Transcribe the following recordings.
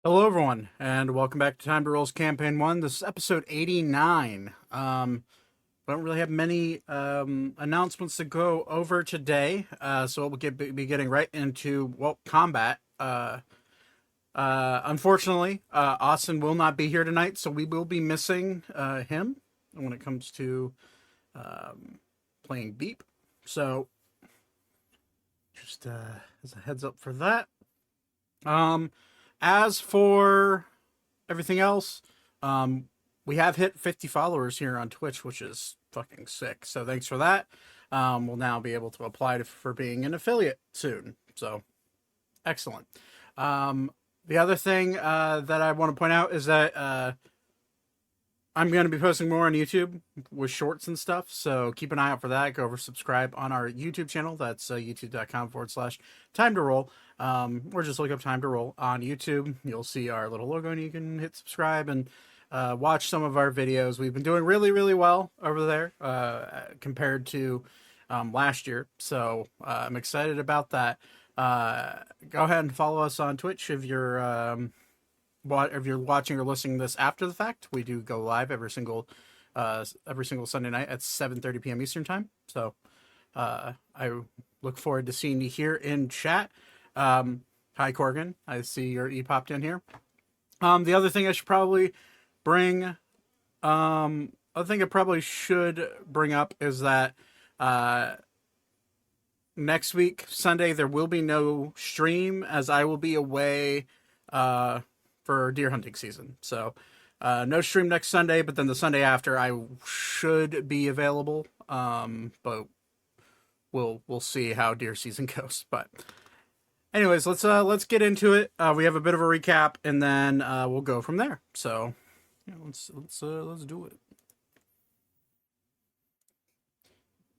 Hello, everyone, and welcome back to Time to Roll's Campaign 1. This is episode 89. We don't really have many announcements to go over today, so we'll be getting right into, combat. Unfortunately, Austin will not be here tonight, so we will be missing him when it comes to playing Beep. So, just as a heads up for that. As for everything else, we have hit 50 followers here on Twitch, which is fucking sick. So thanks for that. We'll now be able to apply for being an affiliate soon. So excellent. The other thing that I want to point out is that I'm going to be posting more on YouTube with shorts and stuff. So keep an eye out for that. Go over, subscribe on our YouTube channel. That's youtube.com/time to roll. Or just look up Time to Roll on YouTube. You'll see our little logo and you can hit subscribe and watch some of our videos. We've been doing really, really well over there compared to last year. So I'm excited about that. Go ahead and follow us on Twitch if you're watching or listening to this after the fact. We do go live every single Sunday night at 7:30 p.m. Eastern time. So I look forward to seeing you here in chat. Hi Corgan, I see your popped in here. The other thing I should probably bring, other thing I probably should bring up is that next week Sunday there will be no stream as I will be away for deer hunting season. So no stream next Sunday, but then the Sunday after I should be available. But we'll see how deer season goes. But anyways, let's get into it. We have a bit of a recap, and then we'll go from there. So yeah, let's do it.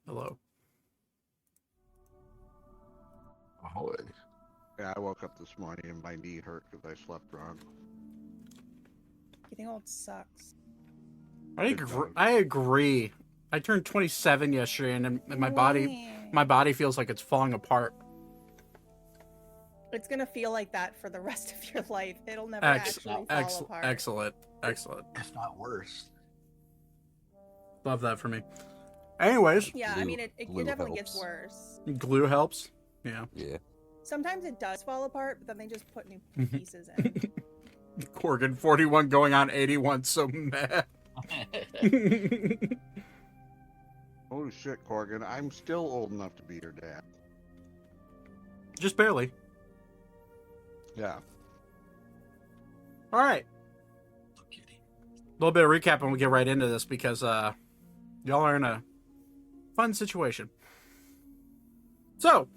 Hello. Ahoy. Yeah, I woke up this morning and my knee hurt because I slept wrong. Getting old sucks. I agree. I turned 27 yesterday, and my body feels like it's falling apart. It's gonna feel like that for the rest of your life. It'll never actually fall apart. Excellent. If not worse. Love that for me. Anyways. Yeah, I mean, it definitely gets worse. Glue helps. Yeah. Yeah. Sometimes it does fall apart, but then they just put new pieces in. Corgan, 41 going on 81, so mad. Holy shit, Corgan. I'm still old enough to be your dad. Just barely. Yeah. All right. A little bit of recap and we get right into this because y'all are in a fun situation. So,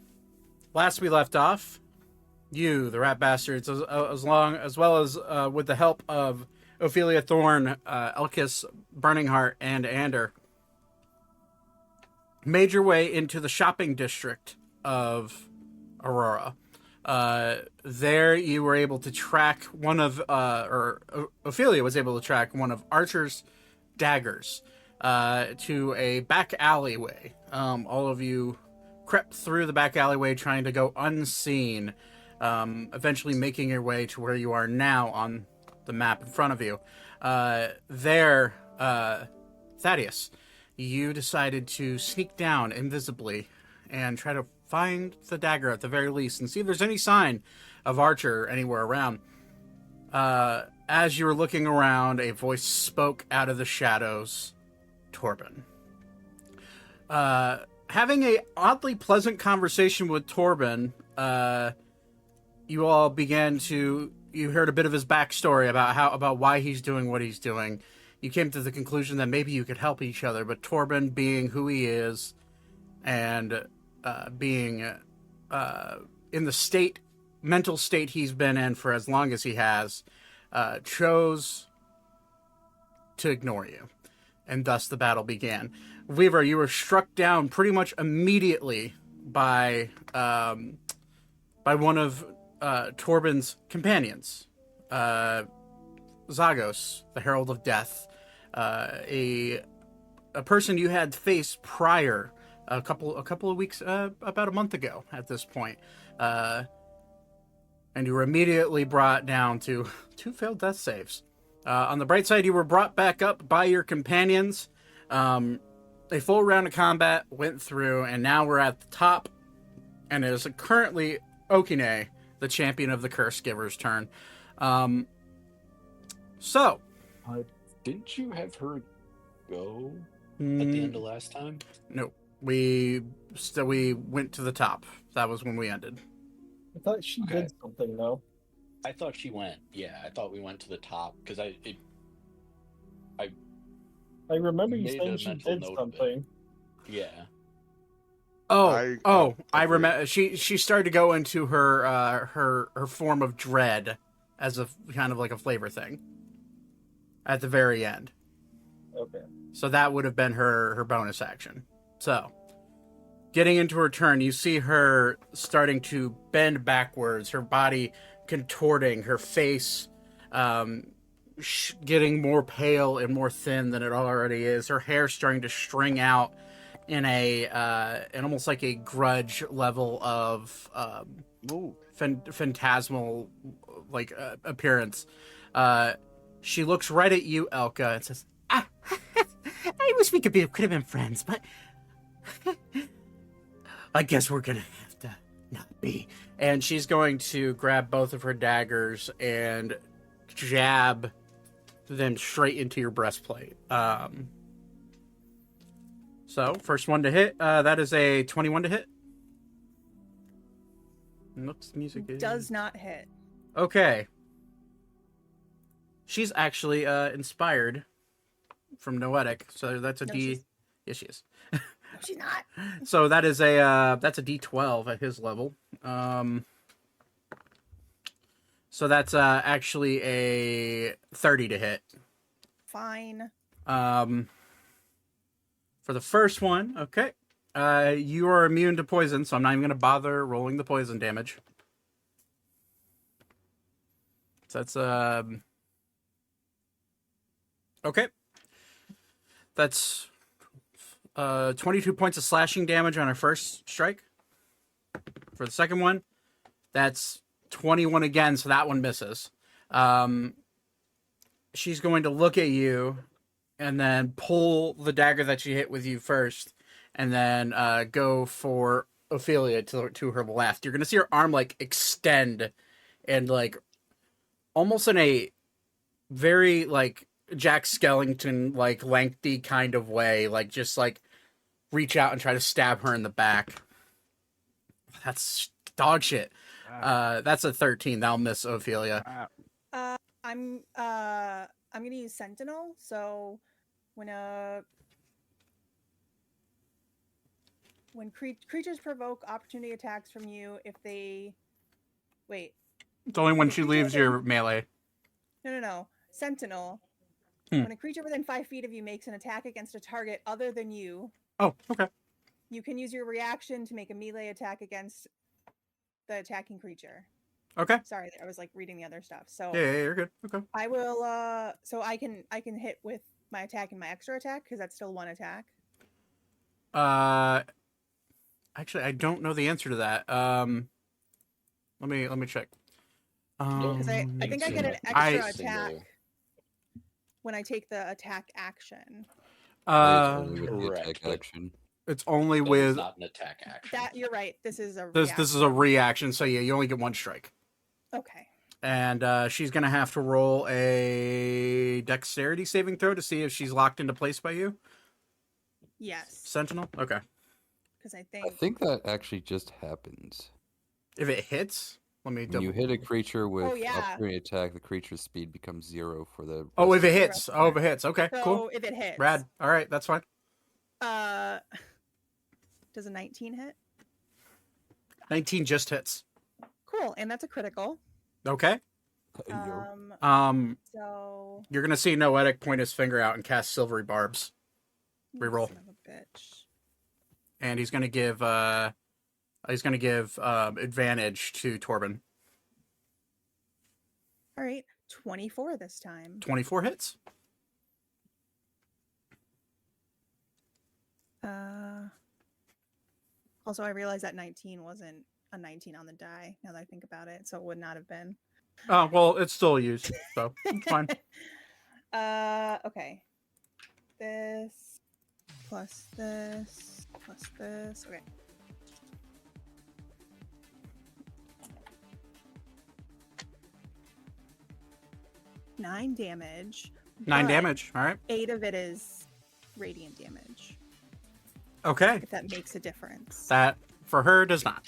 last we left off, you, the rat bastards, as well as with the help of Ophelia Thorne, Elkis, Burning Heart, and Ander, made your way into the shopping district of Aurora. There you were able to track Ophelia was able to track one of Archer's daggers to a back alleyway. All of you crept through the back alleyway trying to go unseen, eventually making your way to where you are now on the map in front of you. Thaddeus, you decided to sneak down invisibly and try to find the dagger at the very least and see if there's any sign of Archer anywhere around. As you were looking around, a voice spoke out of the shadows. Torben. Having a oddly pleasant conversation with Torben, you all you heard a bit of his backstory about why he's doing what he's doing. You came to the conclusion that maybe you could help each other, but Torben, being who he is and being in the mental state he's been in for as long as he has, chose to ignore you. And thus the battle began. Weaver, you were struck down pretty much immediately by one of Torben's companions, Zagos, the Herald of Death, a person you had faced prior, a couple of weeks, about a month ago at this point, and and you were immediately brought down to 2 failed death saves. On the bright side, you were brought back up by your companions. A full round of combat went through, and now we're at the top, and it is currently Okine, the champion of the Curse Giver's turn. So, didn't you have her go at mm, the end of last time? no, we went to the top. That was when we ended. I thought she did something though. I thought she went. Yeah, I thought we went to the top because I remember you made saying a she mental did note of it. something. Yeah. I remember. She started to go into her form of dread as a kind of like a flavor thing at the very end. Okay. So that would have been her bonus action. So, getting into her turn, you see her starting to bend backwards, her body contorting, her face getting more pale and more thin than it already is. Her hair starting to string out in in almost like a grudge level of phantasmal like appearance. She looks right at you, Elka, and says, "I wish we could have been friends, but I guess we're gonna have to not be." And she's going to grab both of her daggers and jab them straight into your breastplate. So, first one to hit, that is a 21 to hit. What's the music? Does not hit. Okay. She's actually inspired from Noetic, so that's a No, D. she's- Yes, she is. No, she's not. So that's a D12 at his level. So that's actually a 30 to hit. Fine. For the first one, okay. You are immune to poison, so I'm not even going to bother rolling the poison damage. So that's okay. That's 22 points of slashing damage on her first strike. For the second one, that's 21 again, so that one misses. She's going to look at you and then pull the dagger that she hit with you first, and then go for Ophelia to her left. You're going to see her arm like extend and like almost in a very like Jack Skellington like lengthy kind of way, like just like reach out and try to stab her in the back. That's dog shit. That's a 13. That'll miss Ophelia. I'm gonna use Sentinel. So when creatures provoke opportunity attacks from you, if they It's only when Okay, she creature leaves within- your melee. No. Sentinel. Hmm. When a creature within 5 feet of you makes an attack against a target other than you, Oh, okay. you can use your reaction to make a melee attack against the attacking creature. Okay. Sorry, I was like reading the other stuff. So Yeah, you're good. Okay. I will. So I can hit with my attack and my extra attack because that's still one attack. Actually, I don't know the answer to that. Let me check. Because I think I get an extra attack when I take the attack action. Only with the Correct, attack but- action. It's only That is with not an attack action. That you're right. This is a this is a reaction. So yeah, you only get one strike. okay. And she's gonna have to roll a dexterity saving throw to see if she's locked into place by you. Yes, Sentinel. Okay. because I I think that actually just happens. If it hits, let me When double. you hit a creature with yeah. opportunity attack, the creature's speed becomes 0 for the. Oh, if rest it of the hits. Oh, if it hits. Okay, so cool. if it hits, Rad. All right, that's fine. Does a 19 hit? 19 just hits. Cool, and that's a critical. Okay. Yo. So You're gonna see Noetic point his finger out and cast Silvery Barbs, you Reroll. son of a bitch. and he's gonna give advantage to Torben. All right, 24 this time. 24 hits. Also, I realized that 19 wasn't a 19 on the die. Now that I think about it, so it would not have been. Oh well, it's still used, so it's fine. Okay. This plus this plus this. Okay. Nine damage. 9 but damage. All right. 8 of it is radiant damage. Okay. If that makes a difference. That for her does not.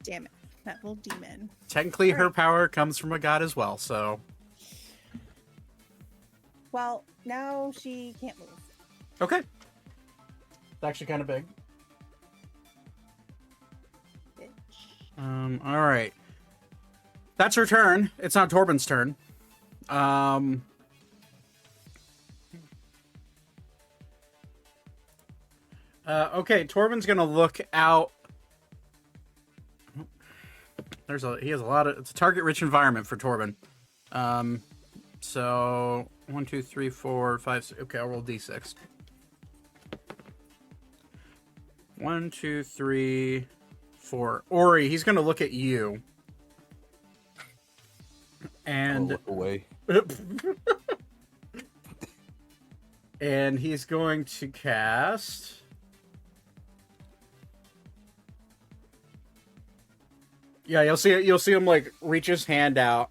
Damn it. That little demon. Technically, her Alright. power comes from a god as well. So Well, now she can't move. okay. It's actually kind of big. Bitch. All right. That's her turn. It's not Torben's turn. Okay, Torben's gonna look out. He has a lot of. It's a target-rich environment for Torben. So 1, 2, 3, 4, 5. 6, okay, I'll roll d6. 1, 2, 3, 4. Ori, he's gonna look at you. And look away. and he's going to cast. Yeah, you'll see him like reach his hand out,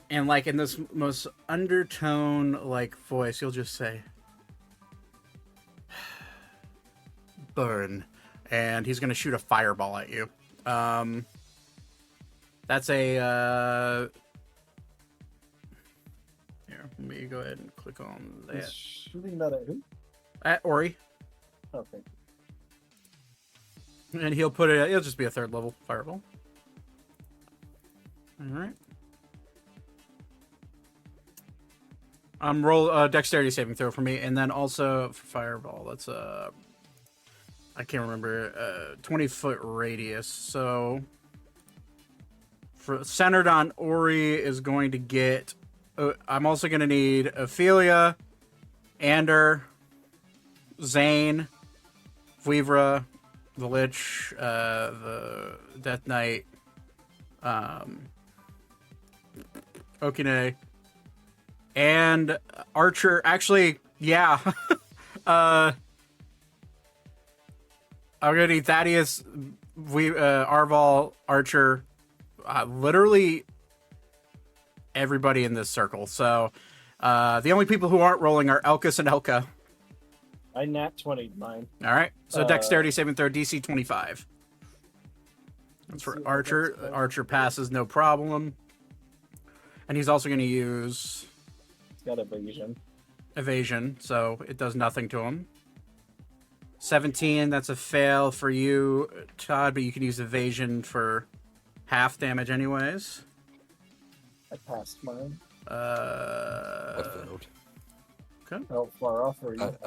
and like in this most undertone like voice, he'll just say, "Burn," and he's gonna shoot a fireball at you. That's a. Here, let me go ahead and click on that. He's shooting that at who? At Ori, Okay. and he'll put it. It'll just be a 3rd level fireball. All right. Roll dexterity saving throw for me, and then also for fireball. That's I can't remember 20-foot radius. So for centered on Ori is going to get. I'm also going to need Ophelia, Ander, Zane, Vivra, the Lich, the Death Knight, Okine, and Archer. Actually, yeah. I'm gonna need Thaddeus, Arval, Archer, literally everybody in this circle. So the only people who aren't rolling are Elkus and Elka. I nat 20 mine. All right. So dexterity saving throw, DC 25. That's for DC, Archer. that's fine. Archer passes no problem. And he's also going to use It's got evasion. evasion, so it does nothing to him. 17, that's a fail for you, Todd, but you can use evasion for half damage anyways. I passed mine. I failed. How far off are you?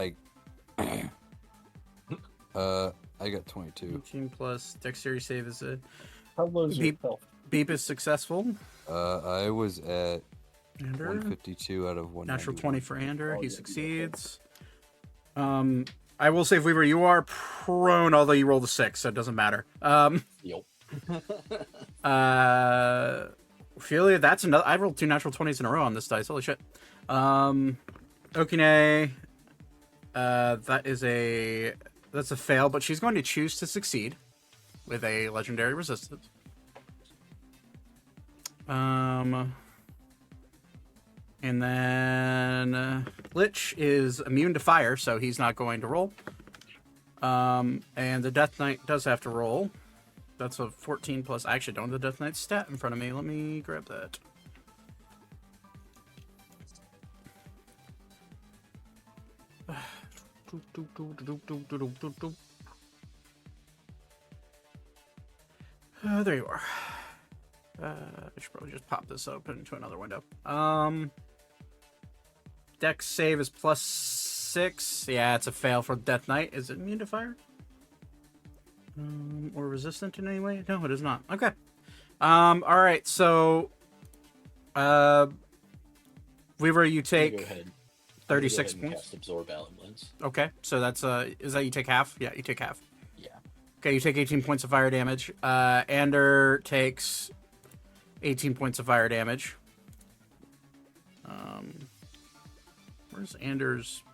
I got 22. 18 plus dexterity save is a How low is your Beep. health? beep is successful. I was at Ander. 152 out of 191. Natural 20 for Ander. Oh, He yeah, succeeds. I will say, Weaver, you are prone, although you rolled a 6, so it doesn't matter. Yup. Ophelia, that's another. I rolled 2 natural 20s in a row on this dice. Holy shit. Okine, that's a fail, but she's going to choose to succeed with a legendary resistance. And then Lich is immune to fire, so he's not going to roll. And the Death Knight does have to roll. That's a 14 plus. I actually don't have the Death Knight stat in front of me. Let me grab that. There you are. I should probably just pop this open into another window. Dex save is +6. Yeah, it's a fail for Death Knight. Is it immune to fire? Or resistant in any way? No, it is not. Okay. All right. So, Weaver, you Go take ahead. 36 Go ahead and points. cast Absorb Elements. Okay. So that's is that you take half? Yeah, you take half. Yeah. Okay, you take 18 points of fire damage. Ander takes 18 points of fire damage. Where's Anders?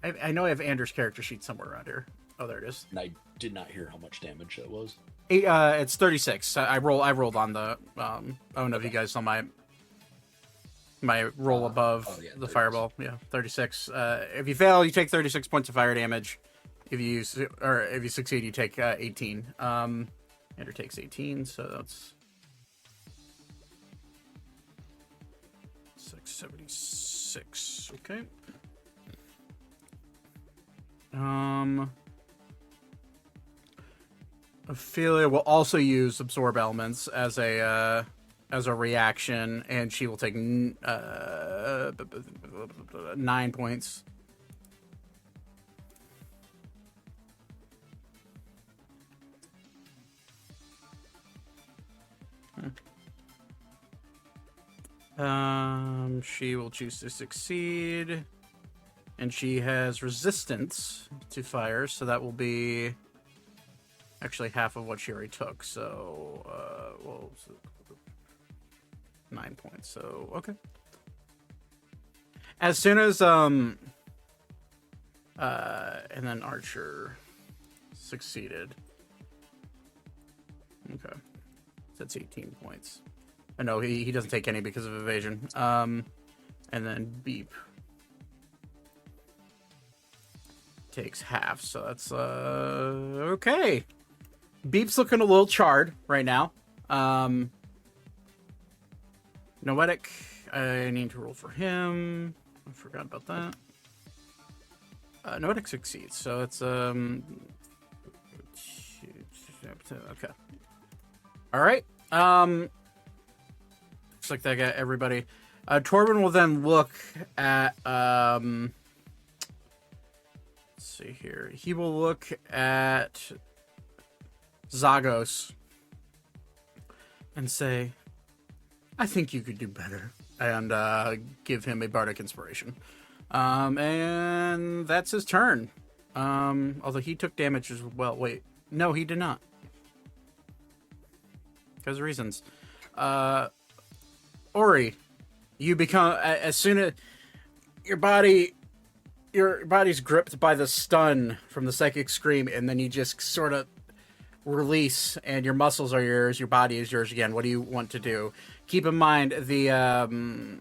I know I have Anders' character sheet somewhere around here. Oh, there it is. And I did not hear how much damage that was. It's 36. I rolled on the. I don't know if you guys saw my roll above yeah, the 36. fireball. Yeah, 36. If you fail, you take 36 points of fire damage. If you succeed, you take 18. Ander takes 18, so that's 676. Okay. Ophelia will also use absorb elements as a reaction, and she will take 9 points. She will choose to succeed, and she has resistance to fire, so that will be actually half of what she already took. So, 9 points. So, okay. As soon as and then Archer succeeded. Okay, that's 18 points. No, he doesn't take any because of evasion. And then Beep takes half, so that's okay. Beep's looking a little charred right now. Noetic, I need to roll for him. I forgot about that. Noetic succeeds, so it's okay. All right. Looks like that got everybody. Torben will then look at let's see here. He will look at Zagos and say, I think you could do better. And give him a bardic inspiration. And that's his turn. Although he took damage as well. Wait. No, he did not. Because of reasons. Ori, you become, as soon as your body's gripped by the stun from the psychic scream, and then you just sort of release, and your muscles are yours, your body is yours again. What do you want to do? Keep in mind, the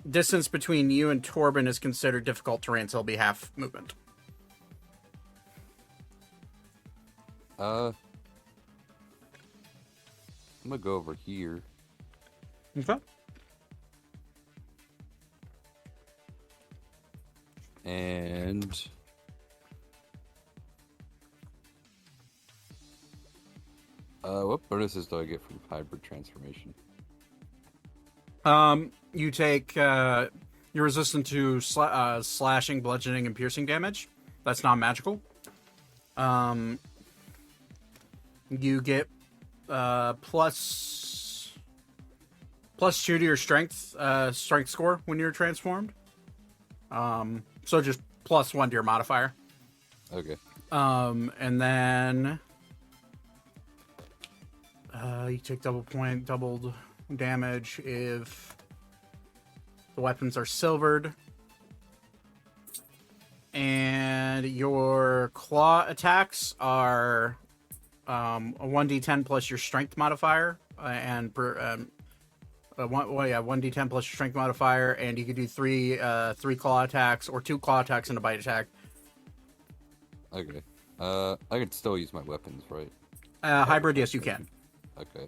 distance between you and Torben is considered difficult terrain, so it'll be half movement. I'm gonna go over here. Okay. And what bonuses do I get from hybrid transformation? You take you're resistant to slashing, bludgeoning, and piercing damage. That's non-magical. You get plus 2 to your strength score when you're transformed. So just plus 1 to your modifier. Okay. And then you take doubled damage if the weapons are silvered. And your claw attacks are a 1d10 plus your strength modifier, and 1d10 plus your strength modifier, and you can do three claw attacks or 2 claw attacks and a bite attack. Okay. I can still use my weapons, right? Hybrid, yes, you can. Okay.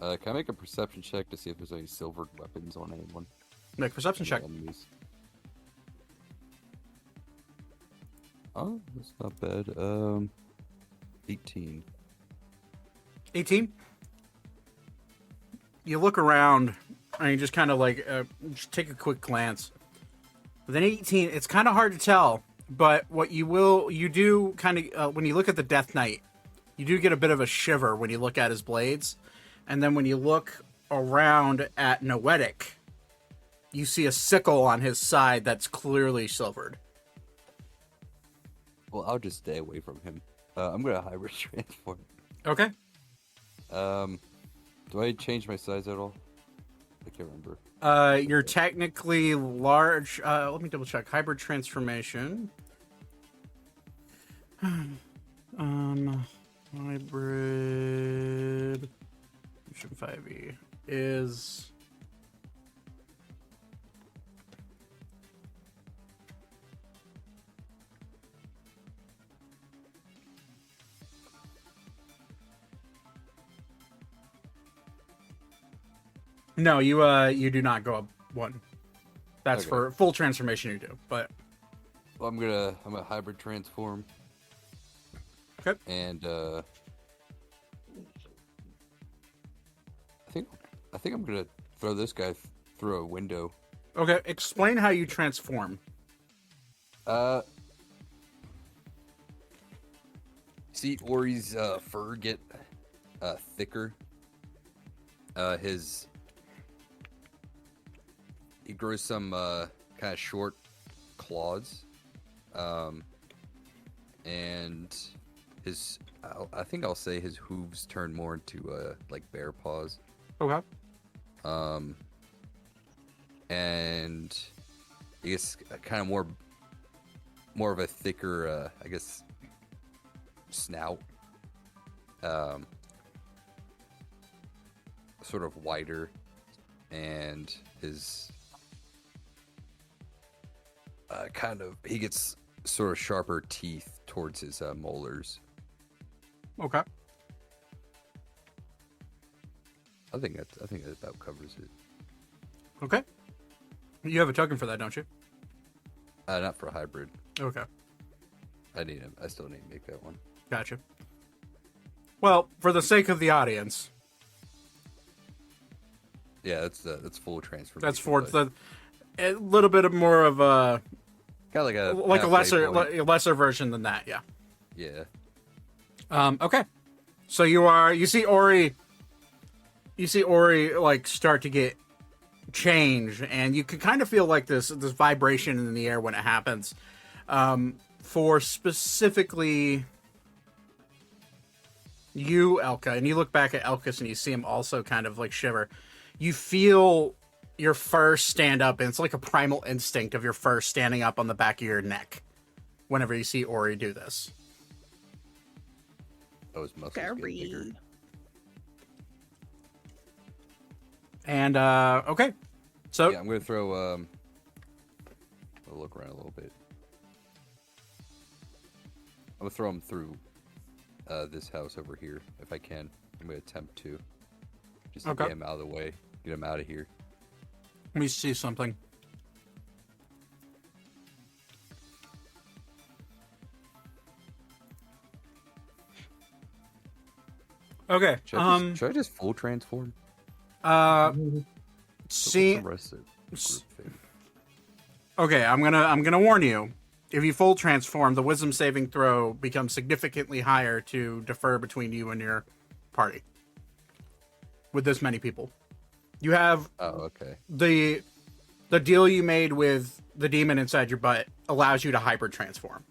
Can I make a perception check to see if there's any silvered weapons on anyone? Make a perception check. Enemies? Oh, that's not bad. 18. 18. You look around and you just kind of like just take a quick glance. With an 18, it's kind of hard to tell, but what you do kind of when you look at the Death Knight, you do get a bit of a shiver when you look at his blades, and then when you look around at Noetic, you see a sickle on his side that's clearly silvered. Well, I'll just stay away from him. I'm gonna hybrid transform. Okay. Do I change my size at all? I can't remember. You're technically large. Let me double check. Hybrid transformation. Hybrid Fusion 5e is. No, you do not go up one. That's Okay. for full transformation you do, but Well, I'm gonna hybrid transform. Okay. And I think I'm gonna throw this guy through a window. okay. Explain how you transform. See Ori's fur get thicker. He grows some kind of short claws, and I think I'll say his hooves turn more into like bear paws. Okay. And I guess kind of more of a thicker, I guess, snout. Sort of wider, and his he gets sort of sharper teeth towards his molars. Okay. I think that about covers it. Okay. You have a token for that, don't you? Not for a hybrid. Okay. I still need to make that one. Gotcha. Well, for the sake of the audience, Yeah, that's full transformation. that's for but a little bit of more of a kind of like a like a halfway point. lesser version than that. Yeah. Yeah. Okay. So you see Ori like start to get change, and you can kind of feel like this vibration in the air when it happens. For specifically you, Elka, and you look back at Elkus and you see him also kind of like shiver. You feel your fur stand up, and it's like a primal instinct of your fur standing up on the back of your neck whenever you see Ori do this. Oh, his muscles get bigger. Very. And okay, so Yeah, I'm gonna throw. I'll look around a little bit. I'm gonna throw him through this house over here if I can. I'm gonna attempt to just to Okay. get him out of the way, get him out of here. let me see something. Okay. Should I just full transform? See. The rest of the group thing. Okay, I'm gonna warn you. If you full transform, the wisdom saving throw becomes significantly higher to defer between you and your party. With this many people, you have Oh, okay. the deal you made with the demon inside your butt allows you to hybrid transform.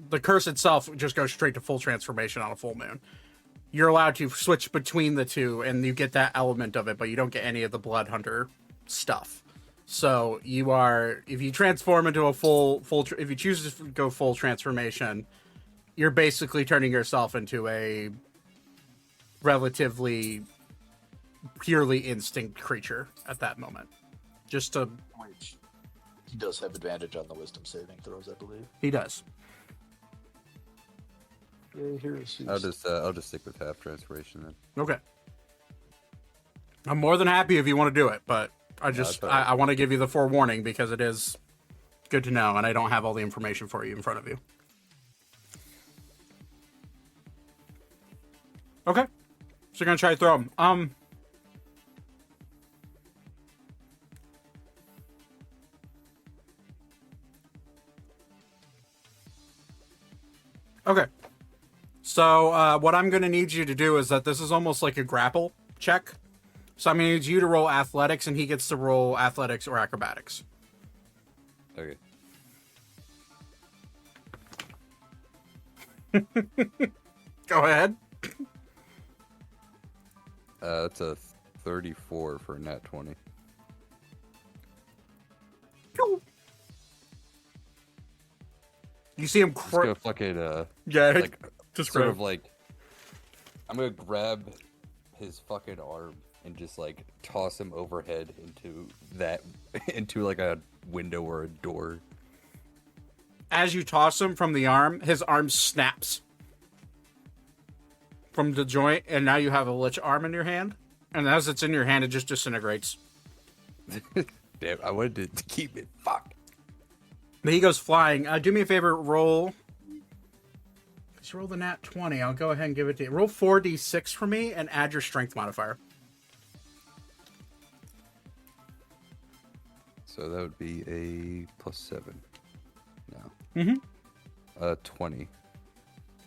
The curse itself just goes straight to full transformation on a full moon. You're allowed to switch between the two, and you get that element of it, but you don't get any of the blood hunter stuff. So you are, if you transform into a if you choose to go full transformation, you're basically turning yourself into a relatively purely instinct creature at that moment. Just to, Which he does have advantage on the wisdom saving throws, I believe. he does. Yeah, here's I'll just stick with half transformation then. Okay. I'm more than happy if you want to do it, but that's all right. I want to give you the forewarning because it is good to know, and I don't have all the information for you in front of you. Okay. So you're gonna try to throw him. Okay. So what I'm gonna need you to do is that this is almost like a grapple check. So I'm gonna need you to roll athletics, and he gets to roll athletics or acrobatics. Okay. Go ahead. It's a 34 for a nat 20. You see him Just gonna fucking yeah, like just sort of like I'm gonna grab his fucking arm and just like toss him overhead into that into like a window or a door. As you toss him from the arm, his arm snaps from the joint, and now you have a lich arm in your hand. And as it's in your hand, it just disintegrates. Damn, I wanted to keep it. Fuck. But he goes flying. Do me a favor, roll. Just roll the nat 20. I'll go ahead and give it to you. Roll 4d6 for me and add your strength modifier. So that would be a +7. No. 20.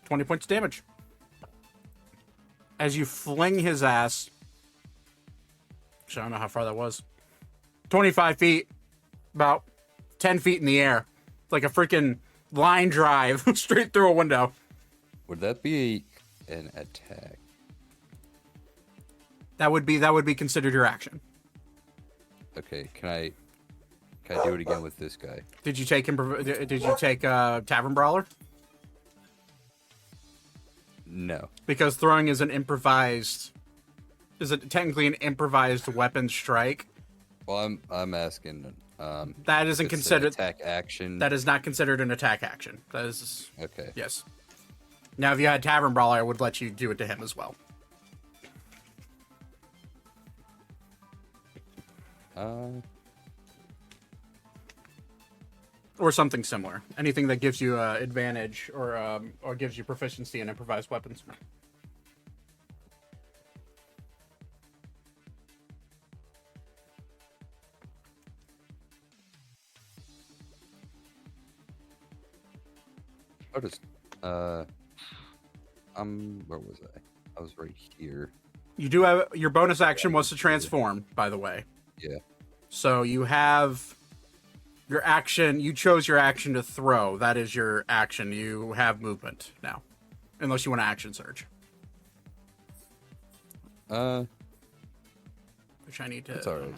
20 points of damage. As you fling his ass. Actually, I don't know how far that was. 25 feet. About 10 feet in the air. It's like a freaking line drive straight through a window. Would that be an attack? That would be considered your action. Okay, can I do it again with this guy? Did you take Tavern Brawler? No. Because throwing is technically an improvised weapon strike. Well, I'm asking. That isn't it's an considered attack action. That is not considered an attack action. That is Okay. yes. Now, if you had Tavern Brawler, I would let you do it to him as well. Or something similar. Anything that gives you advantage or gives you proficiency in improvised weapons. I'll just where was I? I was right here. You do have your bonus action was to transform, by the way. Yeah. So you have your action. You chose your action to throw. That is your action. You have movement now, unless you want to action surge. Which I need to. That's all right.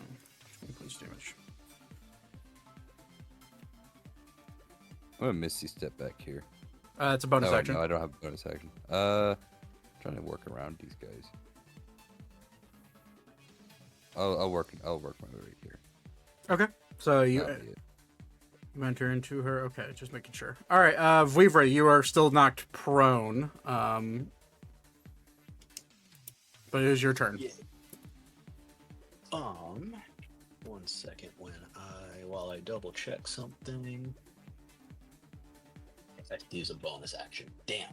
Points damage. I'm gonna Misty step back here. It's a bonus action. No, I don't have a bonus action. Trying to work around these guys. I'll work my way right here. Okay. So you enter into her. Okay, just making sure. All right, Vivre, you are still knocked prone. But it is your turn. Yeah. 1 second while I double check something. I have to use a bonus action. Damn.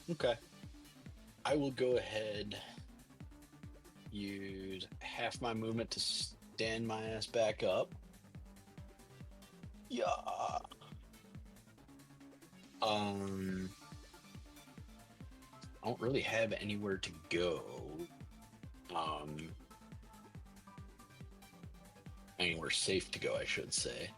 Okay. I will go ahead. Use half my movement to stand my ass back up. Yeah. I don't really have anywhere to go. Anywhere safe to go, I should say.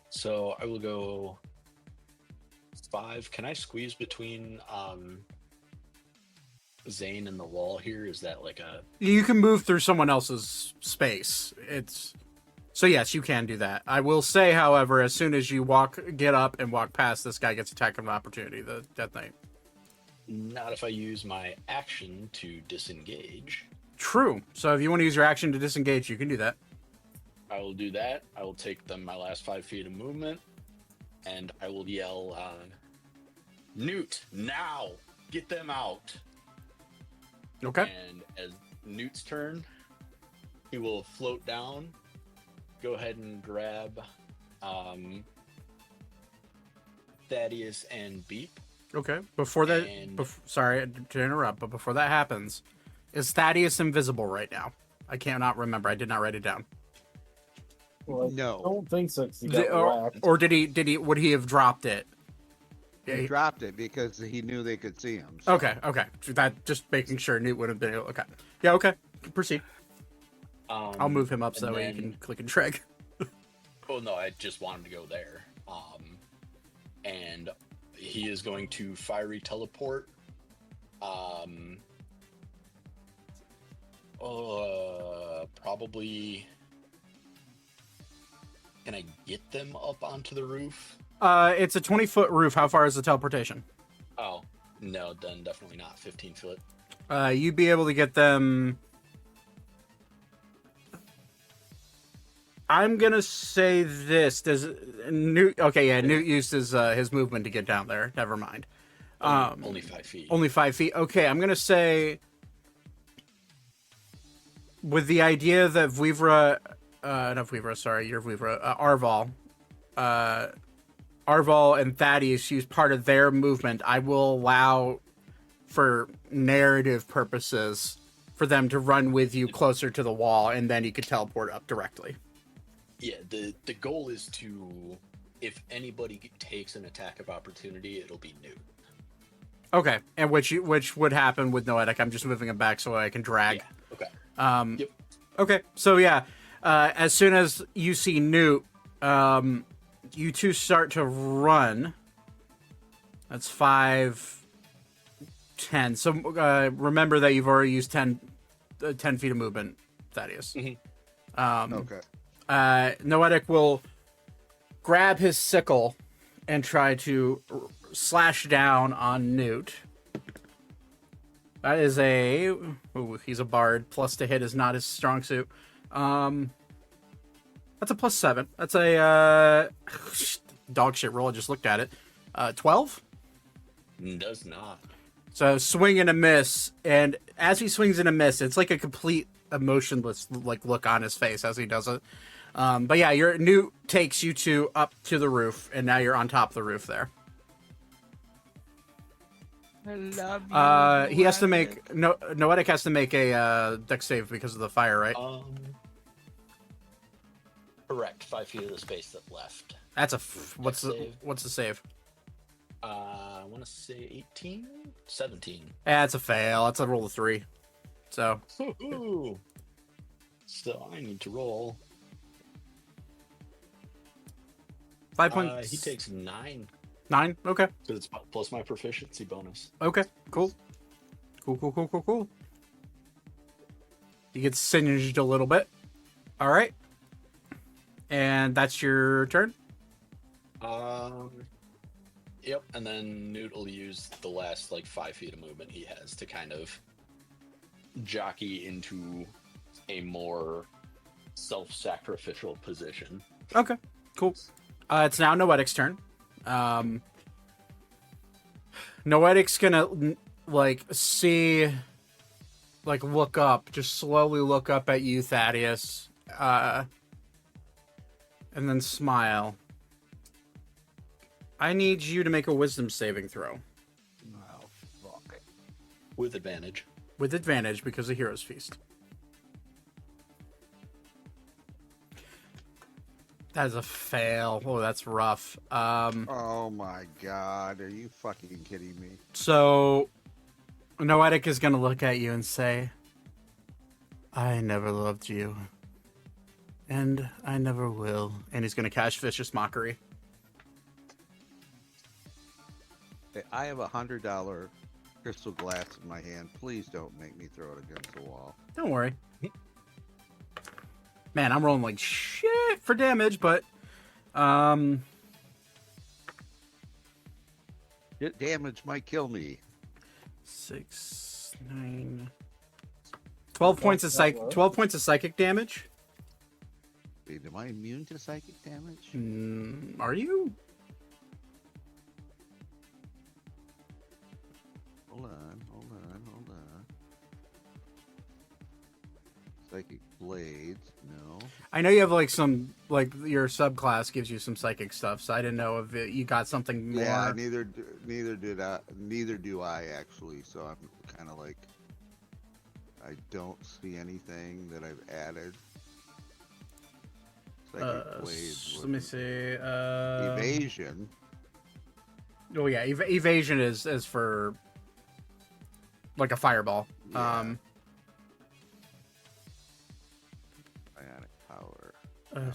So I will go 5. Can I squeeze between Zane and the wall here? Is that like a... You can move through someone else's space. So yes, you can do that. I will say, however, as soon as you get up and walk past, this guy gets attack of opportunity, the Death Knight. Not if I use my action to disengage. True. So if you want to use your action to disengage, you can do that. I will do that. I will take my last 5 feet of movement, and I will yell, Newt, now! Get them out! Okay. And as Newt's turn, he will float down, go ahead and grab Thaddeus and Beep. Okay. Before that, sorry to interrupt, but before that happens, is Thaddeus invisible right now? I cannot remember. I did not write it down. Well, No. I don't think so. 'Cause he got whacked. Or would he have dropped it? He dropped it because he knew they could see him. So. Okay. That just making sure Newt would have been able. Okay. Yeah. Okay. Proceed. I'll move him up so that way you can click and drag. Oh no, I just want him to go there. And he is going to fiery teleport. Probably. Can I get them up onto the roof? It's a 20-foot roof. How far is the teleportation? Oh, no, then definitely not 15 foot. You'd be able to get them. I'm gonna say this. Does Newt? Okay, yeah. Newt used his movement to get down there. Never mind. Only 5 feet. Only 5 feet. Okay, I'm gonna say. With the idea that Vivra, not Vivra, sorry, you're Vivra, Arval and Thaddeus use part of their movement, I will allow, for narrative purposes, for them to run with you closer to the wall, and then you could teleport up directly. Yeah, the goal is to, if anybody takes an attack of opportunity, it'll be Newt. Okay, and which would happen with Noetic. I'm just moving him back so I can drag. Yeah, okay. Yep. Okay, so yeah, as soon as you see Newt, you two start to run. That's 5, 10. So remember that you've already used 10 feet of movement, Thaddeus. Mm-hmm. Okay. Noetic will grab his sickle and try to slash down on Newt. That is a... Ooh, he's a bard. Plus to hit is not his strong suit. That's a +7. That's a... dog shit roll. I just looked at it. 12? Does not. So swing and a miss. And as he swings and a miss, it's like a complete emotionless look on his face as he does it. But yeah, your Newt takes you two up to the roof, and now you're on top of the roof there. I love you. He has to make Noetic has to make a dex save because of the fire, right? Correct. 5 feet of the space that left. That's what's the save? I want to say 18, 17. That's a fail. That's a roll of 3. So. Ooh. So I need to roll. 5 points. He takes 9. 9. Okay. So it's plus my proficiency bonus. Okay. Cool. Cool. You get singed a little bit. All right. And that's your turn. Yep. And then Newt will use the last 5 feet of movement he has to kind of jockey into a more self-sacrificial position. Okay. Cool. It's now Noetic's turn. Noetic's gonna see, look up, just slowly look up at you, Thaddeus, and then smile. I need you to make a wisdom saving throw. Oh, fuck. With advantage. With advantage because of Hero's Feast. That is a fail. Oh, that's rough. Oh my god, are you fucking kidding me? So, Noetic is going to look at you and say, I never loved you. And I never will. And he's going to cast Vicious Mockery. Hey, I have $100 crystal glass in my hand. Please don't make me throw it against the wall. Don't worry. Man, I'm rolling like shit for damage, but Damage might kill me. 6, 9, 12 points of 12 points of psychic damage. Wait, am I immune to psychic damage? Are you? Hold on. Psychic blades, no. I know you have some your subclass gives you some psychic stuff, so I didn't know if you got something more. Yeah, neither do I actually. So I'm kind of I don't see anything that I've added. Psychic blades. Let me see. Evasion. Oh yeah, evasion is for a fireball. Yeah. No,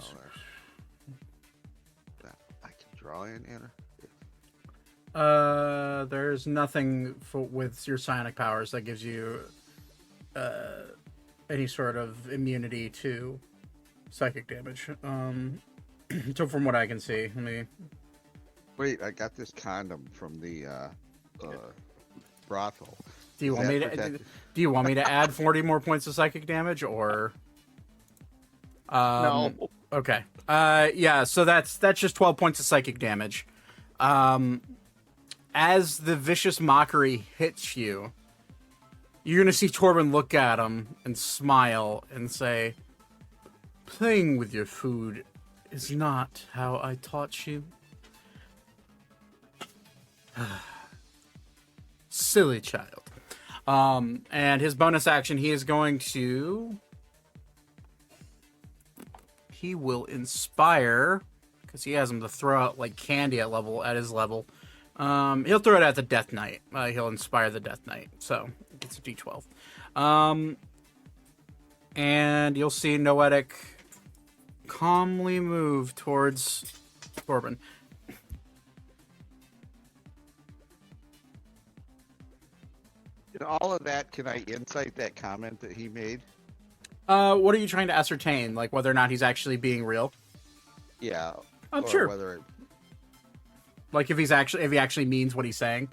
I can draw in Anna. There's nothing with your psionic powers that gives you any sort of immunity to psychic damage. So from what I can see, let me. Wait, I got this condom from the brothel. Do you Is want me that to? protected? Do you want me to add 40 more points of psychic damage, or? No. Okay. Yeah. So that's just 12 points of psychic damage. As the vicious mockery hits you, you're gonna see Torben look at him and smile and say, "Playing with your food is not how I taught you." Silly child. And his bonus action, he is going to... He will inspire, because he has him to throw out like candy at his level. He'll throw it at the Death Knight. He'll inspire the Death Knight, so it gets a D12. And you'll see Noetic calmly move towards Torben. In all of that, can I insight that comment that he made? What are you trying to ascertain? Like whether or not he's actually being real? Yeah. I'm or sure. Whether Like if he actually means what he's saying.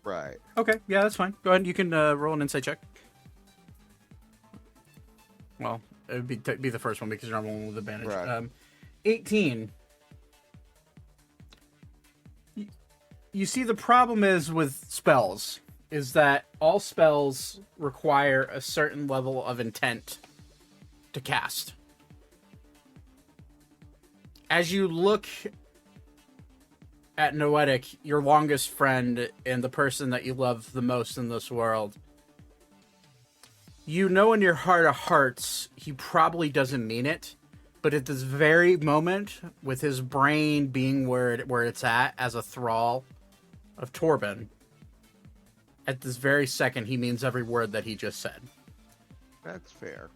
right. Okay, yeah, that's fine. Go ahead. You can roll an insight check. Well, it would be the first one because you're on one with advantage. Right. 18. You see, the problem is with spells is that all spells require a certain level of intent to cast. As you look at Noetic, your longest friend and the person that you love the most in this world, you know in your heart of hearts he probably doesn't mean it, but at this very moment, with his brain being where it's at as a thrall of Torben, at this very second he means every word that he just said. That's fair.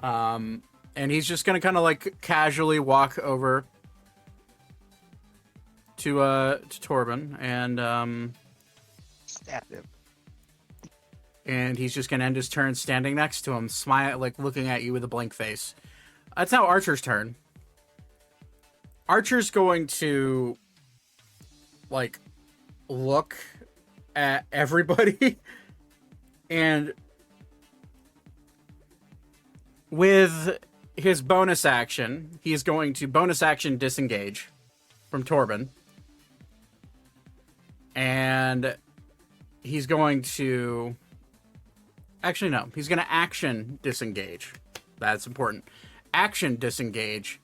And he's just gonna kind of like casually walk over to Torben and Stab him. and he's just gonna end his turn standing next to him, smile, like looking at you with a blank face. That's now Archer's turn. Archer's going to like look at everybody and with his bonus action, he's going to bonus action disengage from Torben. And he's going to... Actually, no. He's going to action disengage. That's important. Action disengage.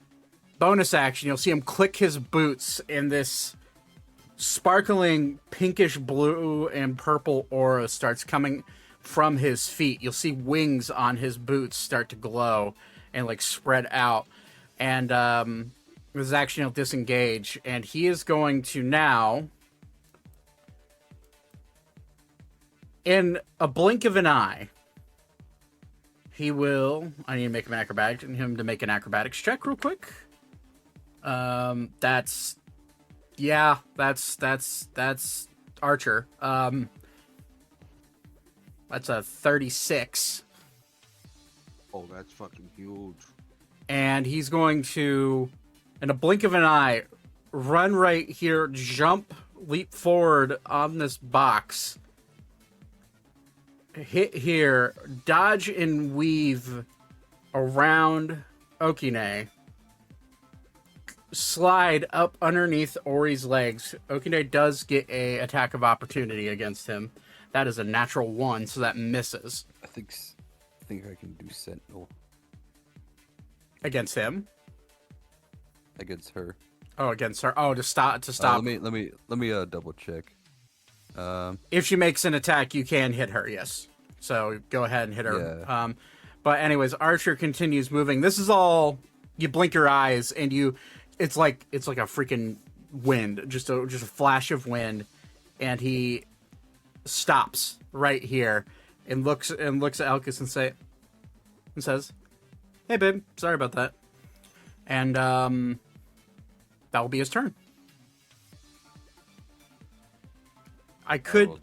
Bonus action, you'll see him click his boots in this sparkling pinkish blue and purple aura starts coming from his feet. You'll see wings on his boots start to glow and like spread out. And his action will disengage. And he is going to now, in a blink of an eye, he will... I need to make him make an acrobatics check real quick. That's Archer. That's a 36. Oh, that's fucking huge. And he's going to, in a blink of an eye, run right here, jump, leap forward on this box, hit here, dodge and weave around Okine, slide up underneath Ori's legs. Okine does get a attack of opportunity against him. That is a natural 1, so that misses. I think I can do Sentinel Against him? against her. Oh, against her. Oh, to stop. Let me double check. If she makes an attack, you can hit her. Yes. So go ahead and hit her. Yeah. But anyways, Archer continues moving. This is all, you blink your eyes and it's like a freaking wind, just a flash of wind, and he stops right here and looks at Elkis and says, Hey, babe. Sorry about that. And that will be his turn. I could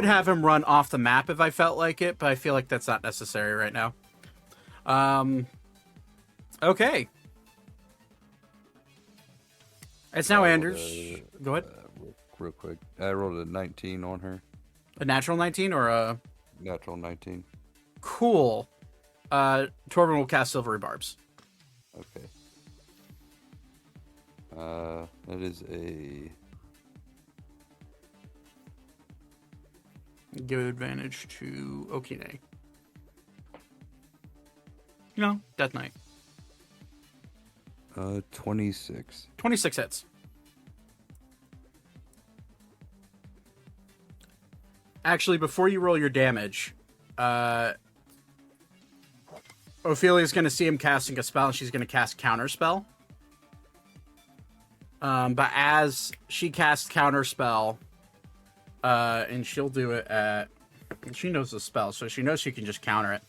have him run off the map if I felt like it, but I feel like that's not necessary right now. Okay. It's now Anders. Go ahead. Real quick. I rolled a 19 on her. A natural 19 or a... Natural 19. Cool. Torben will cast Silvery Barbs. Okay. That is a... Give advantage to Okine. No, Death Knight. 26. 26 hits. Actually, before you roll your damage, Ophelia's going to see him casting a spell, and she's going to cast Counterspell. But as she casts Counterspell, and she'll do it at... She knows the spell, so she knows she can just counter it.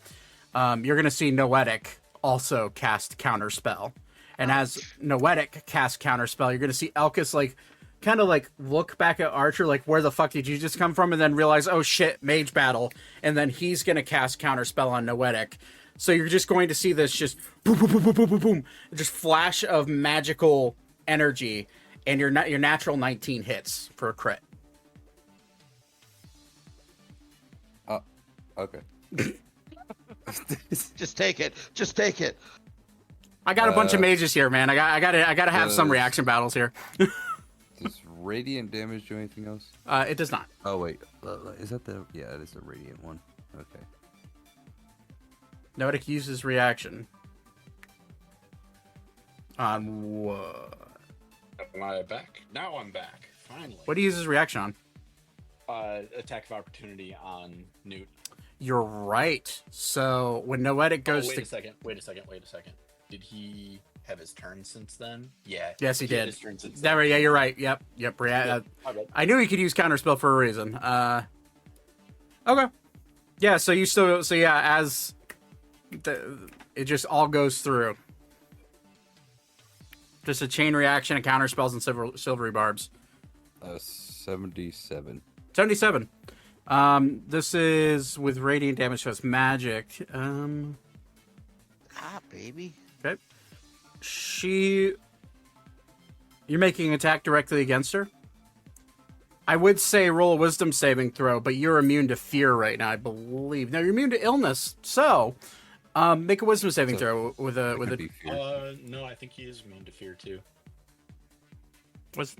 You're going to see Noetic also cast Counterspell. And as Noetic casts Counterspell, you're going to see Elkis, like, kind of, like, look back at Archer, like, where the fuck did you just come from? And then realize, oh, shit, mage battle. And then he's going to cast Counterspell on Noetic. So you're just going to see this just boom, boom, boom, boom, boom, boom, boom. Just flash of magical energy. And your natural 19 hits for a crit. Okay. Just take it. Just take it. I got a bunch of mages here, man. I gotta have some reaction battles here. Does radiant damage do anything else? It does not. Oh wait, is that the? Yeah, it is the radiant one. Okay. Noetic uses reaction. On what? Am I back? Now I'm back. Finally. What do you use his reaction on? Attack of opportunity on Newt. You're right. So when Noetic goes Wait a second. Did he have his turn since then? Yeah. Yes, he did. His turn since Yeah, you're right. Yep. I knew he could use Counterspell for a reason. Okay. Yeah, so you still... So yeah, as... it just all goes through. Just a chain reaction, a Counterspells, and silvery barbs. 77. 77. This is with radiant damage, so it's magic. Baby. Okay. You're making an attack directly against her? I would say roll a wisdom saving throw, but you're immune to fear right now, I believe. No, you're immune to illness, so make a wisdom saving throw with a... No, I think he is immune to fear, too. What's...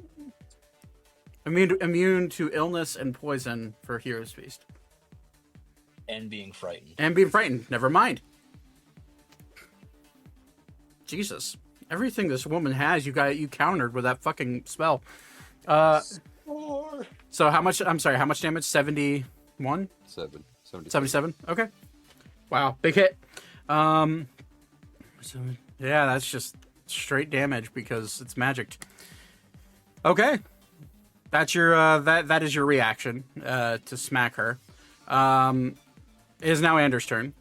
Immune to illness and poison for Hero's Feast. And being frightened. Never mind. Jesus. Everything this woman has, you countered with that fucking spell. So how much damage? 71? 77? Okay. Wow, big hit. Yeah, that's just straight damage because it's magic. Okay. That's your that is your reaction to smack her. It is now Anders' turn.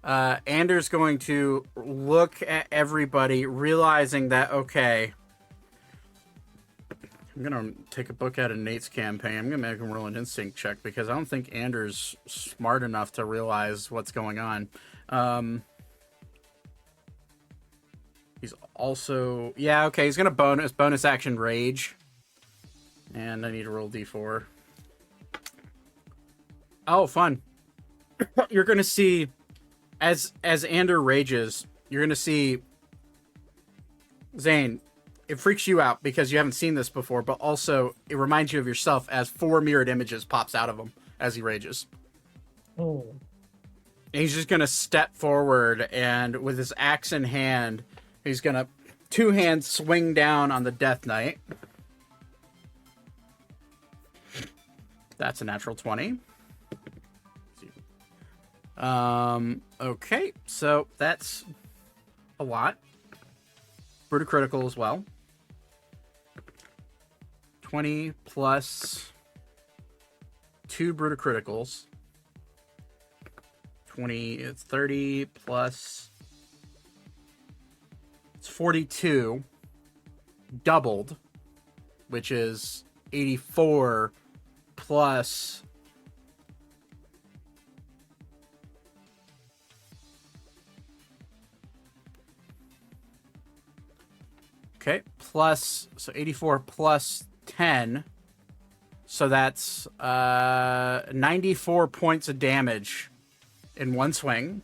Anders going to look at everybody, realizing that, okay, I'm going to take a book out of Nate's campaign. I'm going to make him roll an instinct check because I don't think Anders is smart enough to realize what's going on. He's also... Yeah, okay, he's going to bonus action rage. And I need to roll d4. Oh, fun. You're going to see... As Ander rages, you're going to see... Zane, it freaks you out because you haven't seen this before, but also it reminds you of yourself as 4 mirrored images pops out of him as he rages. Oh. And he's just going to step forward, and with his axe in hand, he's going to 2 hands swing down on the Death Knight. That's a natural 20. Okay, so that's a lot. Brutal critical as well. 20 plus 2 brutal criticals. 20, it's 30 plus 42 doubled, which is 84 plus so 84 plus 10. So that's 94 points of damage in one swing.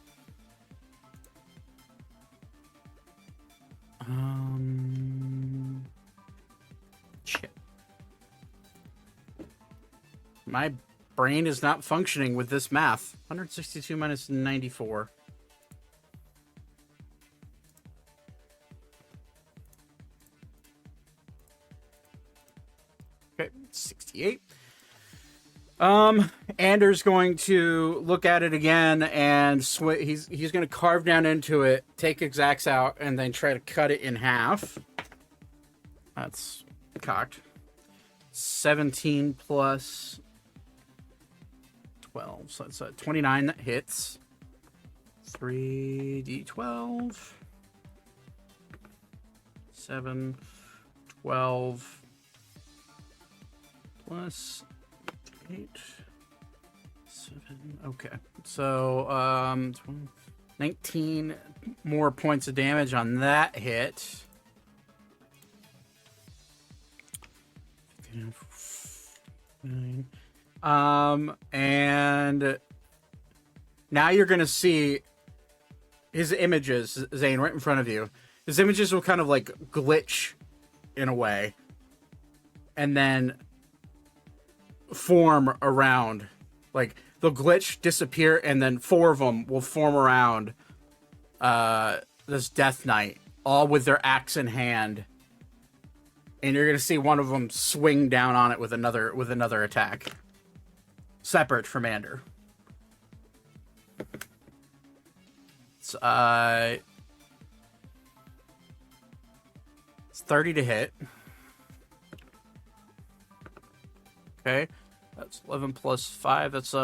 Shit. My brain is not functioning with this math. 162 minus 94. Okay, 68. Anders going to look at it again and he's going to carve down into it, take exacts out, and then try to cut it in half. That's cocked. 17 plus 12, so that's 29 that hits. 3d12. 7, 12 plus 8, 7. Okay, so 19 more points of damage on that hit. And now you're gonna see his images, Zane, right in front of you. His images will kind of like glitch in a way, and then form around. Like they'll glitch, disappear, and then 4 of them will form around this Death Knight, all with their axe in hand. And you're gonna see one of them swing down on it with another attack, separate from Ander. It's 30 to hit. Okay, that's 11 plus 5. That's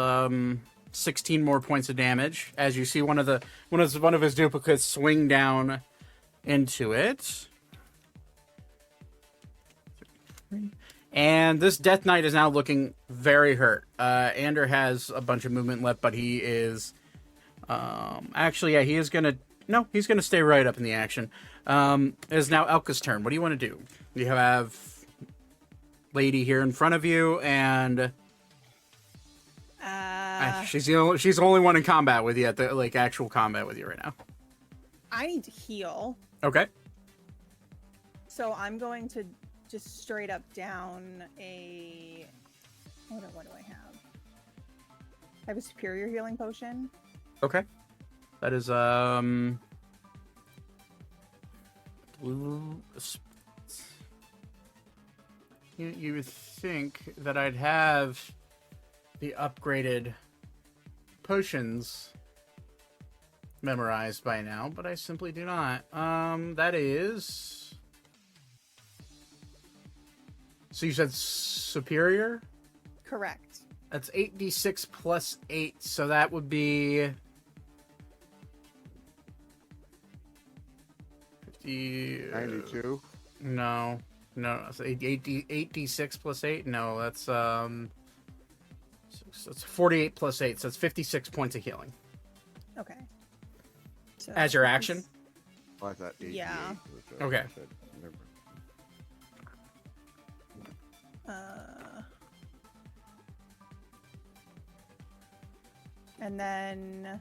16 more points of damage. As you see one of his duplicates swing down into it. And this Death Knight is now looking very hurt. Ander has a bunch of movement left, but he is he's gonna stay right up in the action. It is now Elka's turn. What do you want to do? You have lady here in front of you, and she's the only one in combat with you at the actual combat with you right now. I need to heal. Okay. So I'm going to just straight up down a. Hold on, what do I have? I have a superior healing potion. Okay. That is blue. You would think that I'd have the upgraded potions memorized by now, but I simply do not. That is. So you said superior? Correct. That's 8d6 plus 8, so that would be 50. 92. No, so 8d6 plus 8. No, that's 48 plus 8, so it's 56 points of healing. Okay. So as your action. Oh, I thought 88. Yeah. Okay. Never. And then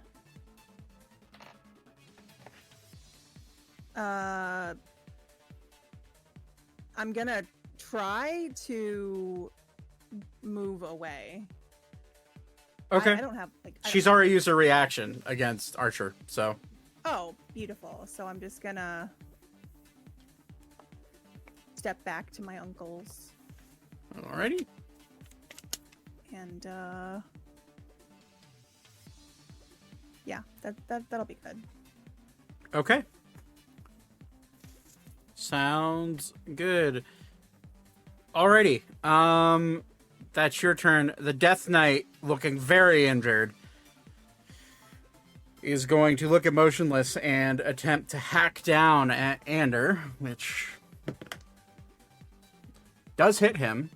I'm gonna try to move away. Okay. I don't have She's already used her reaction against Archer, so. Oh, beautiful. So I'm just gonna step back to my uncle's. Alrighty. And yeah, that'll be good. Okay. Sounds good. Alrighty. That's your turn. The Death Knight, looking very injured, is going to look at Motionless and attempt to hack down at Ander, which does hit him.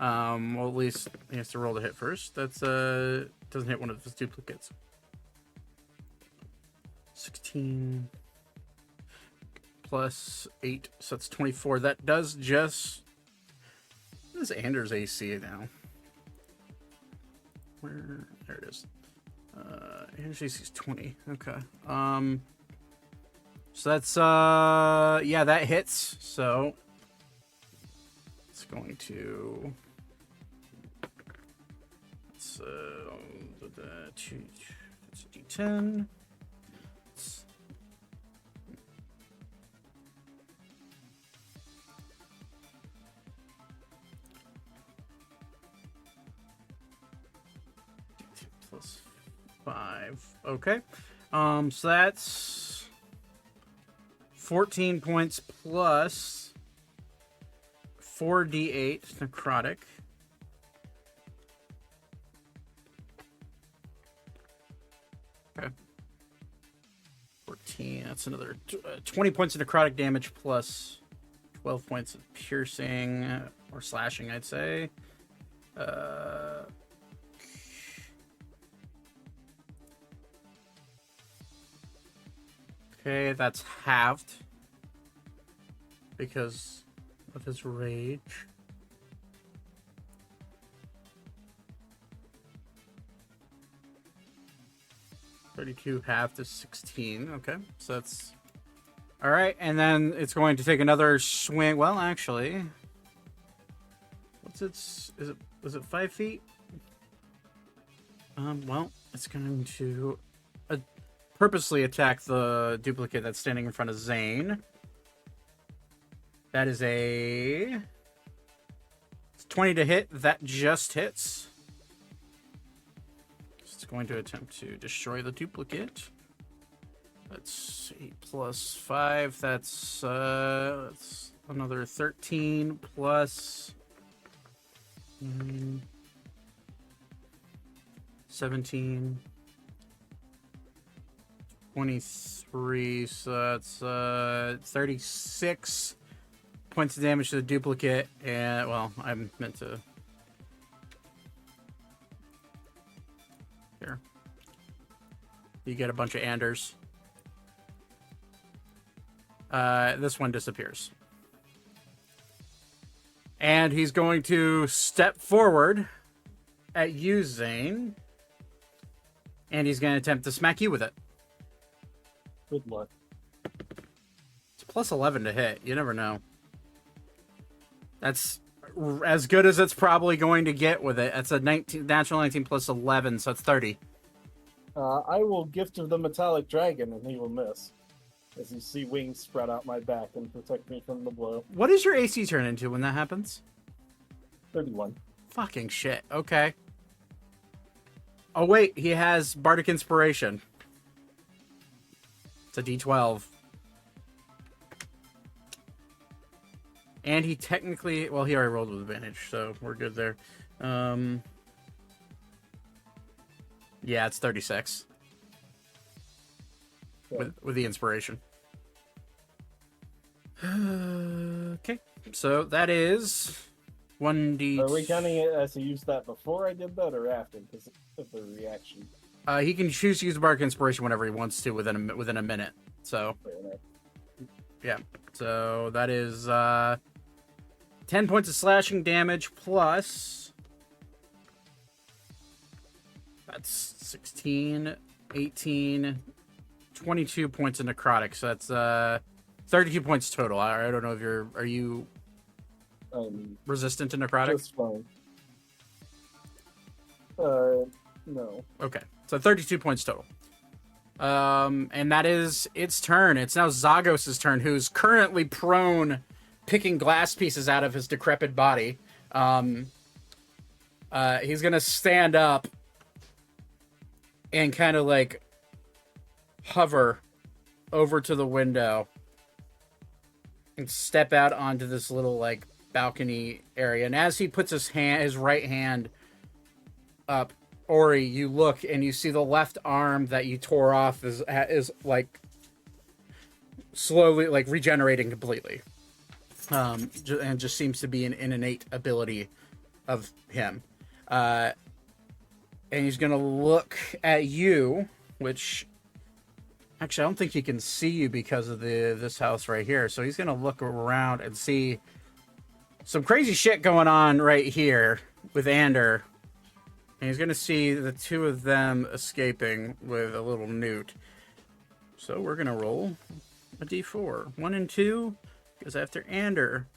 Well, at least he has to roll to hit first. That's doesn't hit one of his duplicates. 16 plus 8, so that's 24. That does just... What is Anders' AC now? Where? There it is. Anders' AC is 20. Okay. So that's yeah, that hits. So it's going to... It's it's a D10. Plus 5. Okay. So that's 14 points plus 4d8 necrotic. Okay. 14. That's another 20 points of necrotic damage plus 12 points of piercing or slashing, I'd say. Okay, that's halved because of his rage. $32 halved is 16. Okay, so that's all right. And then it's going to take another swing. Well, actually, what's its? Is it 5 feet? Well, it's going to purposely attack the duplicate that's standing in front of Zane. That is a 20 to hit. That just hits. It's going to attempt to destroy the duplicate. That's 8 plus 5. That's another 13 plus 17. 23, so that's 36 points of damage to the duplicate, and, well, I meant to... Here. You get a bunch of Anders. This one disappears. And he's going to step forward at you, Zane, and he's going to attempt to smack you with it. Good luck. It's plus 11 to hit. You never know. That's as good as it's probably going to get with it. It's a natural 19 plus 11, so it's 30. I will gift of the metallic dragon, and he will miss. As you see wings spread out my back and protect me from the blow. What does your AC turn into when that happens? 31. Fucking shit. Okay. Oh, wait. He has Bardic Inspiration. It's a D12. And he technically... Well, he already rolled with advantage, so we're good there. Yeah, it's 36. Yeah. With the inspiration. Okay. So that is 1d... Are we counting it as he used that before I did that or after? Because of the reaction. He can choose to use Bardic Inspiration whenever he wants to within a minute. So, yeah. So that is 10 points of slashing damage plus... That's 16, 18, 22 points of necrotic. So that's 32 points total. I don't know if are you resistant to necrotic? Just fine. No. Okay. So 32 points total. And that is its turn. It's now Zagos' turn, who's currently prone, picking glass pieces out of his decrepit body. He's gonna stand up and kind of like hover over to the window and step out onto this little like balcony area. And as he puts his right hand up Ori, you look and you see the left arm that you tore off is like slowly like regenerating completely, and just seems to be an innate ability of him. And he's gonna look at you, which actually I don't think he can see you because of this house right here. So he's gonna look around and see some crazy shit going on right here with Ander. And he's gonna see the two of them escaping with a little newt. So we're gonna roll a d4. 1 and 2 goes after Ander.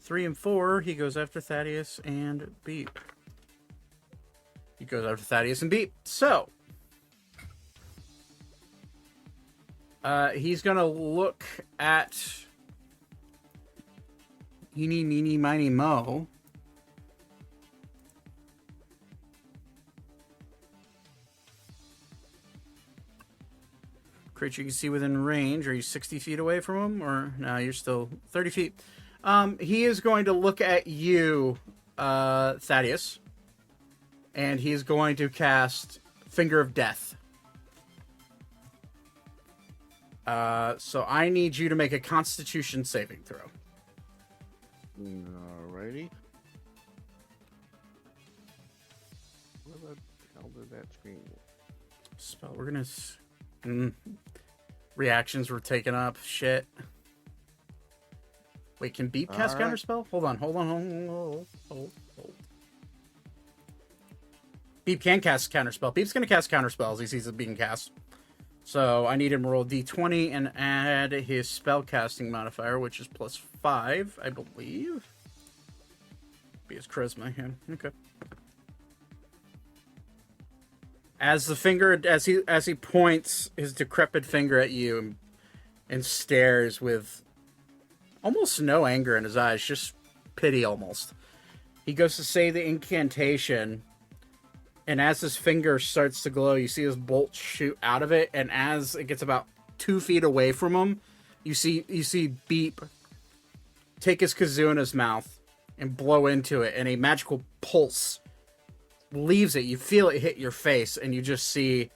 3 and 4, he goes after Thaddeus and Beep. He goes after Thaddeus and Beep. So he's gonna look at Eeny, Meeny, Miny, Mo. Creature you can see within range. Are you 60 feet away from him? Or no, you're still 30 feet. He is going to look at you, Thaddeus. And he's going to cast Finger of Death. So I need you to make a Constitution saving throw. Alrighty. Where the hell did that screen go? Spell. We're gonna. Reactions were taken up. Shit. Wait, can Beep cast All right. Counterspell? Hold on. Beep can cast Counterspell. Beep's gonna cast Counterspell as he sees it being cast. So I need him to roll d20 and add his spell casting modifier, which is +5, I believe. Be his charisma, yeah. Okay. As the finger, as he points his decrepit finger at you and stares with almost no anger in his eyes, just pity almost. He goes to say the incantation, and as his finger starts to glow, you see his bolt shoot out of it, and as it gets about 2 feet away from him, you see Beep take his kazoo in his mouth and blow into it, and a magical pulse leaves it. You feel it hit your face, and you just see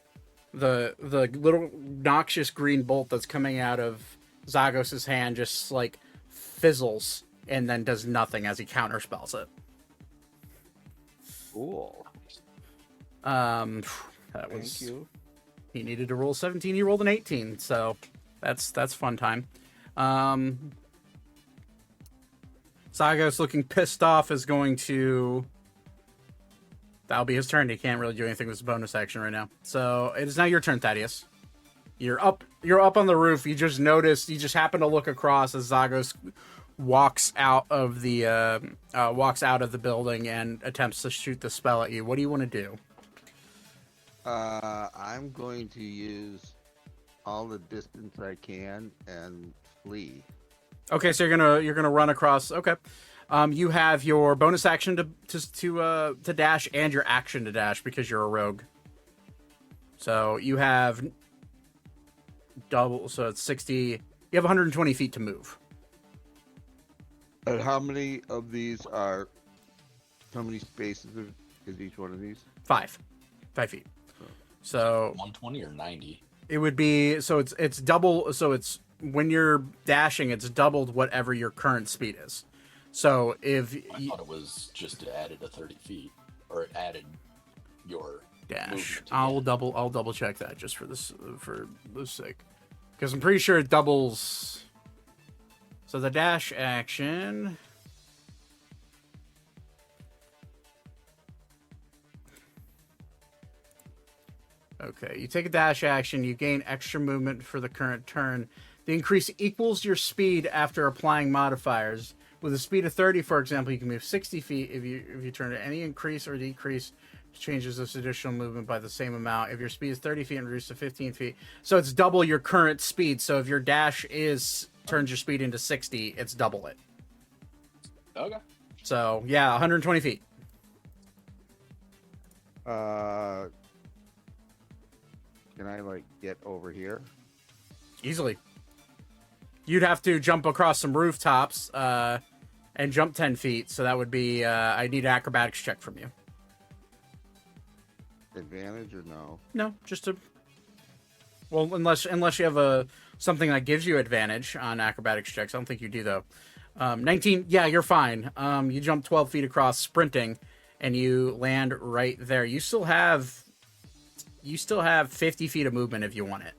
the little noxious green bolt that's coming out of Zagos' hand just like fizzles and then does nothing as he counterspells it. Cool. That Thank was you. he needed to roll 17. He rolled an 18, so that's fun time. Zagos, looking pissed off, is going to. That'll be his turn. He can't really do anything with his bonus action right now. So it is now your turn, Thaddeus. You're up on the roof. You just happen to look across as Zagos walks out of the building and attempts to shoot the spell at you. What do you want to do? I'm going to use all the distance I can and flee. Okay, so you're gonna run across. Okay, you have your bonus action to dash and your action to dash because you're a rogue. So you have double. So it's 60. You have 120 feet to move. And how many of these are? How many spaces is each one of these? 5 feet. So 120 or 90? it would be it's double. So it's when you're dashing, it's doubled whatever your current speed is. So if I thought it was just added to 30 feet, or it added your dash, movement I'll again. double check that just for this sake, because I'm pretty sure it doubles. So the dash action. Okay, you take a dash action, you gain extra movement for the current turn. The increase equals your speed after applying modifiers. With a speed of 30, for example, you can move 60 feet if you turn it. Any increase or decrease changes this additional movement by the same amount. If your speed is 30 feet and reduced to 15 feet. So it's double your current speed. So if your dash turns your speed into 60, it's double it. Okay. So, yeah, 120 feet. Can I get over here? Easily. You'd have to jump across some rooftops and jump 10 feet. So that would be, I need an acrobatics check from you. advantage or no? No, just a. Well, unless you have a something that gives you advantage on acrobatics checks. I don't think you do though. 19. Yeah, you're fine. You jump 12 feet across, sprinting, and you land right there. You still have 50 feet of movement if you want it.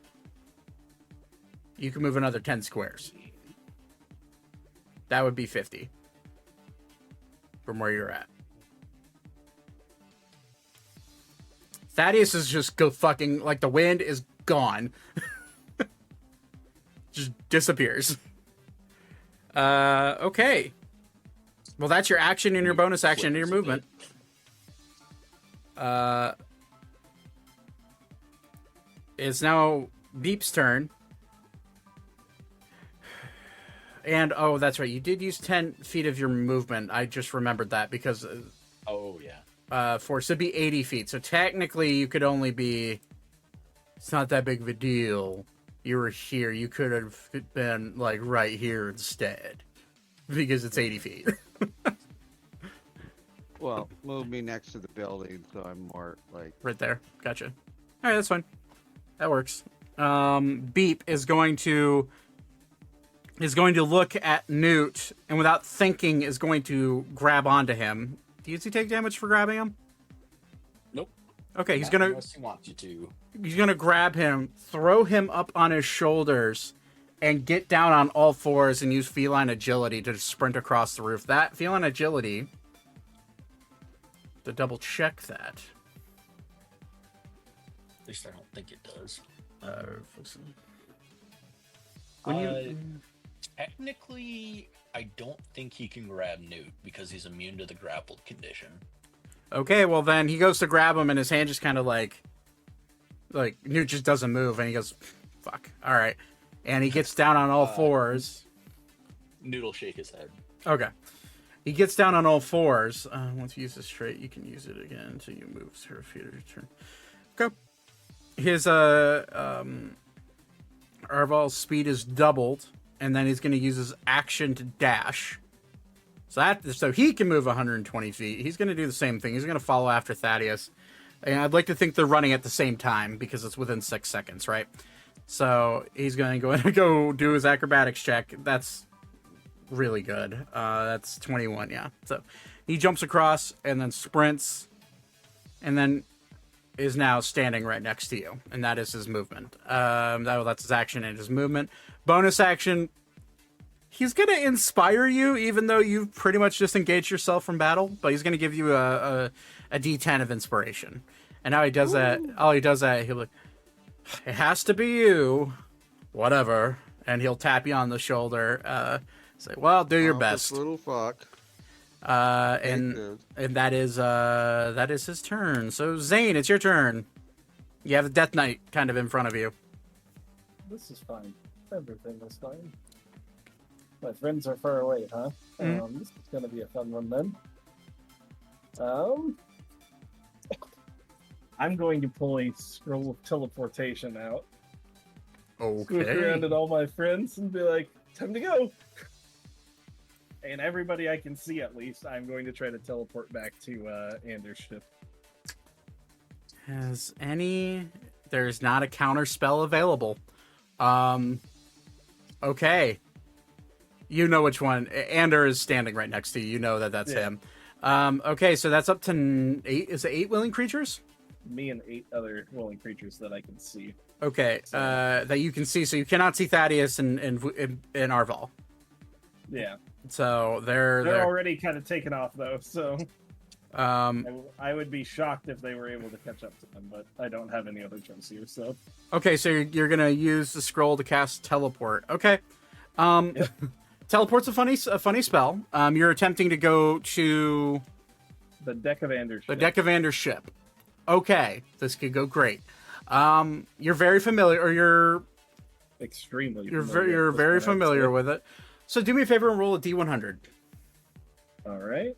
You can move another 10 squares. That would be 50 from where you're at. Thaddeus is just go fucking like the wind is gone. Just disappears. Okay. Well, that's your action and your bonus action and your movement. It's now Beep's turn. And, oh, that's right. You did use 10 feet of your movement. I just remembered that because... Oh, yeah. Force would be 80 feet. So technically, you could only be... It's not that big of a deal. You were here. You could have been, like, right here instead. Because it's 80 feet. Well, move me next to the building so I'm more like... Right there. Gotcha. All right, that's fine. That works. Beep is going to look at Newt and without thinking is going to grab onto him. Does he take damage for grabbing him? Nope. Okay, he's Not gonna unless he wants you to. he's gonna grab him, throw him up on his shoulders, and get down on all fours and use feline agility to sprint across the roof. That feline agility. To double check that. At least I don't think it does. When you Technically, I don't think he can grab Newt because he's immune to the grappled condition. Okay, well then he goes to grab him and his hand just kind of like Newt just doesn't move and he goes, fuck, all right. And he gets down on all fours. Newt will shake his head. Okay. He gets down on all fours. Once you use this trait, you can use it again until you move her feet or turn. Okay. His Arval's speed is doubled, and then he's going to use his action to dash. So he can move 120 feet. He's going to do the same thing. He's going to follow after Thaddeus. And I'd like to think they're running at the same time because it's within 6 seconds, right? So he's going to go do his acrobatics check. That's really good. That's 21, yeah. So he jumps across and then sprints and then is now standing right next to you. And that is his movement. That's his action and his movement. Bonus action. He's going to inspire you, even though you've pretty much disengaged yourself from battle. But he's going to give you a D10 of inspiration. And how he does that, he'll be like, it has to be you. Whatever. And he'll tap you on the shoulder. Say, well, do your best. This little fuck. And that is his turn. So Zane, it's your turn. You have the Death Knight kind of in front of you. This is fine. Everything is fine. My friends are far away, huh? Mhm. This is gonna be a fun one then. I'm going to pull a scroll of teleportation out. Look around at all my friends and be like, time to go! And everybody I can see, at least, I'm going to try to teleport back to Anders' ship. There's not a counter spell available. Okay. You know which one. Ander is standing right next to you. You know that's him. Okay, so that's up to 8. Is it 8 willing creatures? Me and 8 other willing creatures that I can see. Okay, that you can see. So you cannot see Thaddeus and Arval. Yeah. So they're already kind of taken off, though, so... I would be shocked if they were able to catch up to them, but I don't have any other choice here, so... Okay, so you're going to use the scroll to cast Teleport. Okay. Teleport's a funny spell. You're attempting to go to... The deck of Anders' ship. The deck of Anders' ship. Okay, this could go great. You're very familiar, or you're Extremely you're very familiar with it. So do me a favor and roll a D100. All right.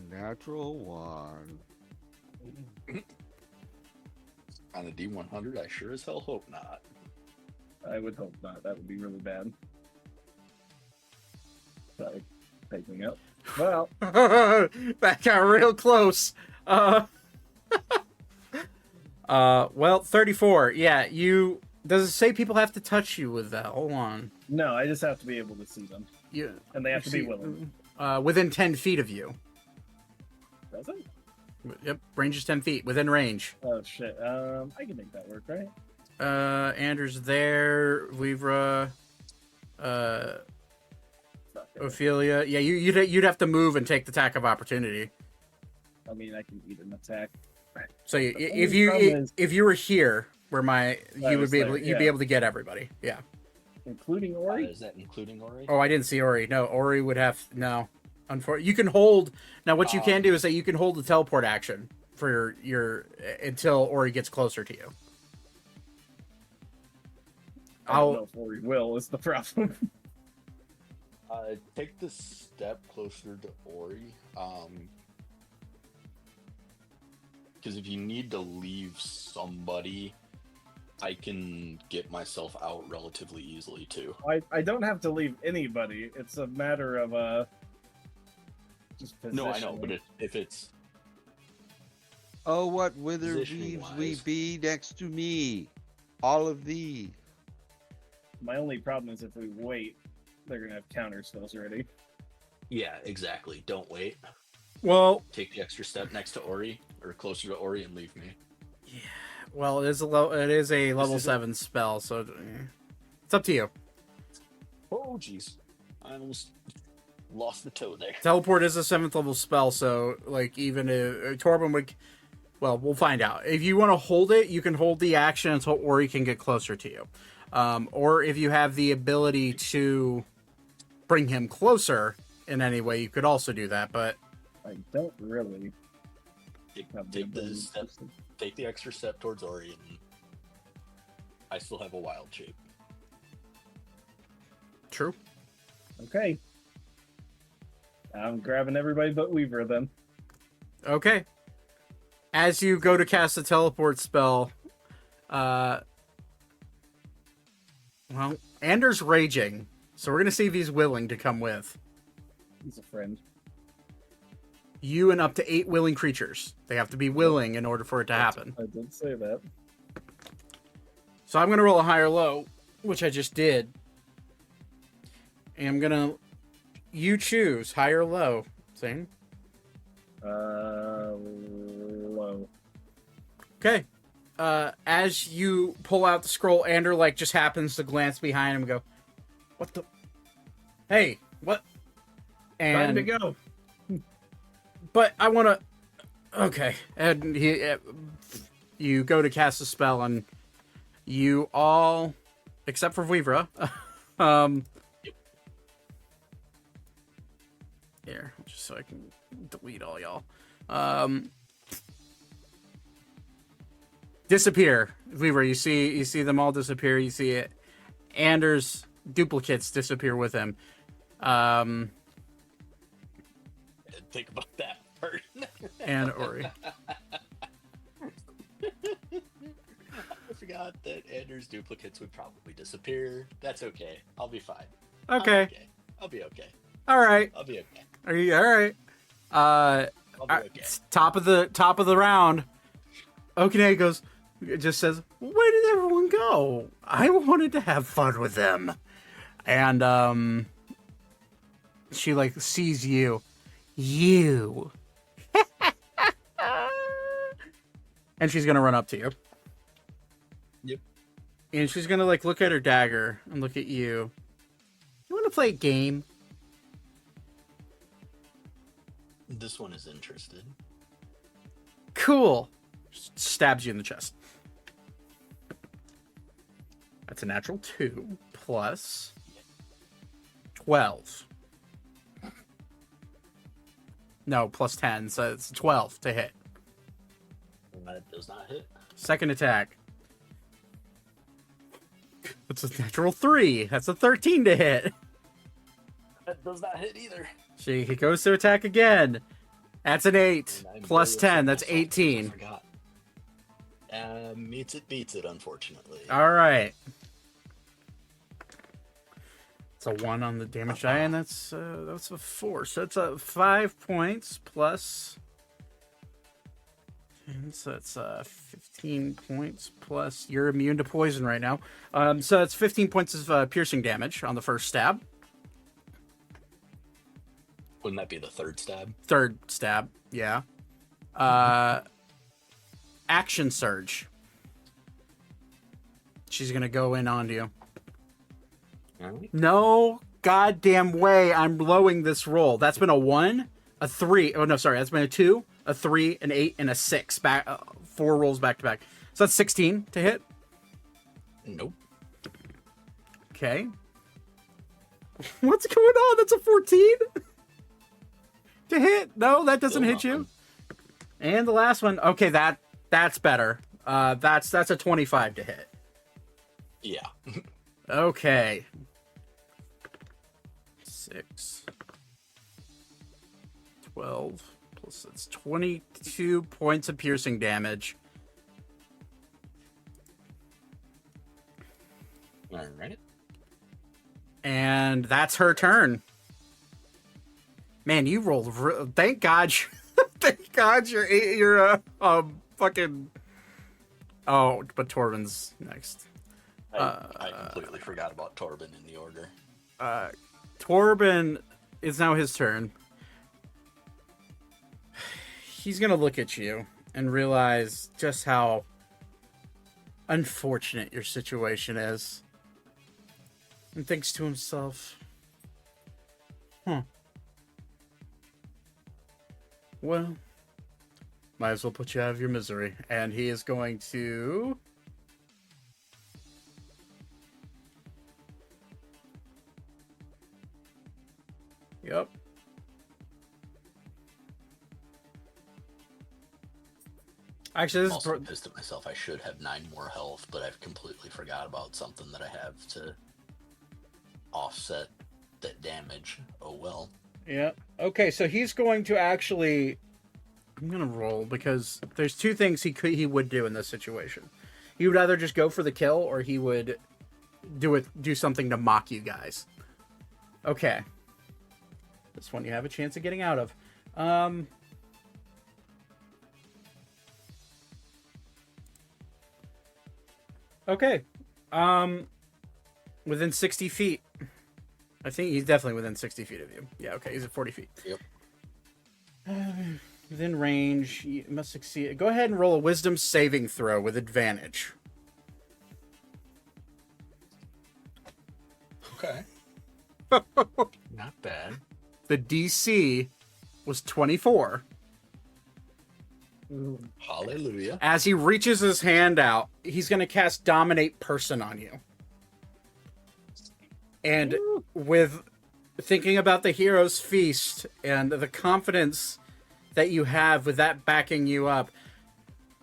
Natural 1. On a D100, I sure as hell hope not. I would hope not. That would be really bad. Sorry. Picking up. Well, That got real close. Well, 34. Yeah, you. Does it say people have to touch you with that? Hold on. no, I just have to be able to see them. You, And they have to be willing. Within 10 feet of you. Does it? Yep, range is 10 feet. Within range. Oh, shit. I can make that work, right? Anders there. Vivra. Fuck it. Ophelia. Yeah, you'd have to move and take the attack of opportunity. I mean, I can eat an attack. So The only problem is- if you were here, where you would was be there, able you'd be yeah. able to get everybody. Yeah. Including Ori? Is that including Ori? Oh, I didn't see Ori. No, Ori would have no. Unfortunately, you can hold now. What you can do is that you can hold the teleport action for your until Ori gets closer to you. I don't know if Ori will, is the problem. Take the step closer to Ori. Because if you need to leave somebody, I can get myself out relatively easily too. I don't have to leave anybody. It's a matter of just No, I know, but positioning. if it's Oh, what wither Positioning weaves we wise. be next to me? All of thee. My only problem is if we wait, they're gonna have counter spells ready. yeah, exactly. Don't wait. Well, Take the extra step next to Ori or closer to Ori and leave me. well, it is a level is a- 7 spell, so it's up to you. Oh, jeez, I almost lost the toe there. Teleport is a 7th level spell, so like even if Torben would, well, we'll find out. If you want to hold it, you can hold the action until Ori can get closer to you, or if you have the ability to bring him closer in any way, you could also do that. But I don't really Take, have the take the ability step, to- take the extra step towards Ori, and I still have a wild shape. true. Okay. I'm grabbing everybody but Weaver then. Okay. As you go to cast a teleport spell, well, Anders raging, so we're gonna see if he's willing to come with He's a friend. you and up to 8 willing creatures. They have to be willing in order for it to happen. I did say that. So I'm gonna roll a high or low, which I just did, and I'm gonna you choose high or low. Same. Low. Okay. As you pull out the scroll, Ander like just happens to glance behind him and go, "What the? Hey, what?" Time to And go. but I want to. Okay, and you go to cast a spell, and you all, except for Vivra, here, just so I can delete all y'all. Disappear, Vivra. You see them all disappear. You see it. Anders' duplicates disappear with him. Think about that part. And Ori. I forgot that Anders' duplicates would probably disappear. That's okay. I'll be fine. Okay. I'll be okay. All right. I'll be okay. Are you all right? I'll be okay. Top of the round. Okane goes, it just says, "Where did everyone go? I wanted to have fun with them." And she like sees you, and she's gonna run up to you. Yep. And she's gonna like look at her dagger and look at you. You want to play a game? This one is interested. Cool. Stabs you in the chest. That's a natural 2 plus 12. No, plus 10, so it's 12 to hit. That does not hit. Second attack. That's a natural 3. That's a 13 to hit. That does not hit either. He goes to attack again. That's an 8. And I'm Plus very 10, upset that's myself. 18. I forgot. Meets it, beats it, unfortunately. All right. It's a 1 on the damage die, and that's a 4. So it's a 5 points plus. And so it's 15 points plus. You're immune to poison right now. So it's 15 points of piercing damage on the first stab. Wouldn't that be the third stab? Third stab, yeah. Action surge. She's gonna go in onto you. Alright. No goddamn way I'm blowing this roll. That's been a 1, a 3. Oh, no, sorry. That's been a 2, a 3, an 8, and a 6. 4 rolls back to back. So that's 16 to hit. Nope. Okay. What's going on? That's a 14 to hit. No, that doesn't Still hit you. nothing. And the last one. Okay, that's better. That's a 25 to hit. Yeah. Okay. 6, 12 plus it's 22 points of piercing damage. Alright. And that's her turn. Man, you rolled. Thank God. Thank God you're fucking. Oh, but Torben's next. I completely forgot about Torben in the order. Torben is now his turn. He's gonna look at you and realize just how unfortunate your situation is. And thinks to himself, well, might as well put you out of your misery. And he is going to... Yep. Actually, I'm this also is... pissed at myself. I should have 9 more health, but I've completely forgot about something that I have to offset that damage. Oh well. Yeah. Okay, so he's going to actually... I'm going to roll because there's 2 things he would do in this situation. He would either just go for the kill or he would do something to mock you guys. Okay. This one you have a chance of getting out of. Okay. Within 60 feet. I think he's definitely within 60 feet of you. Yeah, okay, he's at 40 feet. Yep. Within range, you must succeed. Go ahead and roll a wisdom saving throw with advantage. Okay. Not bad. The DC was 24. Hallelujah. As he reaches his hand out, he's going to cast Dominate Person on you. And with thinking about the hero's feast and the confidence that you have with that backing you up,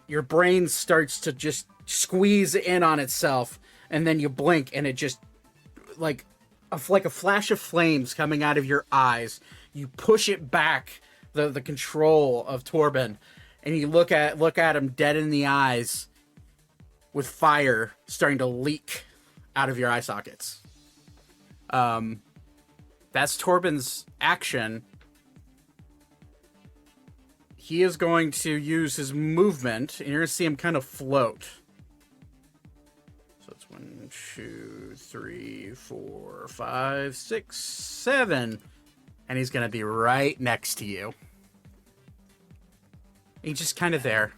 your brain starts to just squeeze in on itself, and then you blink and it just like a flash of flames coming out of your eyes. You push it back, the control of Torben, and you look at him dead in the eyes with fire starting to leak out of your eye sockets. That's Torben's action. He is going to use his movement, and you're going to see him kind of float. So it's 1, 2, 3, 4, 5, 6, 7. And he's going to be right next to you. He's just kind of there.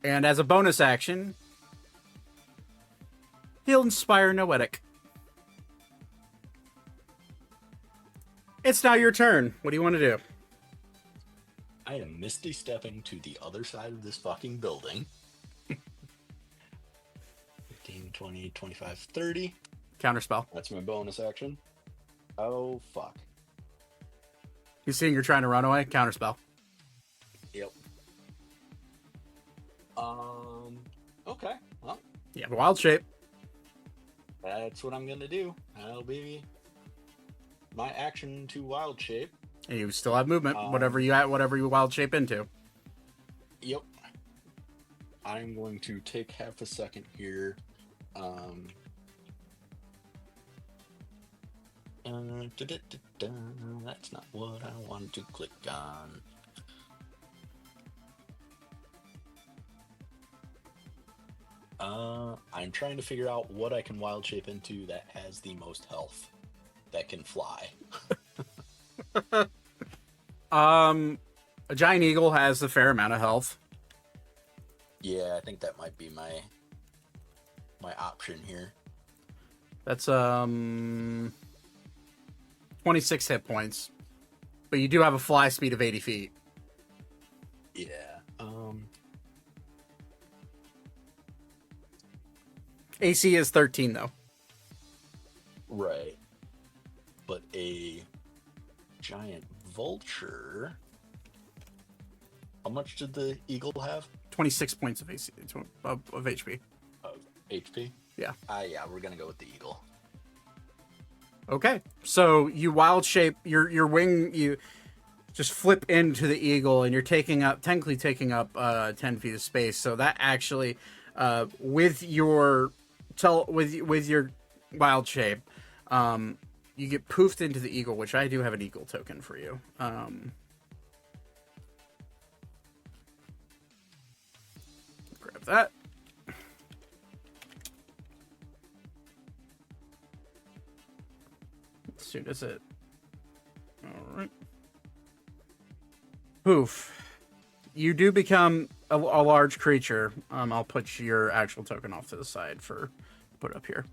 And as a bonus action, he'll inspire Noetic. It's now your turn. What do you want to do? I am misty stepping to the other side of this fucking building. 15, 20, 25, 30. Counterspell. That's my bonus action. Oh, fuck. You seeing you're trying to run away? Counterspell. Yep. Okay. Well, Yeah, wild shape. that's what I'm gonna do. That'll be my action to wild shape. And you still have movement, whatever you wild shape into. Yep. I'm going to take half a second here. Da-da-da-da. That's not what I wanted to click on. I'm trying to figure out what I can wild shape into that has the most health, that can fly. A giant eagle has a fair amount of health. Yeah, I think that might be my option here. That's 26 hit points, but you do have a fly speed of 80 feet. Yeah. AC is 13 though. Right. But a giant vulture. How much did the eagle have? 26 points of AC of HP. Of HP? Yeah. Yeah, we're gonna go with the eagle. Okay, so you wild shape your wing. You just flip into the eagle, and you're technically taking up 10 feet of space. So that actually, with your wild shape, you get poofed into the eagle, which I do have an eagle token for you. Grab that. As soon as it. All right. Poof. You do become a large creature. I'll put your actual token off to the side for put up here.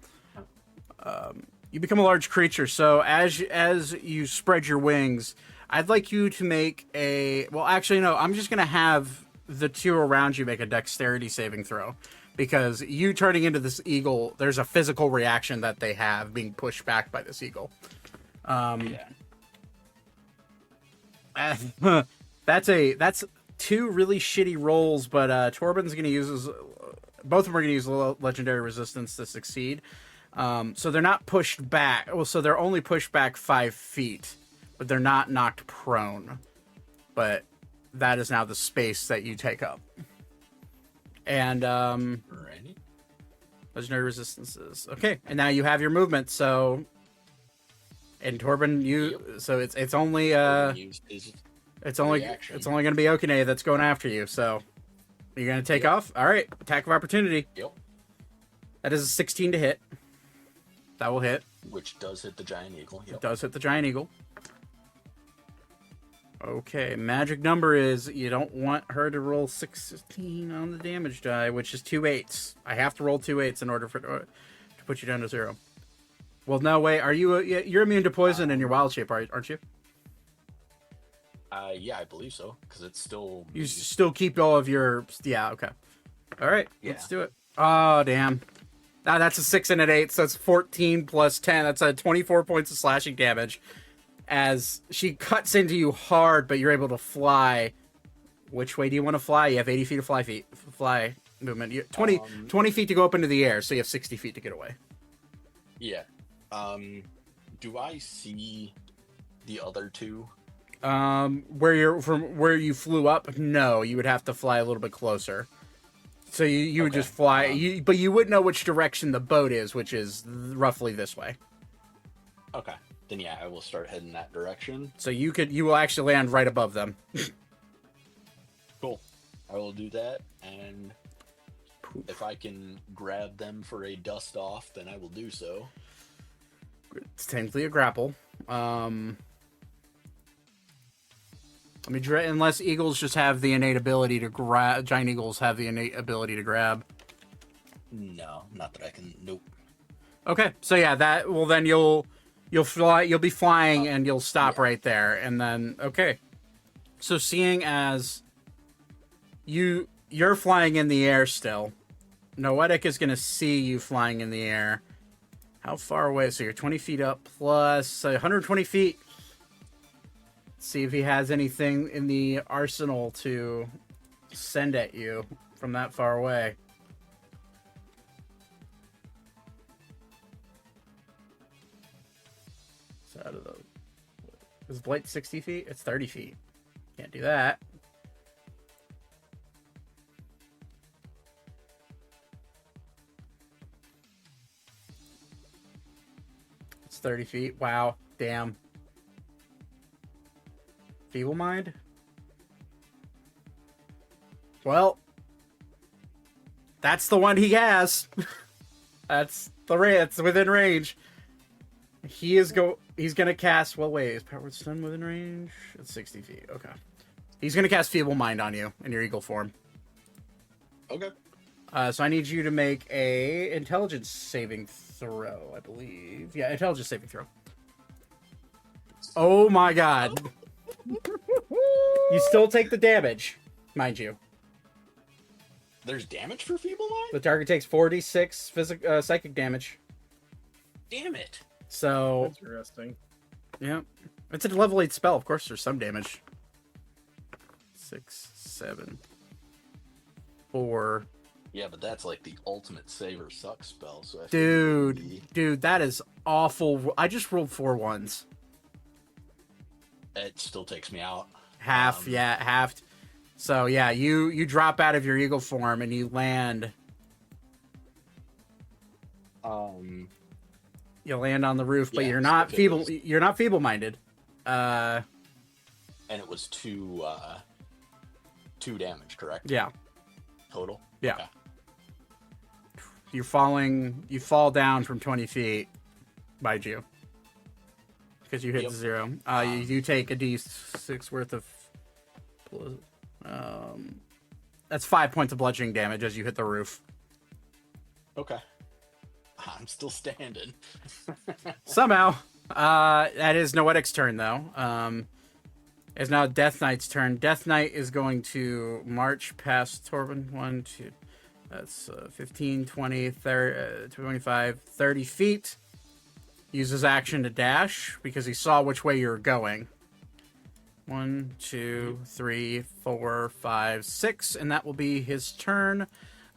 You become a large creature. So as you spread your wings, I'd like you to make a. Well, actually, no. I'm just gonna have the two around you make a dexterity saving throw, because you turning into this eagle, there's a physical reaction that they have being pushed back by this eagle. Yeah. That's two really shitty rolls, but Torben's going to use both of them are going to use legendary resistance to succeed. So they're not pushed back. Well, so they're only pushed back 5 feet, but they're not knocked prone. But that is now the space that you take up. And Ready? legendary resistances. Okay, and now you have your movement. So, and Torben, so it's only It's only going to be Okine that's going after you. So you're going to take off. All right, attack of opportunity. Yep. That is a 16 to hit. That will hit. Which does hit the giant eagle. Yep. It does hit the giant eagle. Okay, magic number is you don't want her to roll 16 on the damage die, which is 2 8s. I have to roll 2 8s in order to put you down to 0. Well, no, wait. Are you? You're immune to poison in your wild shape, aren't you? Yeah, I believe so, because it's still. You still keep all of your. Yeah. Okay. All right. Yeah. Let's do it. Oh damn. Now that's a 6 and an 8, so that's 14 plus 10. That's a 24 points of slashing damage. As she cuts into you hard, but you're able to fly. Which way do you want to fly? You have 80 feet of fly movement. You 20 feet to go up into the air, so you have 60 feet to get away. Yeah. Do I see the other two? Where you flew up? No, you would have to fly a little bit closer. So you would just fly, but you wouldn't know which direction the boat is, which is roughly this way. Okay. Then yeah, I will start heading that direction. So you will actually land right above them. Cool. I will do that, and if I can grab them for a dust off, then I will do so. It's technically a grapple. Unless eagles just have the innate ability to grab, giant eagles have the innate ability to grab. No, not that I can. Nope. Okay, so yeah, then you'll fly. You'll be flying, and you'll stop right there, and then okay. So seeing as you're flying in the air still, Noetic is going to see you flying in the air. How far away? So you're 20 feet up plus 120 feet. Let's see if he has anything in the arsenal to send at you from that far away. So out of the... Is Blight 60 feet? It's 30 feet. Can't do that. It's 30 feet. Wow. Damn. Feeble Mind? Well, that's the one he has. That's within range. He's gonna cast. Well, wait, is Power Stun within range? It's 60 feet. Okay. He's gonna cast Feeble Mind on you in your eagle form. Okay. So I need you to make a intelligence saving throw, I believe. Yeah, intelligence saving throw. Oh my god. You still take the damage, mind you. There's damage for Feeble Mind? The target takes 46 psychic damage. Damn it. So, Interesting. yeah. It's a level 8 spell. Of course, there's some damage. 6, 7, 4. Yeah, but that's like the ultimate save or suck spell. So I Dude, that is awful. I just rolled 4 ones. It still takes me out. Half. So, yeah, you drop out of your eagle form and you land. You land on the roof, but Yeah, you're so not if it feeble. was- You're not feeble-minded. And it was 2 damage, correct? Yeah. Total? Yeah. Okay. You fall down from 20 feet, mind you. Because you hit Yep. 0. You take a d6 worth of... that's 5 points of bludgeoning damage as you hit the roof. Okay. I'm still standing. Somehow. That is Noetic's turn, though. It's now Death Knight's turn. Death Knight is going to march past Torben. 1, 2... That's 15, 20, 30, 25, 30 feet. Use his action to dash because he saw which way you're going. 1, 2, 3, 4, 5, 6, and that will be his turn.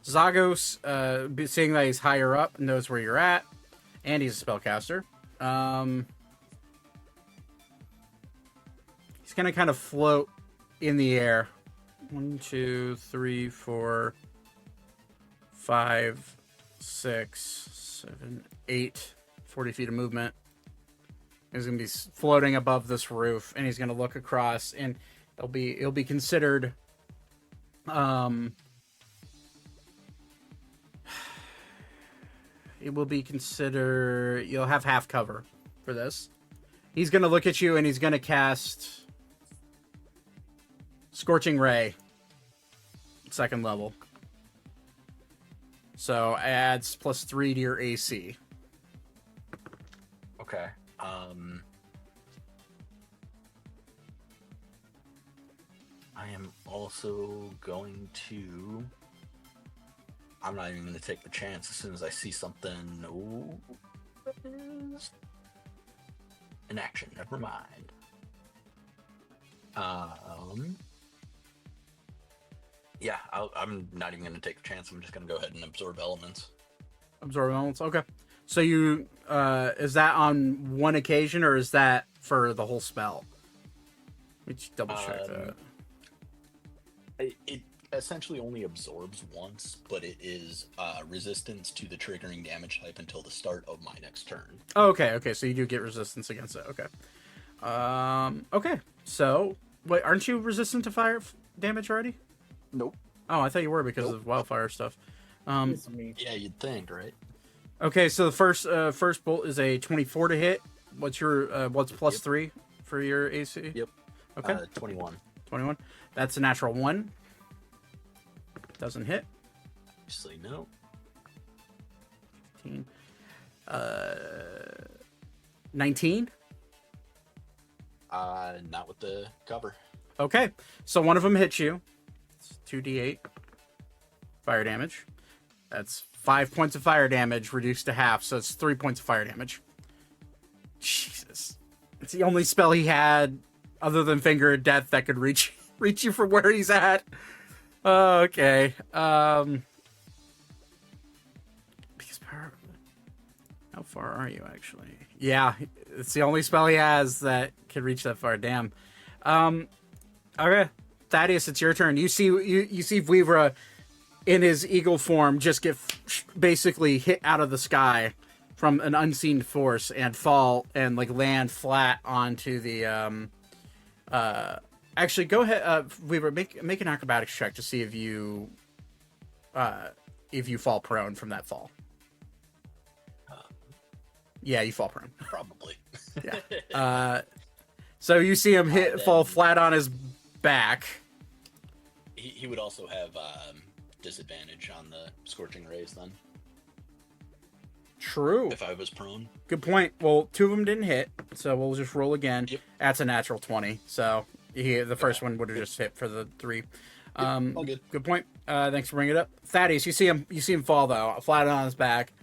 Zagos, seeing that he's higher up, knows where you're at, and he's a spellcaster. He's going to kind of float in the air. 1, 2, 3, 4, 5, 6, 7, 8, 40 feet of movement. He's going to be floating above this roof, and he's going to look across, and it'll be considered, it will be considered, you'll have half cover for this. He's going to look at you, and he's going to cast Scorching Ray, 2nd level. So adds +3 to your AC. Okay. I am also going to... I'm not even going to take the chance as soon as I see something. No. An action. Never mind. Yeah, I'm not even going to take the chance. I'm just going to go ahead and absorb elements. Absorb elements. Okay. So you is that on one occasion or is that for the whole spell? Let me just double check that. It essentially only absorbs once, but it is resistance to the triggering damage type until the start of my next turn. Oh, okay. So you do get resistance against it. Okay. Okay. So wait, aren't you resistant to fire damage already? Nope. Oh, I thought you were because of wildfire stuff. It's me. Yeah, you'd think, right? Okay, so the first bolt is a 24 to hit. What's your what's +3 for your AC? Yep. Okay. 21. 21. That's a natural 1. Doesn't hit. Obviously, no. 15. 19. Not with the cover. Okay, so one of them hits you. It's 2d8 fire damage. That's 5 points of fire damage reduced to half, so it's 3 points of fire damage. Jesus. It's the only spell he had, other than Finger of Death, that could reach you from where he's at. Okay. Because how far are you, actually? Yeah, it's the only spell he has that can reach that far. Damn. Okay. Thaddeus, it's your turn. You see Vivra in his eagle form just get basically hit out of the sky from an unseen force and fall and like land flat onto the actually go ahead, we were make an acrobatics check to see if you fall prone from that fall. Yeah, you fall prone. Probably. Yeah. So you see him fall flat on his back. He would also have disadvantage on the scorching rays then, True. if I was prone. Good point. Well, 2 of them didn't hit, so we'll just roll again. Yep. That's a natural 20. So the first one would have just hit for the 3. All good. Good point. Thanks for bringing it up. Thaddeus, you see him fall though, flat on his back.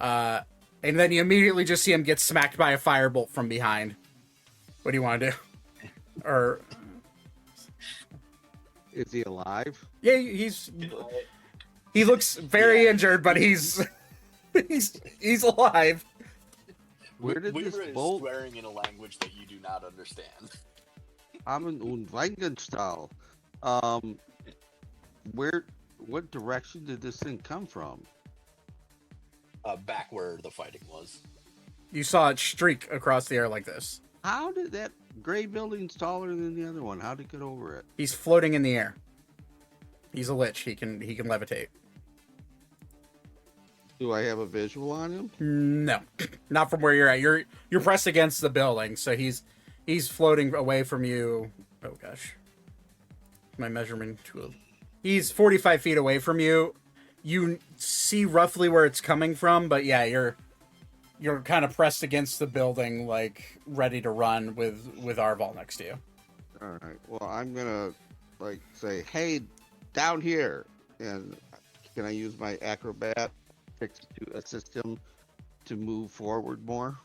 And then you immediately just see him get smacked by a firebolt from behind. What do you want to do? Or Is he alive? yeah, he looks very injured, but he's alive. Where did we this were bolt? swearing in a language that you do not understand. Amen und Weigenstahl. What direction did this thing come from? Back where the fighting was. You saw it streak across the air like this. How did that gray building's taller than the other one? How did it get over it? He's floating in the air. He's a lich. He can levitate. Do I have a visual on him? No, not from where you're at. You're pressed against the building, so he's floating away from you. Oh gosh, my measurement tool. He's 45 feet away from you. You see roughly where it's coming from, but yeah, you're kind of pressed against the building, like ready to run with Arval next to you. All right. Well, I'm gonna say, "Hey, down here," and can I use my acrobatics to assist him to move forward more,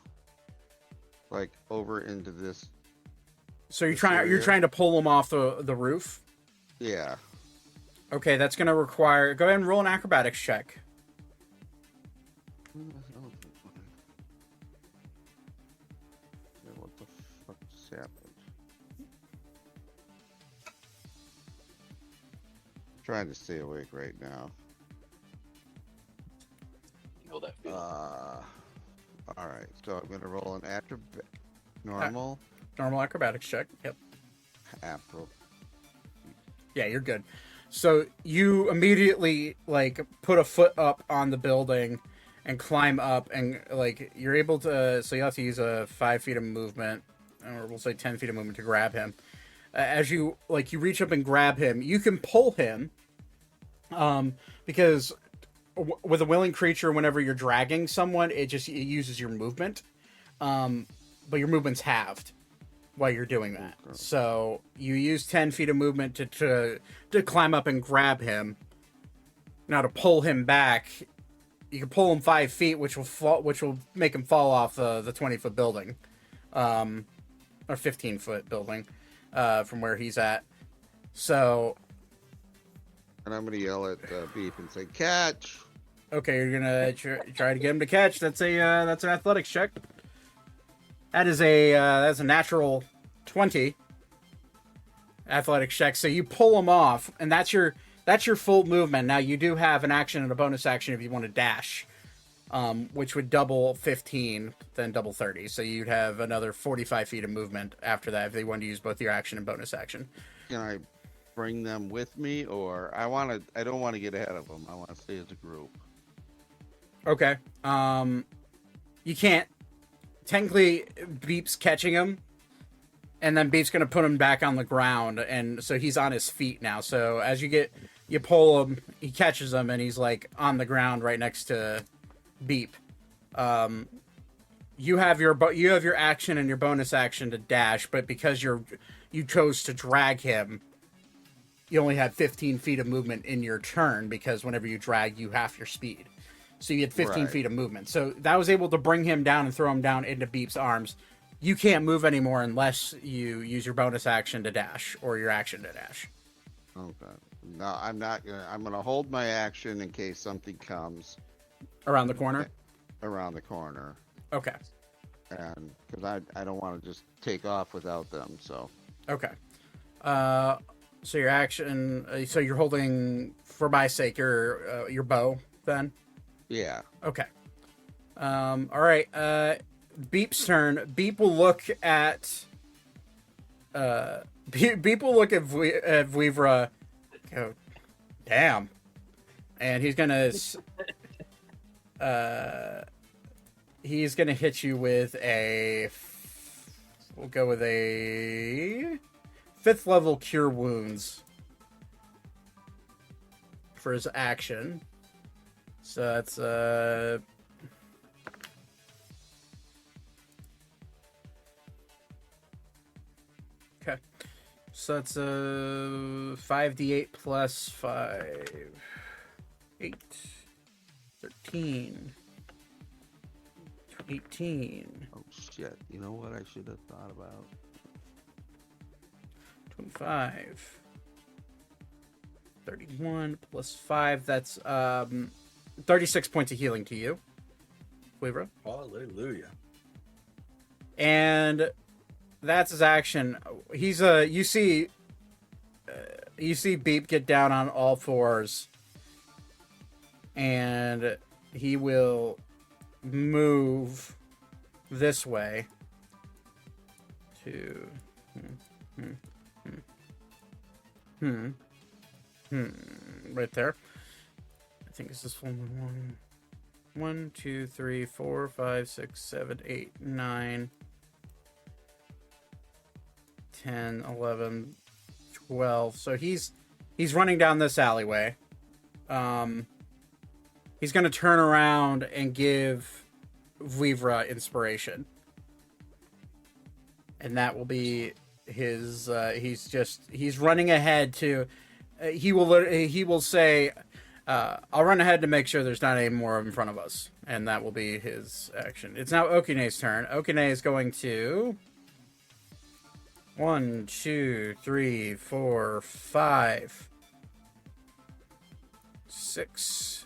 like over into this? So you're trying to pull him off the roof. Yeah. Okay, that's gonna require. Go ahead and roll an acrobatics check. Who the hell is it? Yeah, what the fuck just happened? I'm trying to stay awake right now. You know that feeling. All right. So I'm gonna roll an normal Normal acrobatics check. Yep. acro. Yeah, you're good. So you immediately like put a foot up on the building and climb up, and like you're able to. So you have to use a 5 feet of movement, or we'll say 10 feet of movement to grab him. As you reach up and grab him, you can pull him, because with a willing creature, whenever you're dragging someone, it uses your movement, but your movement's halved while you're doing that. Okay. So you use 10 feet of movement to climb up and grab him. Now to pull him back, you can pull him 5 feet, which will make him fall off the 20-foot building, or 15-foot building, from where he's at. So, And I'm gonna yell at Beef and say, "Catch!" okay, you're gonna try to get him to catch. That's an athletics check. That's a natural 20 athletics check. So you pull him off, and that's your full movement. Now you do have an action and a bonus action if you want to dash, which would double 15, then double 30. So you'd have another 45 feet of movement after that if they wanted to use both your action and bonus action. Can I bring them with me, or I don't want to get ahead of them. I want to stay as a group. Okay. You can't. Technically, Beep's catching him, and then Beep's gonna put him back on the ground, and so he's on his feet now. So as you pull him, he catches him, and he's like on the ground right next to Beep. You have your action and your bonus action to dash, but because you chose to drag him, you only had 15 feet of movement in your turn, because whenever you drag, you half your speed. So you had 15 feet of movement. So that was able to bring him down and throw him down into Beep's arms. You can't move anymore unless you use your bonus action to dash or your action to dash. Okay. No, I'm not gonna. I'm gonna hold my action in case something comes Around the corner? around the corner, Okay. and because I don't want to just take off without them. So Okay. So your action... so you're holding, for my sake, your bow, then? yeah. Okay. All right. Beep's turn. Beep will look at. Beep will look at Vuivra. Go, damn. And he's gonna. He's gonna hit you with a. We'll go with a 5th level Cure Wounds for his action. So that's okay. So that's 5d8 plus 5, 8, 13, 18. Oh shit! You know what I should have thought about? 25, 31 plus 5. That's 36 points of healing to you, Libra. Hallelujah. And that's his action. He's you see Beep get down on all fours, and he will move this way to right there. I think it's this one. 1, 2, 3, 4, 5, 6, 7, 8, 9, 10, 11, 12. So he's running down this alleyway. He's going to turn around and give Vuivra inspiration. And that will be his he's running ahead to he will say I'll run ahead to make sure there's not any more in front of us, and that will be his action. It's now Okine's turn. Okine is going to 1, 2, 3, 4, 5, 6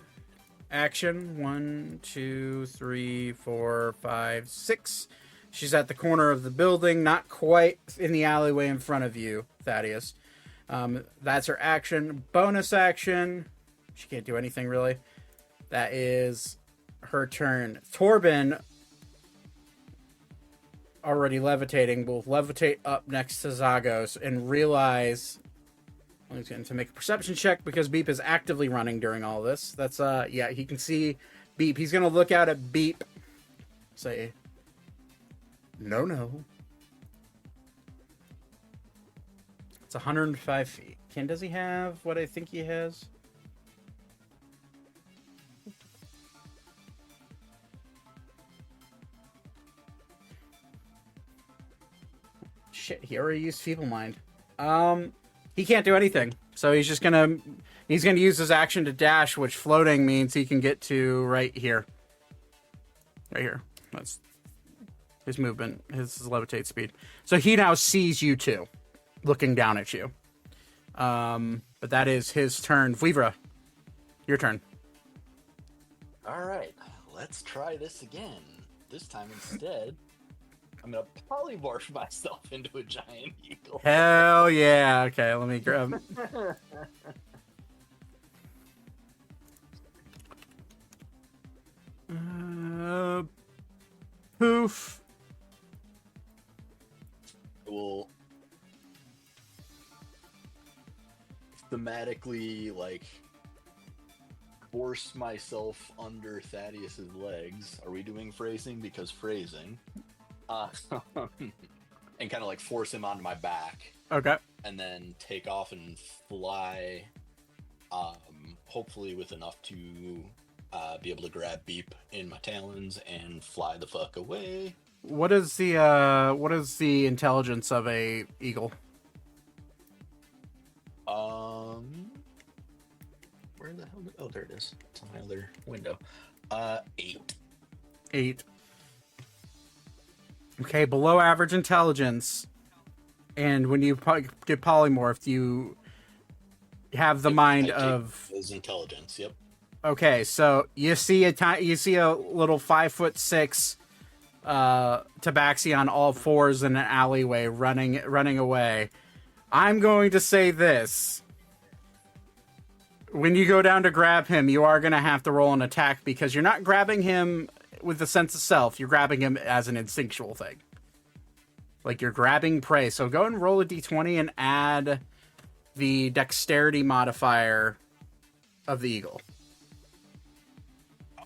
action. 1, 2, 3, 4, 5, 6. She's at the corner of the building, not quite in the alleyway in front of you, Thaddeus. That's her action. Bonus action. She can't do anything, really. That is her turn. Torben, already levitating, will levitate up next to Zagos and realize... He's going to make a perception check because Beep is actively running during all this. That's, yeah, he can see Beep. He's going to look out at Beep. Say... No. It's 105 feet. Does he have what I think he has? Shit, he already used Feeble Mind. He can't do anything. So he's just gonna use his action to dash, which floating means he can get to right here. Right here. That's his movement, his levitate speed. So he now sees you two, looking down at you. But that is his turn. Vuivra, your turn. All right, let's try this again. This time instead, I'm gonna polymorph myself into a giant eagle. Hell yeah! Okay, let me grab. Poof. Will thematically force myself under Thaddeus's legs. Are we doing phrasing? Because phrasing. And kind of force him onto my back. Okay. And then take off and fly. Hopefully with enough to be able to grab Beep in my talons and fly the fuck away. What is the intelligence of a eagle? Where the hell? Oh, there it is. It's on my other window. 8. 8. Okay, below average intelligence, and when you get polymorphed, you have the mind of his intelligence. Yep. Okay, so you see a little 5'6" Tabaxi on all fours in an alleyway, running away. I'm going to say this. When you go down to grab him, you are going to have to roll an attack because you're not grabbing him with the sense of self. You're grabbing him as an instinctual thing. Like you're grabbing prey. So go and roll a d20 and add the dexterity modifier of the eagle.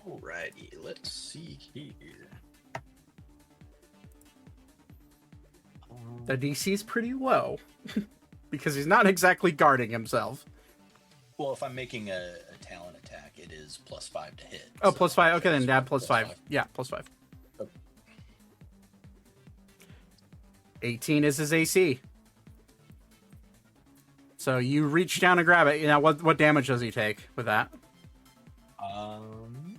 Alrighty, let's see here. The DC is pretty low because he's not exactly guarding himself. Well, if I'm making a talent attack, it is +5 to hit. Oh, so +5. Okay, then add plus +5. five. Yeah, +5. Okay. 18 is his AC. So you reach down and grab it. You know, what damage does he take with that? An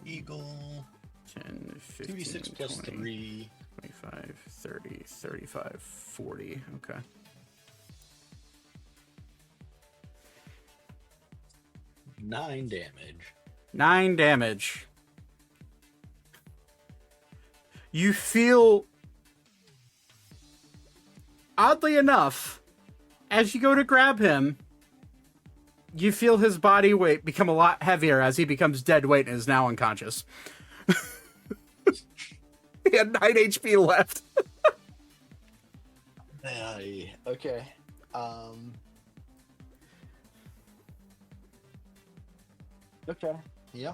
eagle. 10, 15, 2d6 plus 20, 3. 25, 30, 35, 40. Okay. Nine damage. 9 damage. You feel, oddly enough, as you go to grab him, you feel his body weight become a lot heavier as he becomes dead weight and is now unconscious. He had 9 HP left. Okay. Okay. Yeah.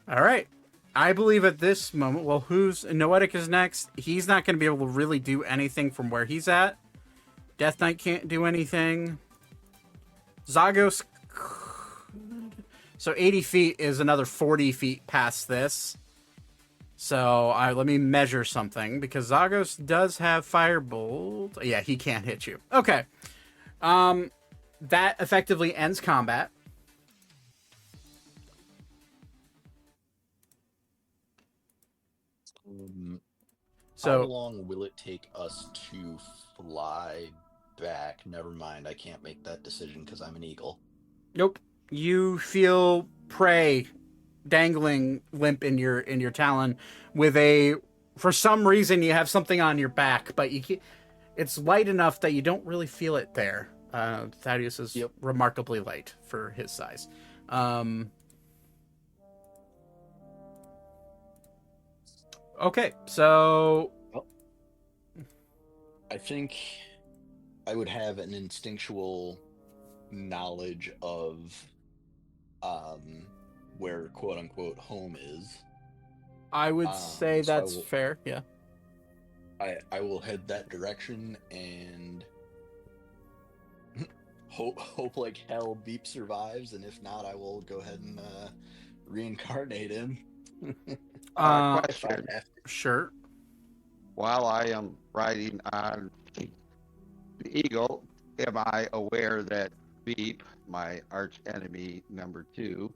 All right. I believe at this moment, well, Noetic is next. He's not going to be able to really do anything from where he's at. Death Knight can't do anything. Zagos. So 80 feet is another 40 feet past this. So let me measure something because Zagos does have Firebolt. Yeah, he can't hit you. Okay. That effectively ends combat. How long will it take us to fly back? Never mind, I can't make that decision because I'm an eagle. Nope. You feel prey dangling limp in your talon with for some reason you have something on your back, but it's light enough that you don't really feel it there. Thaddeus is remarkably light for his size. Okay, so I think I would have an instinctual knowledge of where quote unquote home is. I would say that's fair, yeah. I will head that direction and hope like hell Beep survives, and if not, I will go ahead and reincarnate him. Question. Sure. While I am riding on the eagle, am I aware that Beep, my arch enemy number 2,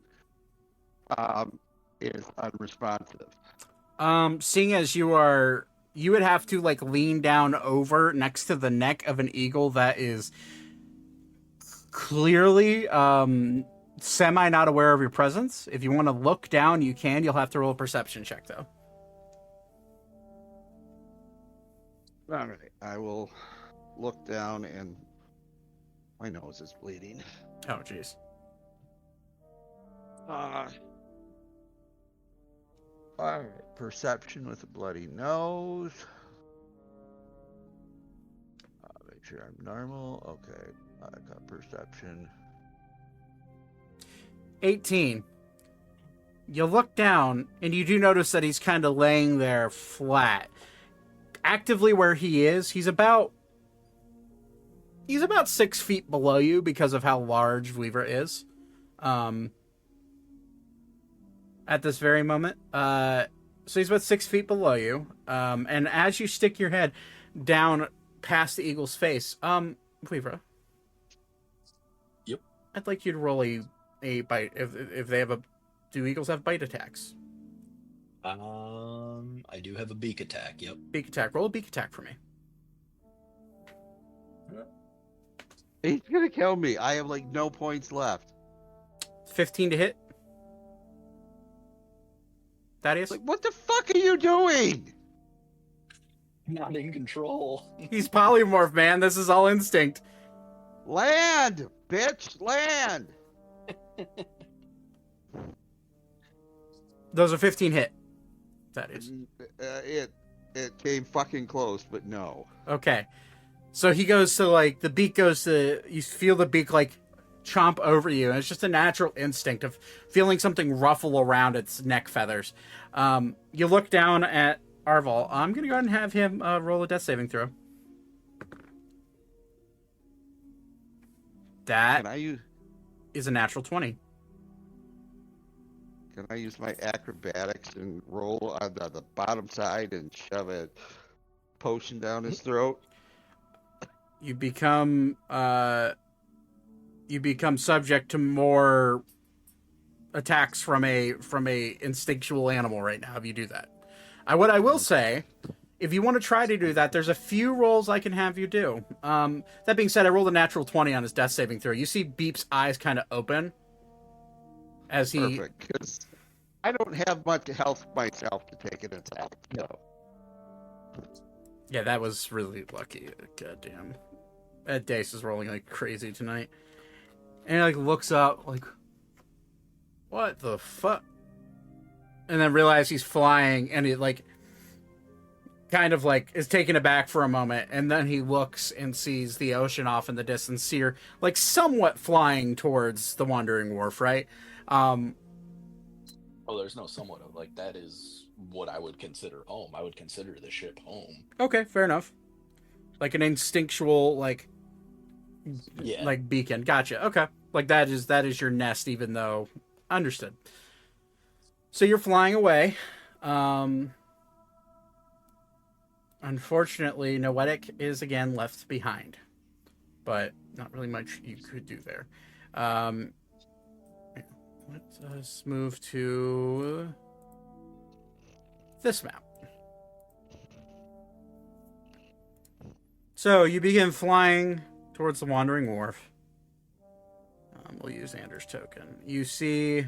is unresponsive? Seeing as you would have to like lean down over next to the neck of an eagle that is clearly semi not aware of your presence. If you want to look down, you can. You'll have to roll a perception check though. All right, I will look down and my nose is bleeding. Oh, jeez. All right, perception with a bloody nose. Make sure I'm normal. Okay, I got perception. 18. You look down and you do notice that he's kind of laying there flat. Actively where he is, he's about 6 feet below you because of how large Weaver is. At this very moment. So he's about 6 feet below you. And as you stick your head down past the eagle's face, Weaver. Yep. I'd like you to roll a bite if they have do eagles have bite attacks? I do have a beak attack. Yep. Beak attack. Roll a beak attack for me. He's gonna kill me. I have like no points left. 15 to hit. Thaddeus? Like, what the fuck are you doing? Not in control. He's polymorph, man. This is all instinct. Land, bitch, land. Those are 15 hit. That is. It came fucking close, but no. Okay. So he goes to, like, the beak goes to, you feel the beak, like, chomp over you, and it's just a natural instinct of feeling something ruffle around its neck feathers. You look down at Arval. I'm going to go ahead and have him roll a death saving throw. That is a natural 20. Can I use my acrobatics and roll on the bottom side and shove a potion down his throat? You become subject to more attacks from a instinctual animal right now if you do that. What I will say, if you want to try to do that, there's a few rolls I can have you do. That being said, I rolled a natural 20 on his death saving throw. You see Beep's eyes kind of open as he... Perfect, because I don't have much health myself to take an attack. No. Yeah, that was really lucky. Goddamn. That dice is rolling like crazy tonight. And he, like, looks up, like, what the fuck? And then realizes he's flying, and he, like, kind of, like, is taken aback for a moment, and then he looks and sees the ocean off in the distance, see her, like, somewhat flying towards the Wandering Wharf, right? Oh, there's no somewhat of, like, that is what I would consider home. I would consider the ship home. Okay, fair enough. Like an instinctual, like, yeah, like beacon. Gotcha. Okay. Like that is your nest, even though understood. So you're flying away. Unfortunately, Noetic is again left behind, but not really much you could do there. Let us move to this map. So you begin flying towards the Wandering Wharf. We'll use Anders' token. You see,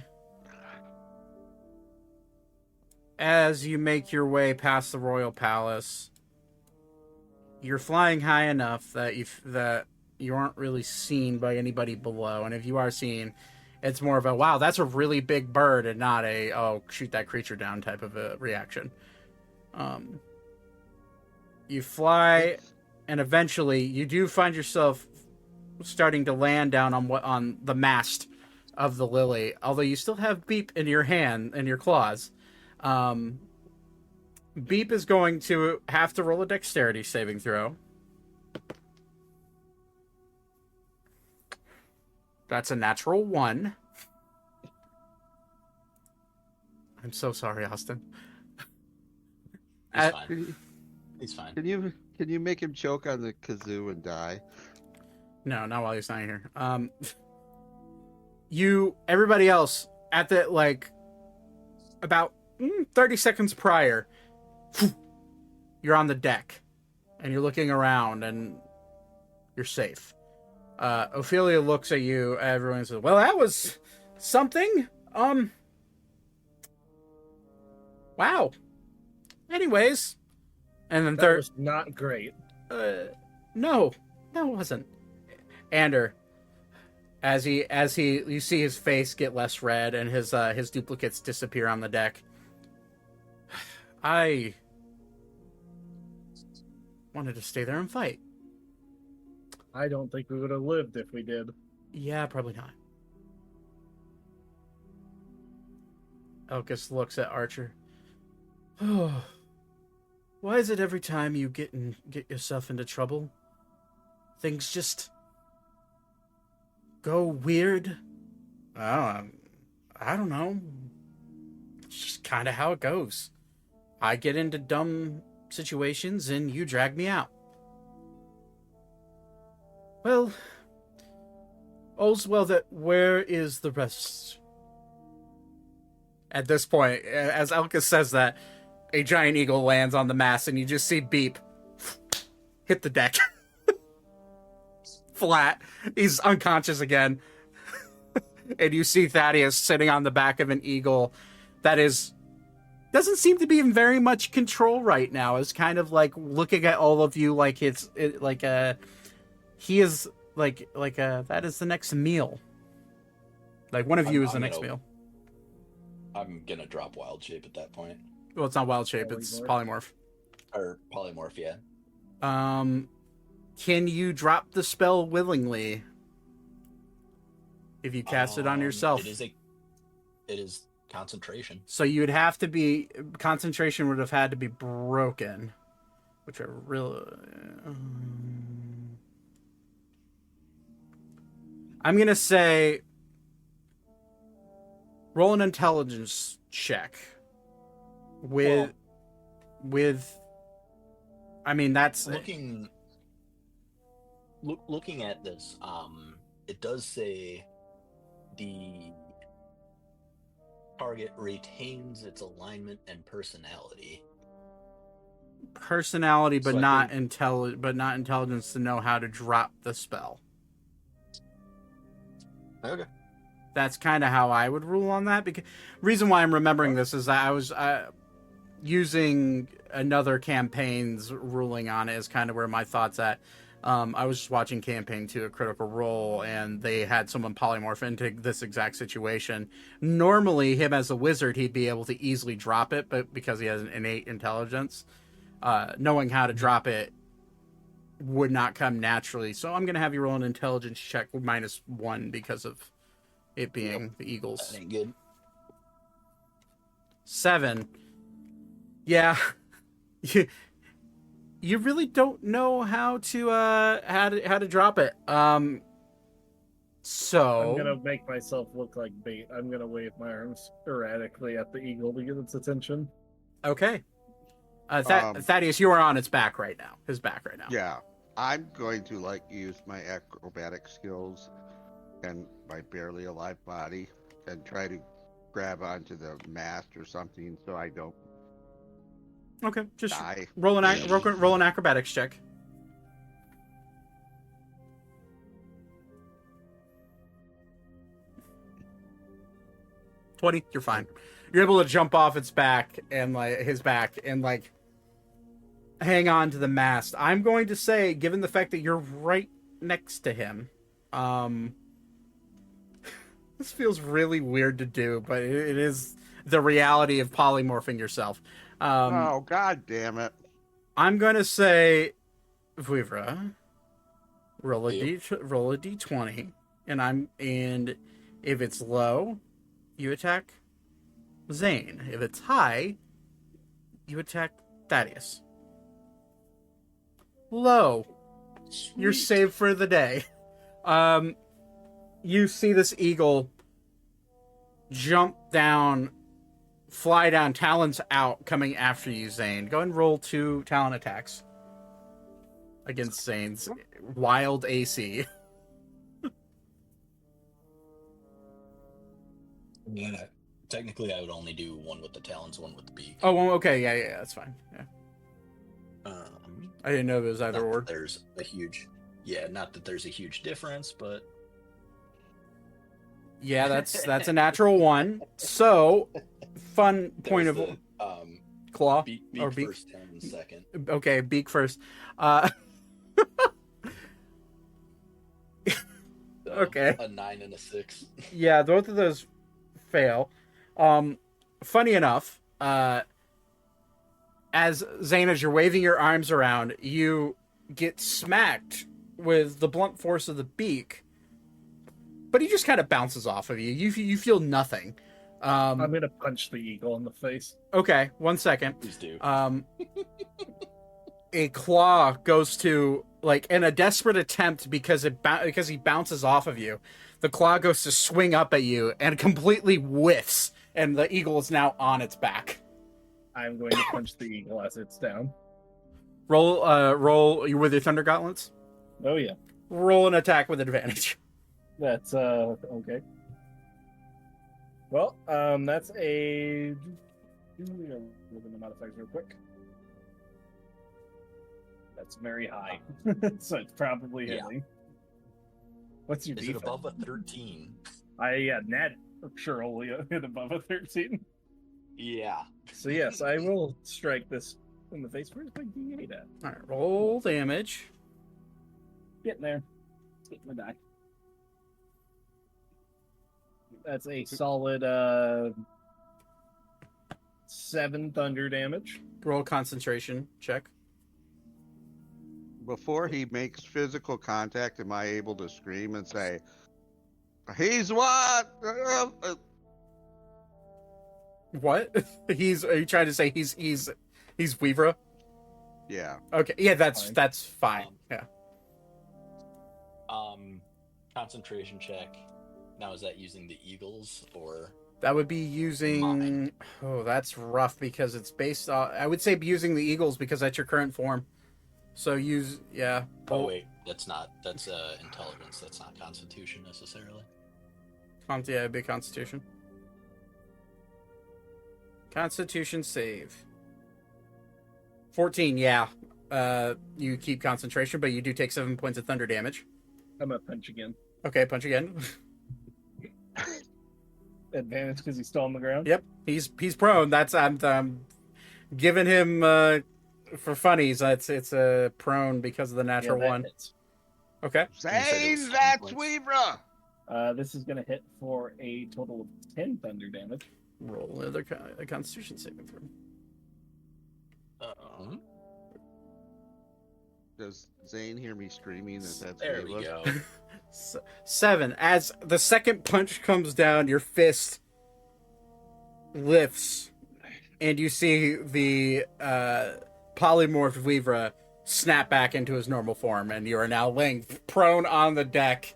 as you make your way past the Royal Palace, you're flying high enough that you aren't really seen by anybody below. And if you are seen, it's more of a, wow, that's a really big bird, and not a, oh, shoot that creature down type of a reaction. You fly, and eventually you do find yourself starting to land down on the mast of the Lily, although you still have Beep in your hand, in your claws. Beep is going to have to roll a dexterity saving throw. That's a natural 1. I'm so sorry, Austin. he's fine. He's fine. Can you make him choke on the kazoo and die? No, not while he's not here. Everybody else at the, like, about 30 seconds prior, you're on the deck and you're looking around and you're safe. Ophelia looks at you, everyone says, well, that was something. Wow. Anyways. And then that was not great. No, it wasn't. Ander, as you see his face get less red and his duplicates disappear on the deck. I wanted to stay there and fight. I don't think we would have lived if we did. Yeah, probably not. Elkis looks at Archer. Oh, why is it every time you get yourself into trouble, things just go weird? I don't know. It's just kind of how it goes. I get into dumb situations and you drag me out. Well, all's well that where is the rest? At this point, as Elkis says that, a giant eagle lands on the mast and you just see Beep hit the deck. Flat. He's unconscious again. And you see Thaddeus sitting on the back of an eagle that doesn't seem to be in very much control right now. It's kind of like looking at all of you like he is that is the next meal. Like one of you is the next meal. I'm gonna drop wild shape at that point. Well, it's not wild shape, it's polymorph. Or polymorph, yeah. Can you drop the spell willingly if you cast it on yourself? It is concentration. So you would have to be concentration would have had to be broken, which are really. I'm gonna say roll an intelligence check with. I mean, that's looking at this. It does say the target retains its alignment and personality. Personality, but So not intelligence to know how to drop the spell. Okay. That's kind of how I would rule on that. Because reason why I'm remembering this is that I was using another campaign's ruling on it is kind of where my thoughts at. I was just watching Campaign 2, A Critical Role, and they had someone polymorph into this exact situation. Normally, him as a wizard, he'd be able to easily drop it, but because he has an innate intelligence, knowing how to drop it would not come naturally. So I'm going to have you roll an intelligence check with -1 because of it being the Eagles. That ain't good. 7. Yeah. You really don't know how to drop it. So I'm gonna make myself look like bait. I'm gonna wave my arms erratically at the eagle to get its attention. Okay. Thaddeus, you are on its back right now. His back right now. Yeah, I'm going to use my acrobatic skills and my barely alive body and try to grab onto the mast or something so I don't Okay, just die. roll an acrobatics check. You're fine. You're able to jump off its back and his back and hang on to the mast. I'm going to say, given the fact that you're right next to him, this feels really weird to do, but it is the reality of polymorphing yourself. Oh, god damn it. I'm going to say, Vuivra, roll a d20, and if it's low, you attack Zane. If it's high, you attack Thaddeus. Low. Sweet. You're saved for the day. You see this eagle jump down, fly down, talons out, coming after you, Zane. Go and roll 2 talon attacks against Zane's wild AC. Yeah. Technically, I would only do one with the talons, one with the beak. Oh, well, okay, yeah, that's fine. Yeah, I didn't know it was either or. There's a huge, not that there's a huge difference, but yeah, that's a natural 1. So, fun point of claw beak or beak first, talon second. Okay, beak first. Okay. A 9 and a 6. Yeah, both of those fail. Funny enough, as Zane, as you're waving your arms around, you get smacked with the blunt force of the beak, but he just kind of bounces off of you. You feel nothing. I'm gonna punch the eagle in the face. Okay, 1 second. Please do. A claw goes to, in a desperate attempt because he bounces off of you, the claw goes to swing up at you and completely whiffs, and the eagle is now on its back. I'm going to punch the eagle as it's down. Roll you with your thunder gauntlets. Oh yeah. Roll an attack with advantage. That's okay. Well, that's a. Look at the modifiers real quick. That's very high, so it's probably hitting. What's your Is defense? it above a 13? Nat sure only hit above a 13. Yeah. So yes, I will strike this in the face. Where's my D8 at? All right, roll damage. Getting there. Getting the die. That's a solid 7 thunder damage. Roll concentration check. Before he makes physical contact, am I able to scream and say, "He's what?" What? Are you trying to say he's Weavra? Yeah. Okay, yeah, Fine. that's fine. Yeah. Concentration check. Now, is that using the eagles or? That would be using. Mine. Oh, that's rough because it's based on. I would say using the Eagles because that's your current form. So use, yeah. Oh wait, that's not. That's intelligence. That's not Constitution necessarily. Yeah, it'd be Constitution. Constitution save. 14, yeah. You keep concentration, but you do take 7 points of thunder damage. I'm gonna punch again. Okay, punch again. Advantage because he's still on the ground. Yep, he's prone. That's I'm giving him for funnies. It's a prone because of the natural that one. hits. Okay. Say seven that's points. Weavra. This is gonna hit for a total of 10 thunder damage. Roll another Constitution saving throw. Does Zane hear me screaming that that's There Weavra? we go. 7. As the second punch comes down, your fist lifts, and you see the polymorphed Weavra snap back into his normal form, and you are now laying prone on the deck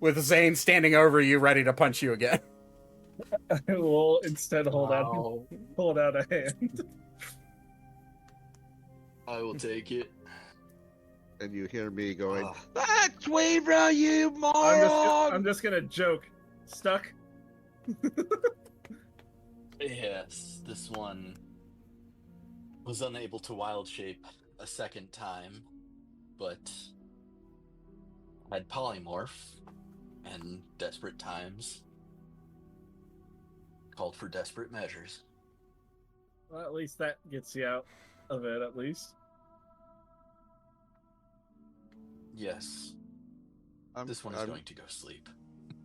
with Zane standing over you, ready to punch you again. I will instead hold out a hand. I will take it. And you hear me going, Oh. "That's Weavra, you moron!" I'm just gonna joke. Stuck. Yes, this one was unable to wild shape a second time, but had polymorph, and desperate times called for desperate measures. Well, at least that gets you out of it. At least. Yes, this one is going to go sleep.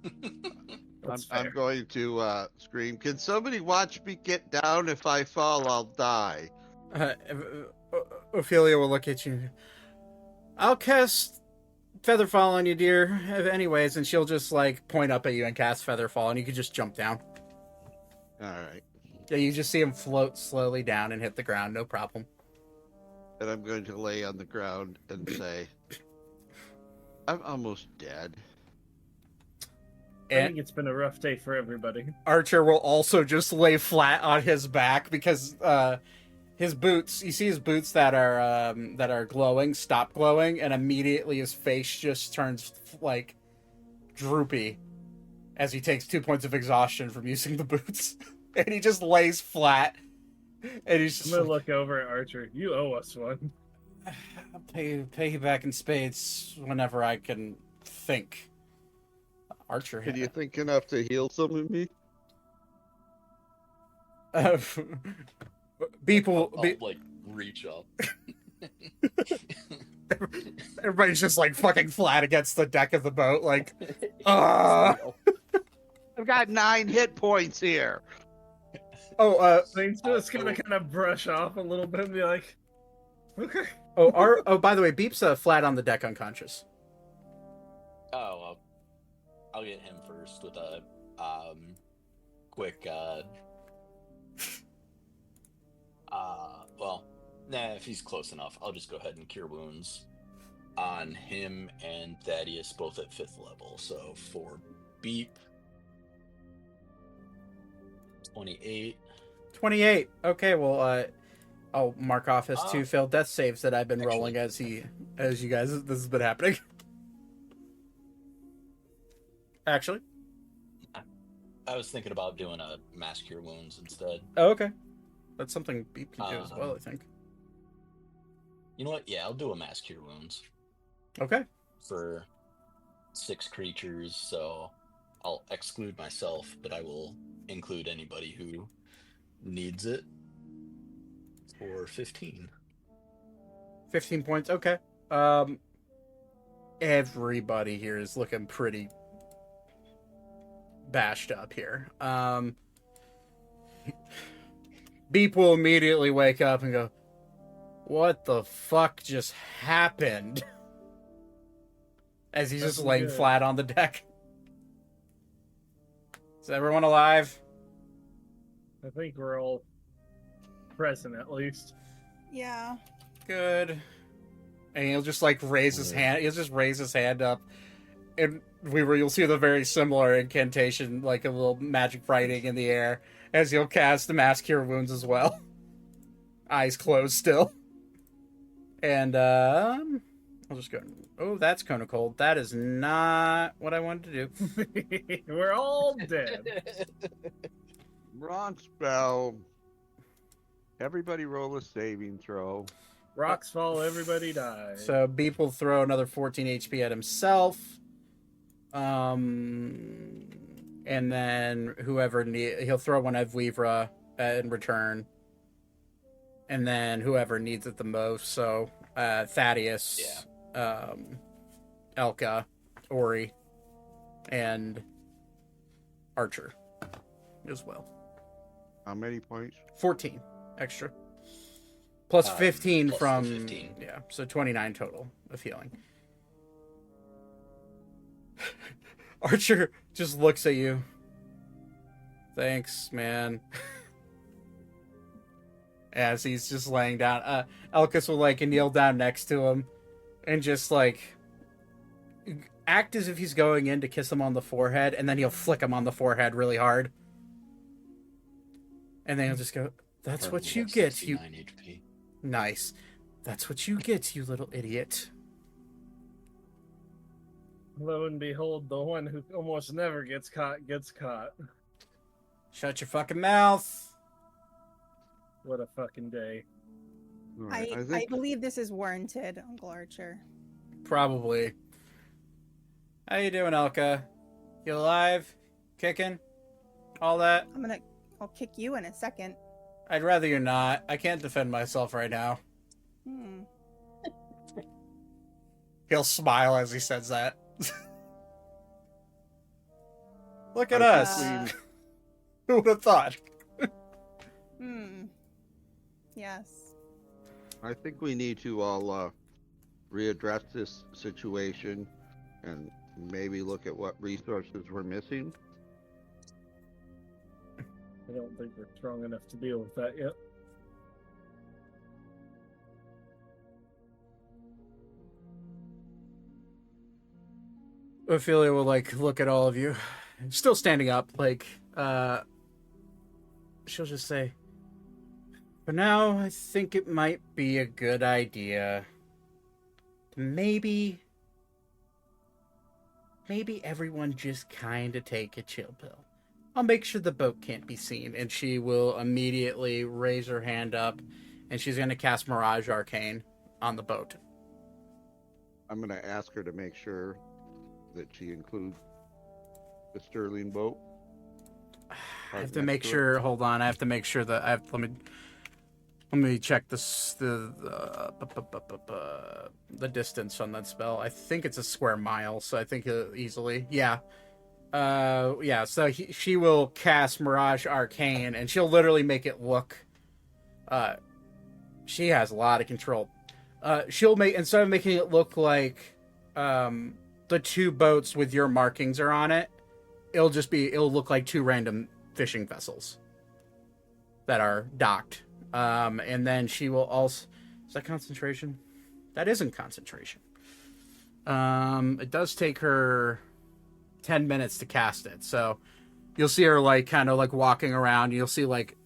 I'm going to scream, "Can somebody watch me get down? If I fall, I'll die." Ophelia will look at you. I'll cast Featherfall on you, dear. Anyways, and she'll just like point up at you and cast Featherfall, and you can just jump down. All right. Yeah, you just see him float slowly down and hit the ground, no problem. And I'm going to lay on the ground and say, "I'm almost dead." I And think it's been a rough day for everybody. Archer will also just lay flat on his back because his boots. You see his boots that are glowing stop glowing, and immediately his face just turns like droopy as he takes 2 points of exhaustion from using the boots, and he just lays flat. And he's I'm just gonna look over at Archer. You owe us one. I'll pay you back in spades whenever I can think. Archer. Can you think enough to heal some of me? Beep will I'll like reach up. everybody's just like fucking flat against the deck of the boat, like, ah. I've got 9 hit points here. Zane's just gonna kind of brush off a little bit and be like, okay. By the way, Beep's flat on the deck, unconscious. Oh, well, I'll get him first with a quick. Well, if he's close enough, I'll just go ahead and cure wounds on him and Thaddeus, both at 5th level. So for Beep, 28. 28. Okay, well, I'll mark off his 2 failed death saves that I've been Actually- rolling as you guys. This has been happening. Actually. I was thinking about doing a mass cure wounds instead. Oh, okay. That's something Beep can do as well, I think. You know what? Yeah, I'll do a mass cure wounds Okay. for 6 creatures. So I'll exclude myself, but I will include anybody who needs it for 15. 15 points. Okay. Everybody here is looking pretty bashed up here. Beep will immediately wake up and go, "What the fuck just happened?" As he's just Nothing laying good. flat on the deck. Is everyone alive? I think we're all present at least. Yeah. Good. And he'll just like raise his hand. He'll just raise his hand up, and you'll see the very similar incantation, like a little magic writing in the air, as he'll cast the Mass Cure Wounds as well. Eyes closed still. And I'll just go. Oh, that's kind of cold. That is not what I wanted to do. We're all dead. Wrong spell. Everybody roll a saving throw. Rocks fall, everybody dies. So Beep will throw another 14 HP at himself. And then he'll throw one at Weavra in return. And then whoever needs it the most. So Thaddeus, Elka, Ori, and Archer as well. How many points? 14 extra. Plus 15 plus from... the 15. Yeah, so 29 total of healing. Archer just looks at you. Thanks, man. As he's just laying down. Elkis will like kneel down next to him and just like act as if he's going in to kiss him on the forehead, and then he'll flick him on the forehead really hard. And then he'll just go, "That's what you get, you..." 69 HP. Nice. "That's what you get, you little idiot." Lo and behold, the one who almost never gets caught gets caught. Shut your fucking mouth. What a fucking day. All right, I believe this is warranted, Uncle Archer. Probably. How you doing, Elka? You alive? Kicking? All that? I'll kick you in a second. I'd rather you're not. I can't defend myself right now. He'll smile as he says that. Look at us. Who would have thought? Yes. I think we need to all readdress this situation and maybe look at what resources we're missing. I don't think we're strong enough to deal with that yet. Ophelia will like look at all of you, still standing up. Like, she'll just say, "For now, I think it might be a good idea to maybe everyone just kind of take a chill pill. I'll make sure the boat can't be seen." And she will immediately raise her hand up, and she's going to cast Mirage Arcane on the boat. I'm going to ask her to make sure that she includes the Sterling boat. I have to make sure. Hold on, I have to make sure that Let me check this. The distance on that spell. I think it's a square mile, so I think easily. Yeah. So she will cast Mirage Arcane, and she'll literally make it look. She has a lot of control. She'll make, instead of making it look like the two boats with your markings are on it, it'll look like two random fishing vessels that are docked. And then she will also... Is that concentration? That isn't concentration. It does take her 10 minutes to cast it. So you'll see her like kind of like walking around. You'll see like...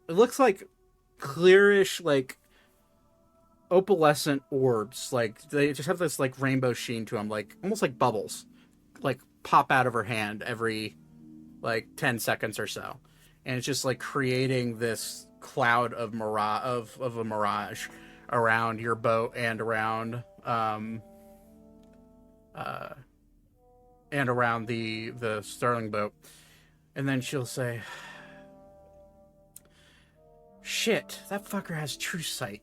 It looks like clearish, like opalescent orbs. Like they just have this like rainbow sheen to them, like almost like bubbles, like pop out of her hand every like 10 seconds or so. And it's just like creating this cloud of a mirage around your boat and around the Sterling boat. And then she'll say, "Shit, that fucker has true sight."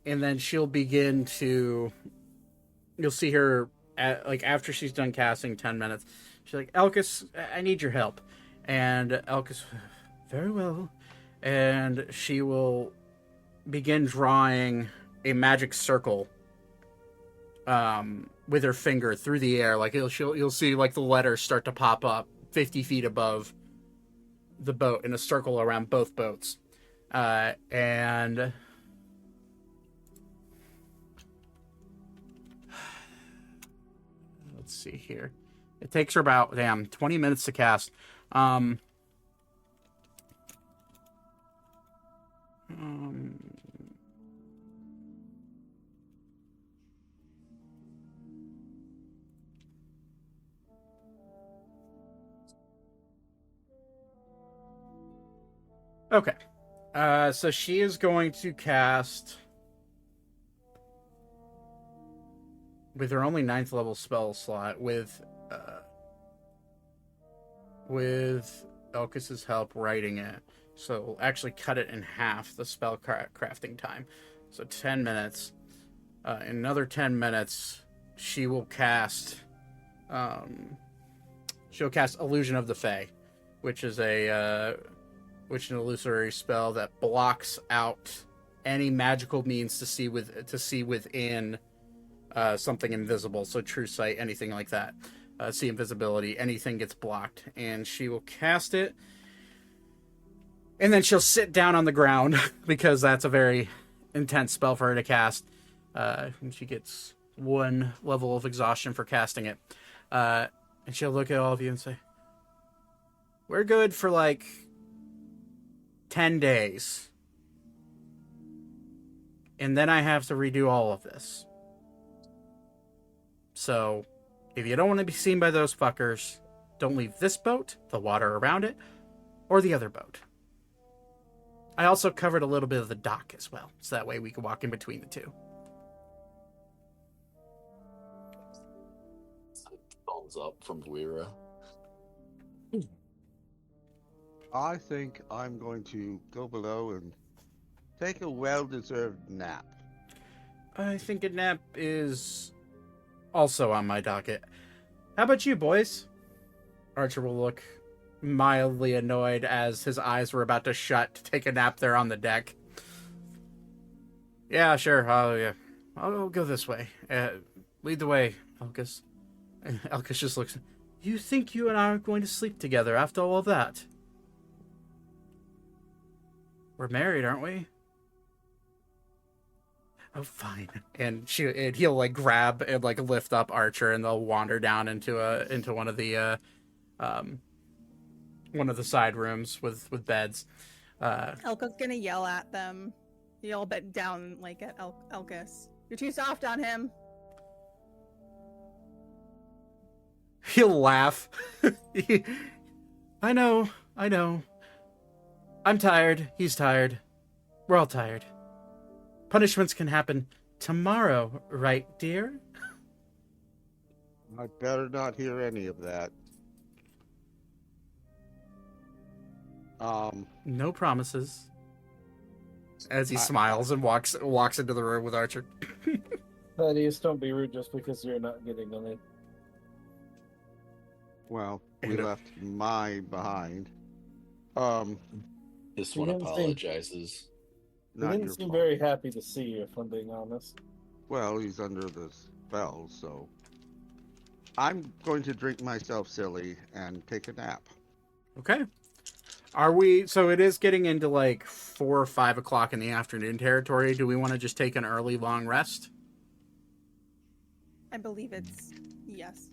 And then she'll begin to... You'll see her like after she's done casting 10 minutes. She's like, "Elkis, I need your help." And Elkis, "Very well. and she will begin drawing a magic circle with her finger through the air. Like you'll see like the letters start to pop up 50 feet above the boat in a circle around both boats. And let's see here. It takes her about 20 minutes to cast. Okay. So she is going to cast with her only 9th level spell slot with Elkis's help writing it. So we'll actually cut it in half, the spell crafting time. So 10 minutes. In another 10 minutes, she will cast Illusion of the Fae, which is an illusory spell that blocks out any magical means to see within something invisible. So true sight, anything like that. See invisibility, anything gets blocked, and she will cast it. And then she'll sit down on the ground because that's a very intense spell for her to cast. And she gets 1 level of exhaustion for casting it. And she'll look at all of you and say, "We're good for like 10 days. And then I have to redo all of this. So, if you don't want to be seen by those fuckers, don't leave this boat, the water around it, or the other boat. I also covered a little bit of the dock as well, so that way we can walk in between the two." Thumbs up from Guira. I think I'm going to go below and take a well-deserved nap. I think a nap is also on my docket. How about you, boys? Archer will look mildly annoyed as his eyes were about to shut to take a nap there on the deck. "Yeah, sure. I'll go this way. Lead the way, Elkis." And Elkis just looks. "You think you and I are going to sleep together after all of that? We're married, aren't we?" "Oh, fine." And he'll like grab and like lift up Archer, and they'll wander down into one of the side rooms with beds. Elka's gonna yell at them. Yell bit down like at Elkis. "You're too soft on him." He'll laugh. I know. I'm tired. He's tired. We're all tired. Punishments can happen tomorrow, right, dear? I better not hear any of that. No promises. As he smiles and walks into the room with Archer. Thaddeus, don't be rude just because you're not getting on it. Well, we left my behind. This one didn't seem- apologizes. He Not didn't your seem fault. very happy to see you, if I'm being honest. Well, he's under the spell, so I'm going to drink myself silly and take a nap. Okay. So it is getting into like 4 or 5 o'clock in the afternoon territory. Do we want to just take an early long rest? I believe it's yes.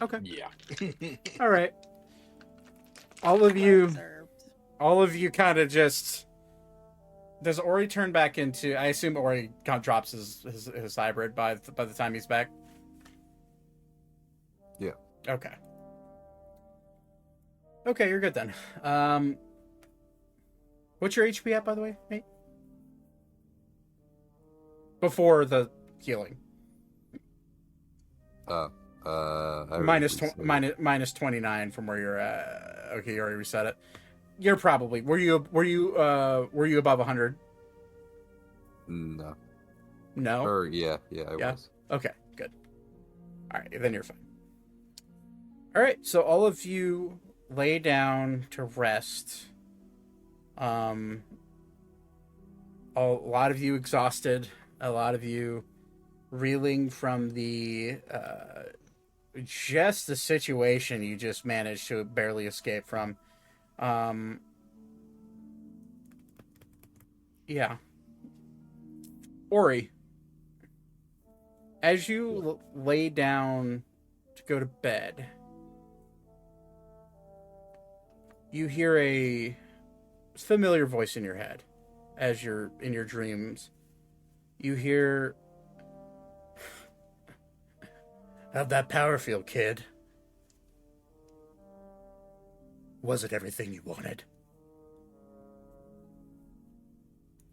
Okay. Yeah. All right. All of you Well-deserved. kind of just. Does Ori turn back into? I assume Ori kind of drops his hybrid by the time he's back. Yeah. Okay. Okay, you're good then. What's your HP at, by the way, mate? Before the healing. Minus 29 from where you're at. Okay, you already reset it. You're probably were you above 100? No. No. Or yeah, I Yeah? was. Okay, good. All right, then you're fine. All right, so all of you lay down to rest A lot of you exhausted, a lot of you reeling from the just the situation you just managed to barely escape from. Yeah. Ori, as you lay down to go to bed, you hear a familiar voice in your head as you're in your dreams. You hear, "How'd that power feel, kid? Was it everything you wanted?"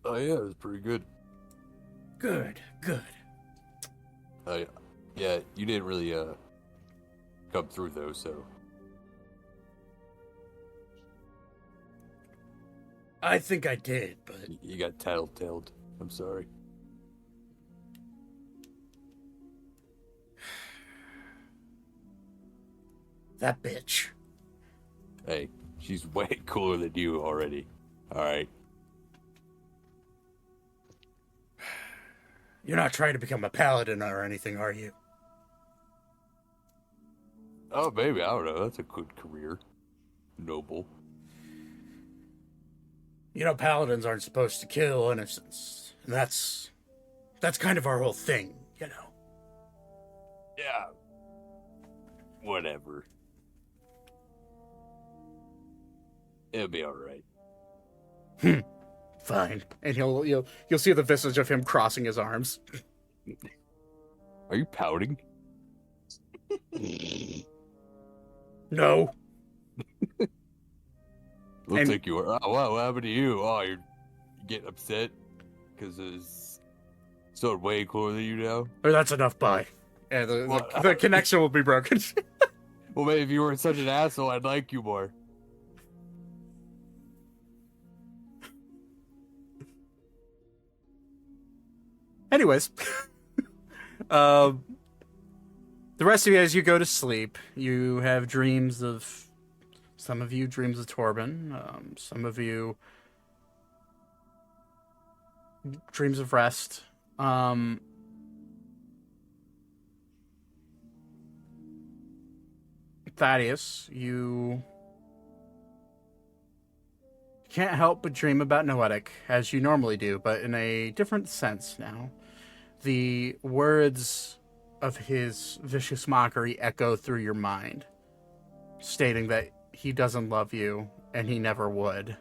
Oh yeah, it was pretty good. Good, good. Yeah, you didn't really come through though, so I think I did, but you got tattletaled. I'm sorry. that bitch. Hey, she's way cooler than you already. All right. You're not trying to become a paladin or anything, are you? Oh, maybe, I don't know. That's a good career. Noble. You know, paladins aren't supposed to kill innocents. And that's kind of our whole thing, you know. Yeah. Whatever. It'll be alright. Fine. And you'll see the visage of him crossing his arms. Are you pouting? No. Looks And- like you are. Oh, wow, what happened to you? Oh, you're getting upset because it's so way cooler than you now? Or that's enough, bye. And the connection will be broken. Well, maybe if you weren't such an asshole, I'd like you more. Anyways, the rest of you, as you go to sleep, you have dreams of, some of you dreams of Torben, some of you dreams of rest. Thaddeus, you can't help but dream about Noetic, as you normally do, but in a different sense now. The words of his vicious mockery echo through your mind, stating that he doesn't love you, and he never would.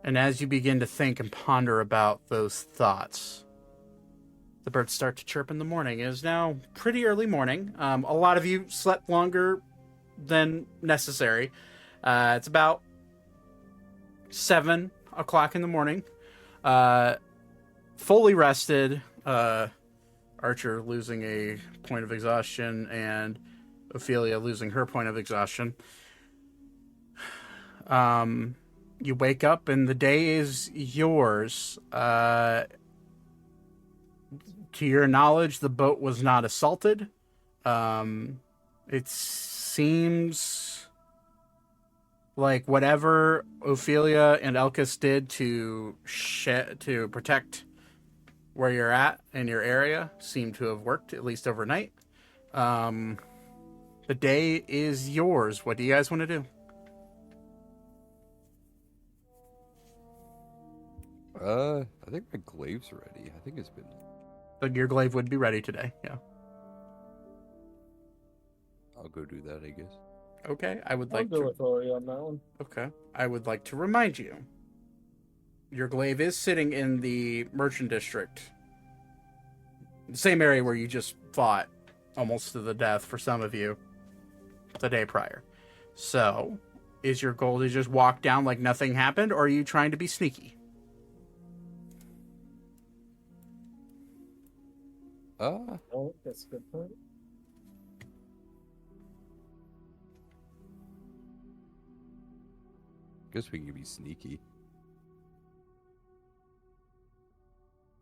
And as you begin to think and ponder about those thoughts, the birds start to chirp in the morning. It is now pretty early morning. A lot of you slept longer than necessary. It's about 7 o'clock in the morning. Fully rested. Archer losing a point of exhaustion and Ophelia losing her point of exhaustion. You wake up and the day is yours. To your knowledge, the boat was not assaulted. It seems like whatever Ophelia and Elkis did to protect where you're at in your area seemed to have worked, at least overnight. The day is yours. What do you guys want to do? I think my glaive's ready. I think it's been... Your glaive would be ready today, yeah. I'll go do that, I guess. Okay, I would I'll like go to... with Ori on that one. Okay, I would like to remind you. Your glaive is sitting in the merchant district. The same area where you just fought almost to the death for some of you the day prior. So, is your goal to just walk down like nothing happened, or are you trying to be sneaky? Oh, that's a good point. Guess we can be sneaky.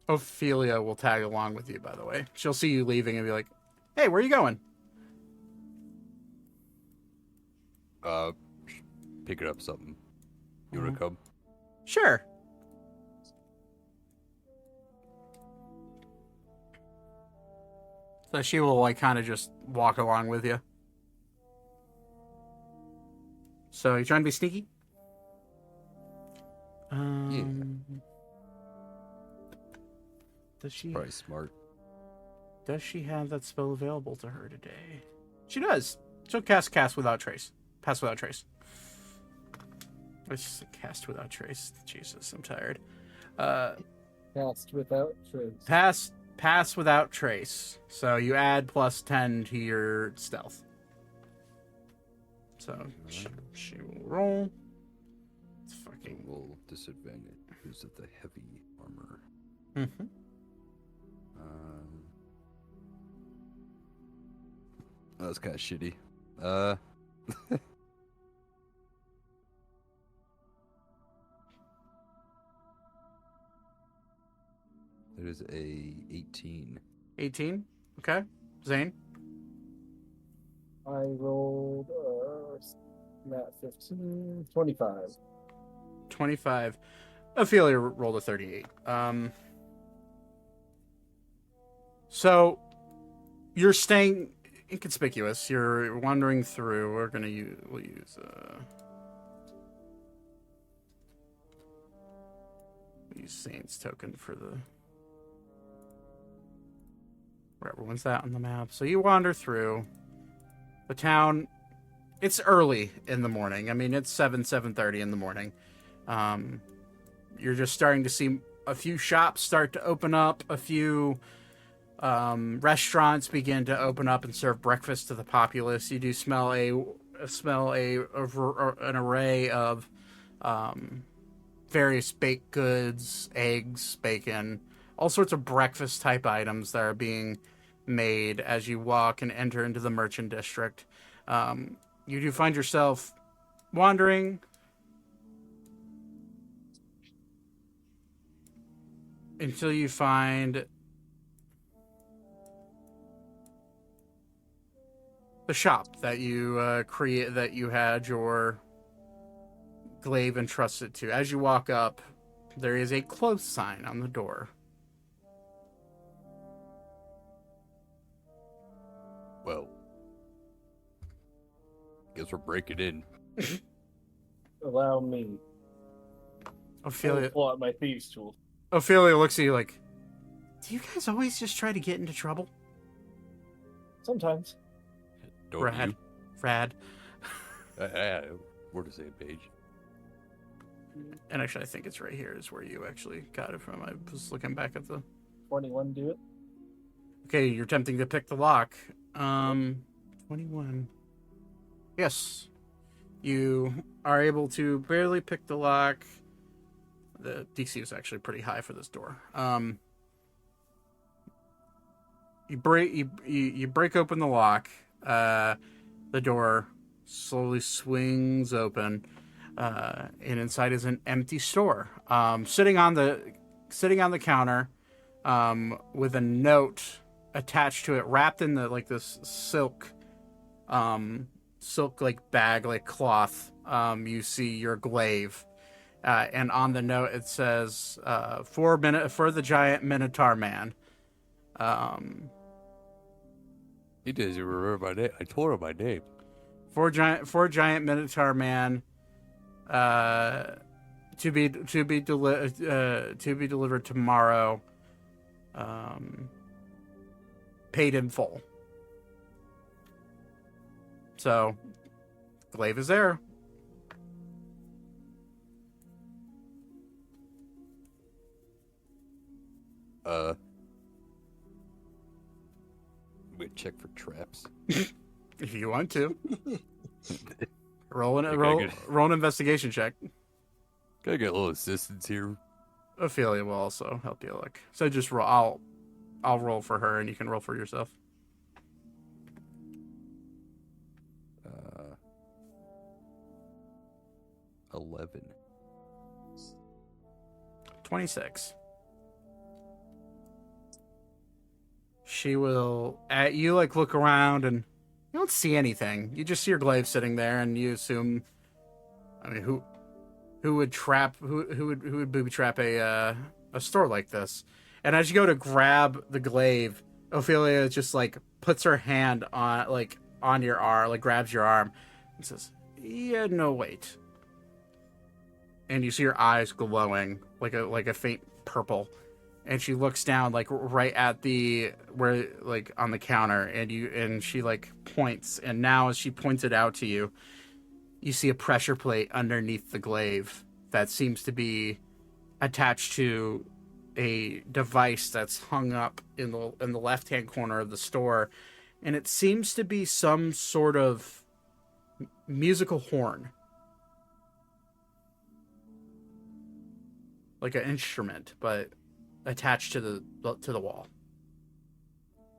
Ophelia will tag along with you, by the way. She'll see you leaving and be like, "Hey, where are you going?" Picking up something. You wanna come? Sure. So she will like kind of just walk along with you. So you trying to be sneaky? Does she? Probably smart. Does she have that spell available to her today? She does. She'll cast without trace. Pass without trace. Let's just cast without trace. Jesus, I'm tired. Cast without trace. Pass without trace. So you add +10 to your stealth. So she will roll. It's fucking Roll disadvantage because of the heavy armor. Mm-hmm. That's kind of shitty. It is a 18. 18. Okay. Zane. I rolled not 15, 25. 25. Ophelia rolled a 38. So you're staying inconspicuous. You're wandering through. We'll use Saint's token for the wherever one's that on the map. So you wander through the town. It's early in the morning. I mean, it's 7:30 in the morning. You're just starting to see a few shops start to open up. A few restaurants begin to open up and serve breakfast to the populace. You do smell an array of various baked goods, eggs, bacon, all sorts of breakfast type items that are being made as you walk and enter into the merchant district. You do find yourself wandering until you find the shop that you that you had your glaive entrusted to. As you walk up, there is a close sign on the door. Well, guess we're breaking in. Allow me. Ophelia, Pull out my thieves' tool. Ophelia looks at you like, do you guys always just try to get into trouble? Sometimes. Don't Rad. Rad. We're the same page. And actually, I think it's right here is where you actually got it from. I was looking back at the... 21 do it. Okay, you're attempting to pick the lock. 21. Yes. You are able to barely pick the lock. The DC is actually pretty high for this door. You break open the lock. The door slowly swings open. And inside is an empty store. Sitting on the counter, with a note attached to it, wrapped in this silk like bag, like cloth. You see your glaive, and on the note it says, for the giant Minotaur man. He doesn't remember my name. I told him my name. For giant Minotaur man. To be delivered tomorrow. Paid in full. So, glaive is there. I'm gonna check for traps. If you want to. Roll an investigation check. Can I get a little assistance here? Ophelia will also help you look. So just roll. I'll roll for her, and you can roll for yourself. 11. 26. She will you look around and you don't see anything. You just see your glaive sitting there, and you assume, I mean, who would booby trap a store like this. And as you go to grab the glaive, Ophelia just like puts her hand on your arm, like grabs your arm, and says, "Yeah, no, wait." And you see her eyes glowing like a faint purple, and she looks down like right at where like on the counter, and she like points, and now as she points it out to you, you see a pressure plate underneath the glaive that seems to be attached to a device that's hung up in the left-hand corner of the store, and it seems to be some sort of musical horn, like an instrument, but attached to the wall.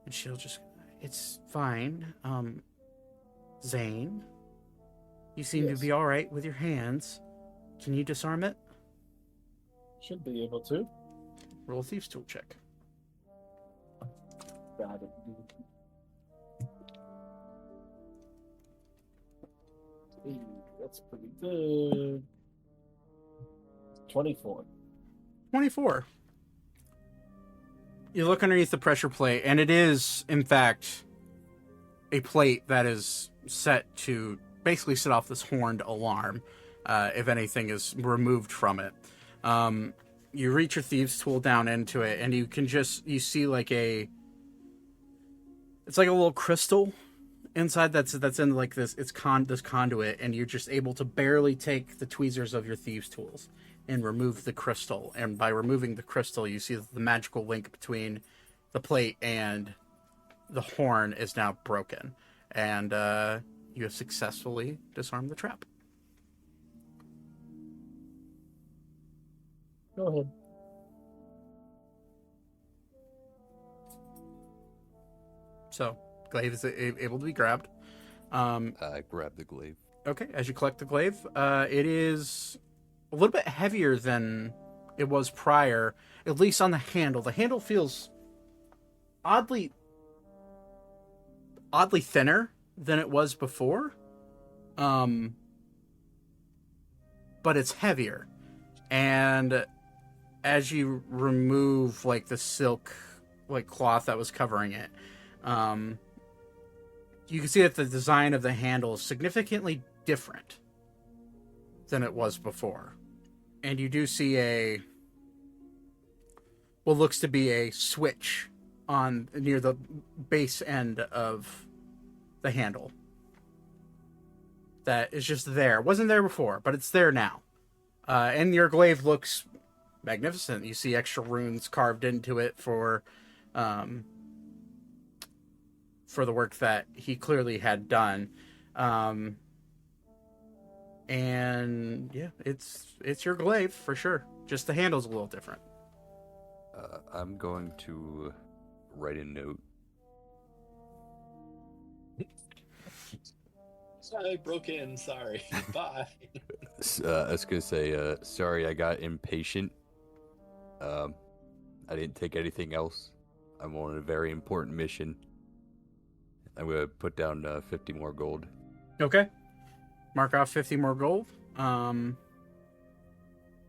And she'll just, "It's fine. Zane, you seem to be all right with your hands. Can you disarm it?" Should be able to. Roll a thieves tool check. Got it. That's pretty good. 24. 24. You look underneath the pressure plate, and it is, in fact, a plate that is set to basically set off this horned alarm if anything is removed from it. You reach your thieves tool down into it, and you see like it's like a little crystal inside that's in like this this conduit, and you're just able to barely take the tweezers of your thieves tools and remove the crystal. And by removing the crystal, you see that the magical link between the plate and the horn is now broken, and you have successfully disarmed the trap. Go ahead. So, glaive is able to be grabbed. I grab the glaive. Okay, as you collect the glaive, it is a little bit heavier than it was prior, at least on the handle. The handle feels oddly thinner than it was before. But it's heavier. And as you remove like the silk like cloth that was covering it, you can see that the design of the handle is significantly different than it was before. And you do see what looks to be a switch on near the base end of the handle that is just there. It wasn't there before, but it's there now. And your glaive looks magnificent. You see extra runes carved into it for the work that he clearly had done. And yeah, it's your glaive for sure. Just the handle's a little different. I'm going to write a note. I broke in. Sorry. Bye. I was gonna say, sorry, I got impatient. I didn't take anything else. I'm on a very important mission. I'm gonna put down 50 more gold. Okay. Mark off 50 more gold.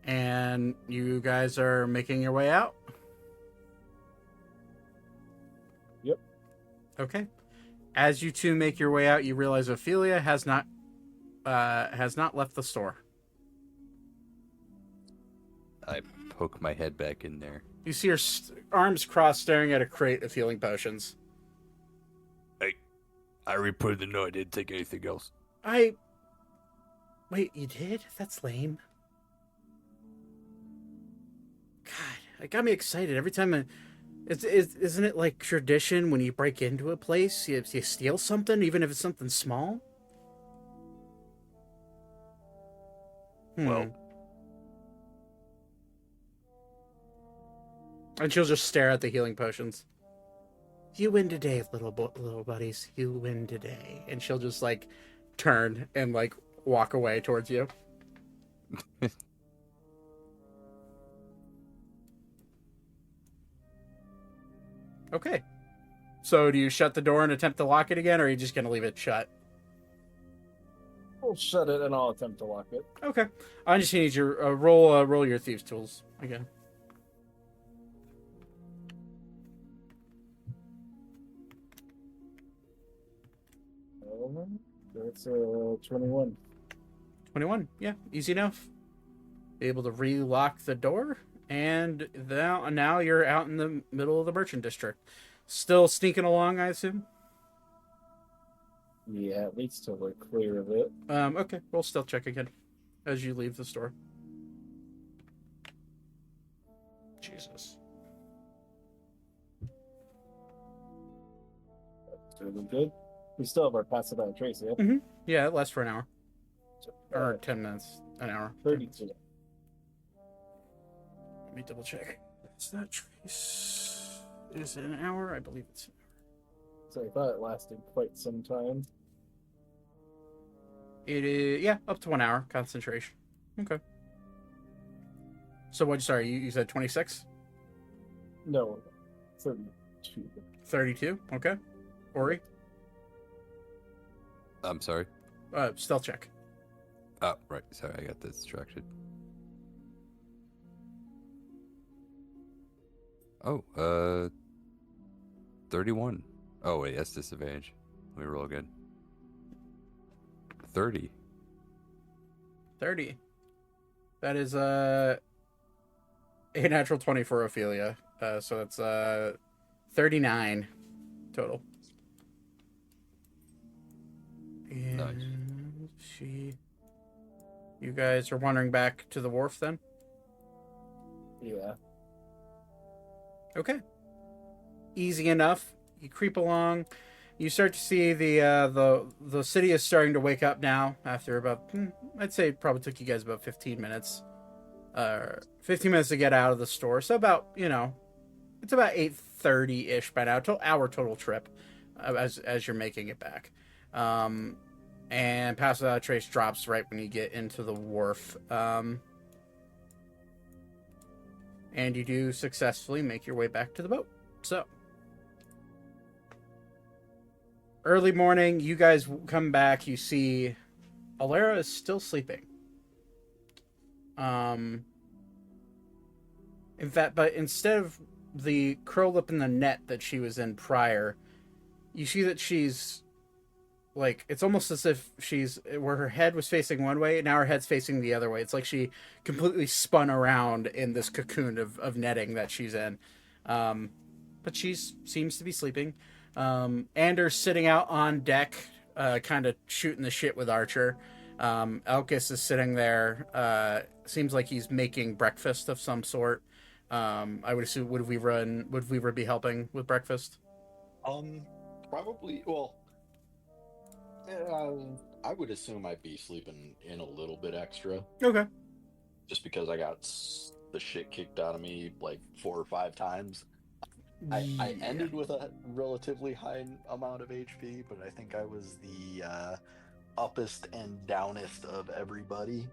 And you guys are making your way out? Yep. Okay. As you two make your way out, you realize Ophelia has not left the store. I poke my head back in there. You see her arms crossed, staring at a crate of healing potions. I reported the note. I didn't take anything else. Wait, you did? That's lame. God, it got me excited every time. Isn't it like tradition when you break into a place, you steal something, even if it's something small? Well. And she'll just stare at the healing potions. You win today, little buddies. You win today. And she'll just like turn and like walk away towards you. Okay. So do you shut the door and attempt to lock it again, or are you just going to leave it shut? We'll I'll shut it and I'll attempt to lock it. Okay. I just need your roll your thieves tools again. That's 21. 21. Yeah, easy enough. Able to relock the door, and now you're out in the middle of the merchant district. Still sneaking along, I assume? Yeah, at least till we're clear of it. Okay, roll stealth check again as you leave the store. Jesus. That's really good. We still have our passive out trace, yeah? Mm-hmm. Yeah, it lasts for an hour. So, Or 10 minutes. An hour. 32. Let me double check. Is that trace? Is it an hour? I believe it's an hour. So I thought it lasted quite some time. It is, yeah, up to 1 hour concentration. Okay. So sorry, you said 26? No, 32. 32? Okay. Ori? I'm sorry. Stealth check. Oh, right. Sorry, I got distracted. Oh, 31. Oh, wait, that's disadvantage. Let me roll again. 30. 30. That is a natural 20 for Ophelia. So that's 39 total. And Nice. You guys are wandering back to the wharf then? Yeah. Okay. Easy enough. You creep along. You start to see the city is starting to wake up now after about, I'd say it probably took you guys about 15 minutes. 15 minutes to get out of the store. So about, it's about 8:30-ish by now. Hour total trip as you're making it back. And Pass Without a Trace drops right when you get into the wharf. And you do successfully make your way back to the boat. So, early morning, you guys come back. You see Alara is still sleeping. In fact, but instead of the curled up in the net that she was in prior, you see that she's like, it's almost as if she's where her head was facing one way, now her head's facing the other way. It's like she completely spun around in this cocoon of netting that she's in. But seems to be sleeping. Anders sitting out on deck, kind of shooting the shit with Archer. Elkis is sitting there. Seems like he's making breakfast of some sort. I would assume, would we be helping with breakfast? Probably. Well, I would assume I'd be sleeping in a little bit extra. Okay. Just because I got the shit kicked out of me like 4 or 5 times. I ended with a relatively high amount of HP, but I think I was the uppest and downest of everybody.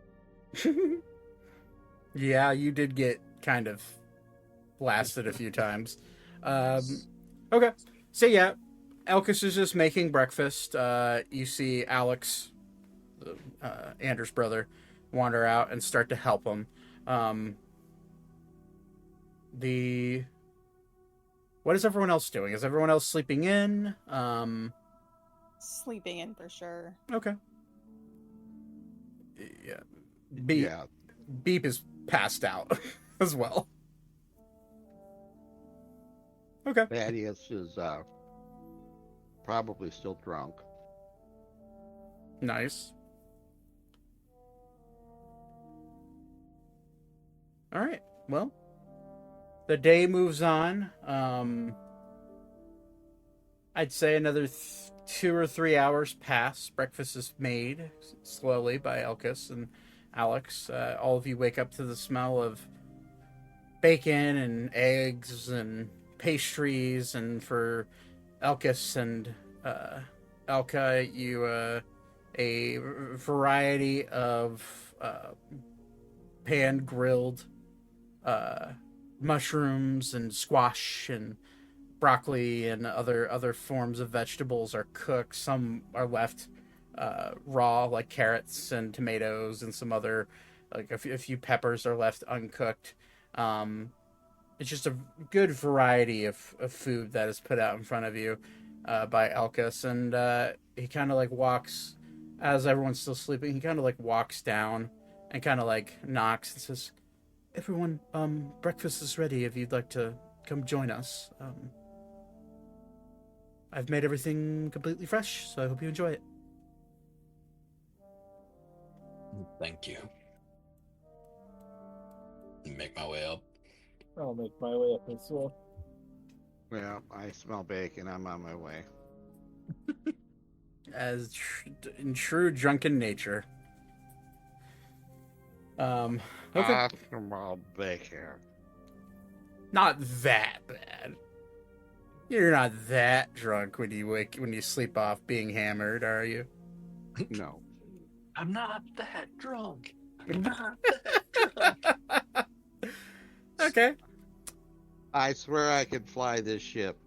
Yeah, you did get kind of blasted a few times. Okay. So yeah, Elkis is just making breakfast. You see Alex, Anders' brother, wander out and start to help him. What is everyone else doing? Is everyone else sleeping in? Sleeping in for sure. Okay. Yeah. Yeah. Beep is passed out as well. Okay. Thaddeus is probably still drunk. Nice. All right. Well, the day moves on. I'd say another 2 or 3 hours pass. Breakfast is made slowly by Elkis and Alex. All of you wake up to the smell of bacon and eggs and pastries, and for Elkis and Elka, you a variety of pan-grilled mushrooms and squash and broccoli and other forms of vegetables are cooked. Some are left raw, like carrots and tomatoes and some other, like a few peppers are left uncooked. It's just a good variety of food that is put out in front of you by Elkus, and he kind of like walks as everyone's still sleeping. He kind of like walks down and kind of like knocks and says, "Everyone, breakfast is ready. If you'd like to come join us, I've made everything completely fresh, so I hope you enjoy it." Thank you. Make my way up. I'll make my way up as well. Yeah, I smell bacon. I'm on my way. As in true drunken nature. Okay. I smell bacon. Not that bad. You're not that drunk when you sleep off being hammered, are you? No. I'm not that drunk. I'm not that drunk. Okay. I swear I could fly this ship.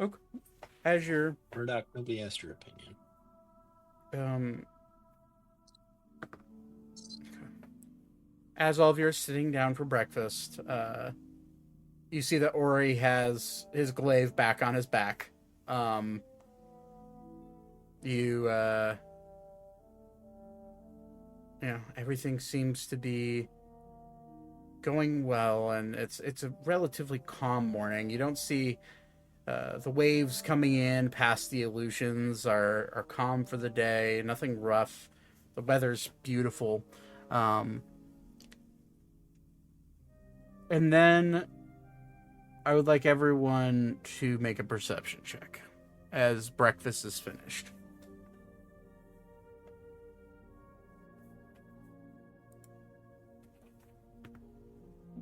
Okay. As you're Murdoch, nobody asked your opinion. as all of you are sitting down for breakfast, you see that Ori has his glaive back on his back. Everything seems to be going well, and it's a relatively calm morning. You don't see the waves coming in past the illusions are calm for the day. Nothing rough. The weather's beautiful. And then I would like everyone to make a perception check as breakfast is finished.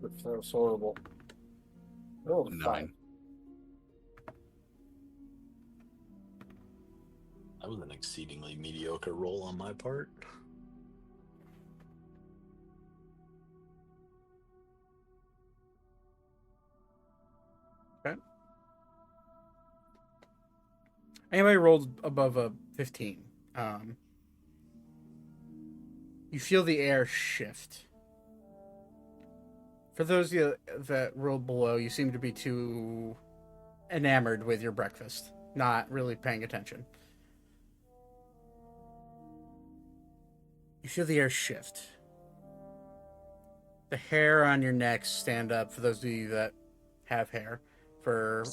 That was horrible. Oh, 9. That was an exceedingly mediocre roll on my part. Okay. Anybody rolled above a 15. You feel the air shift. For those of you that rolled below, you seem to be too enamored with your breakfast, not really paying attention. You feel the air shift. The hair on your neck stand up. For those of you that have hair, for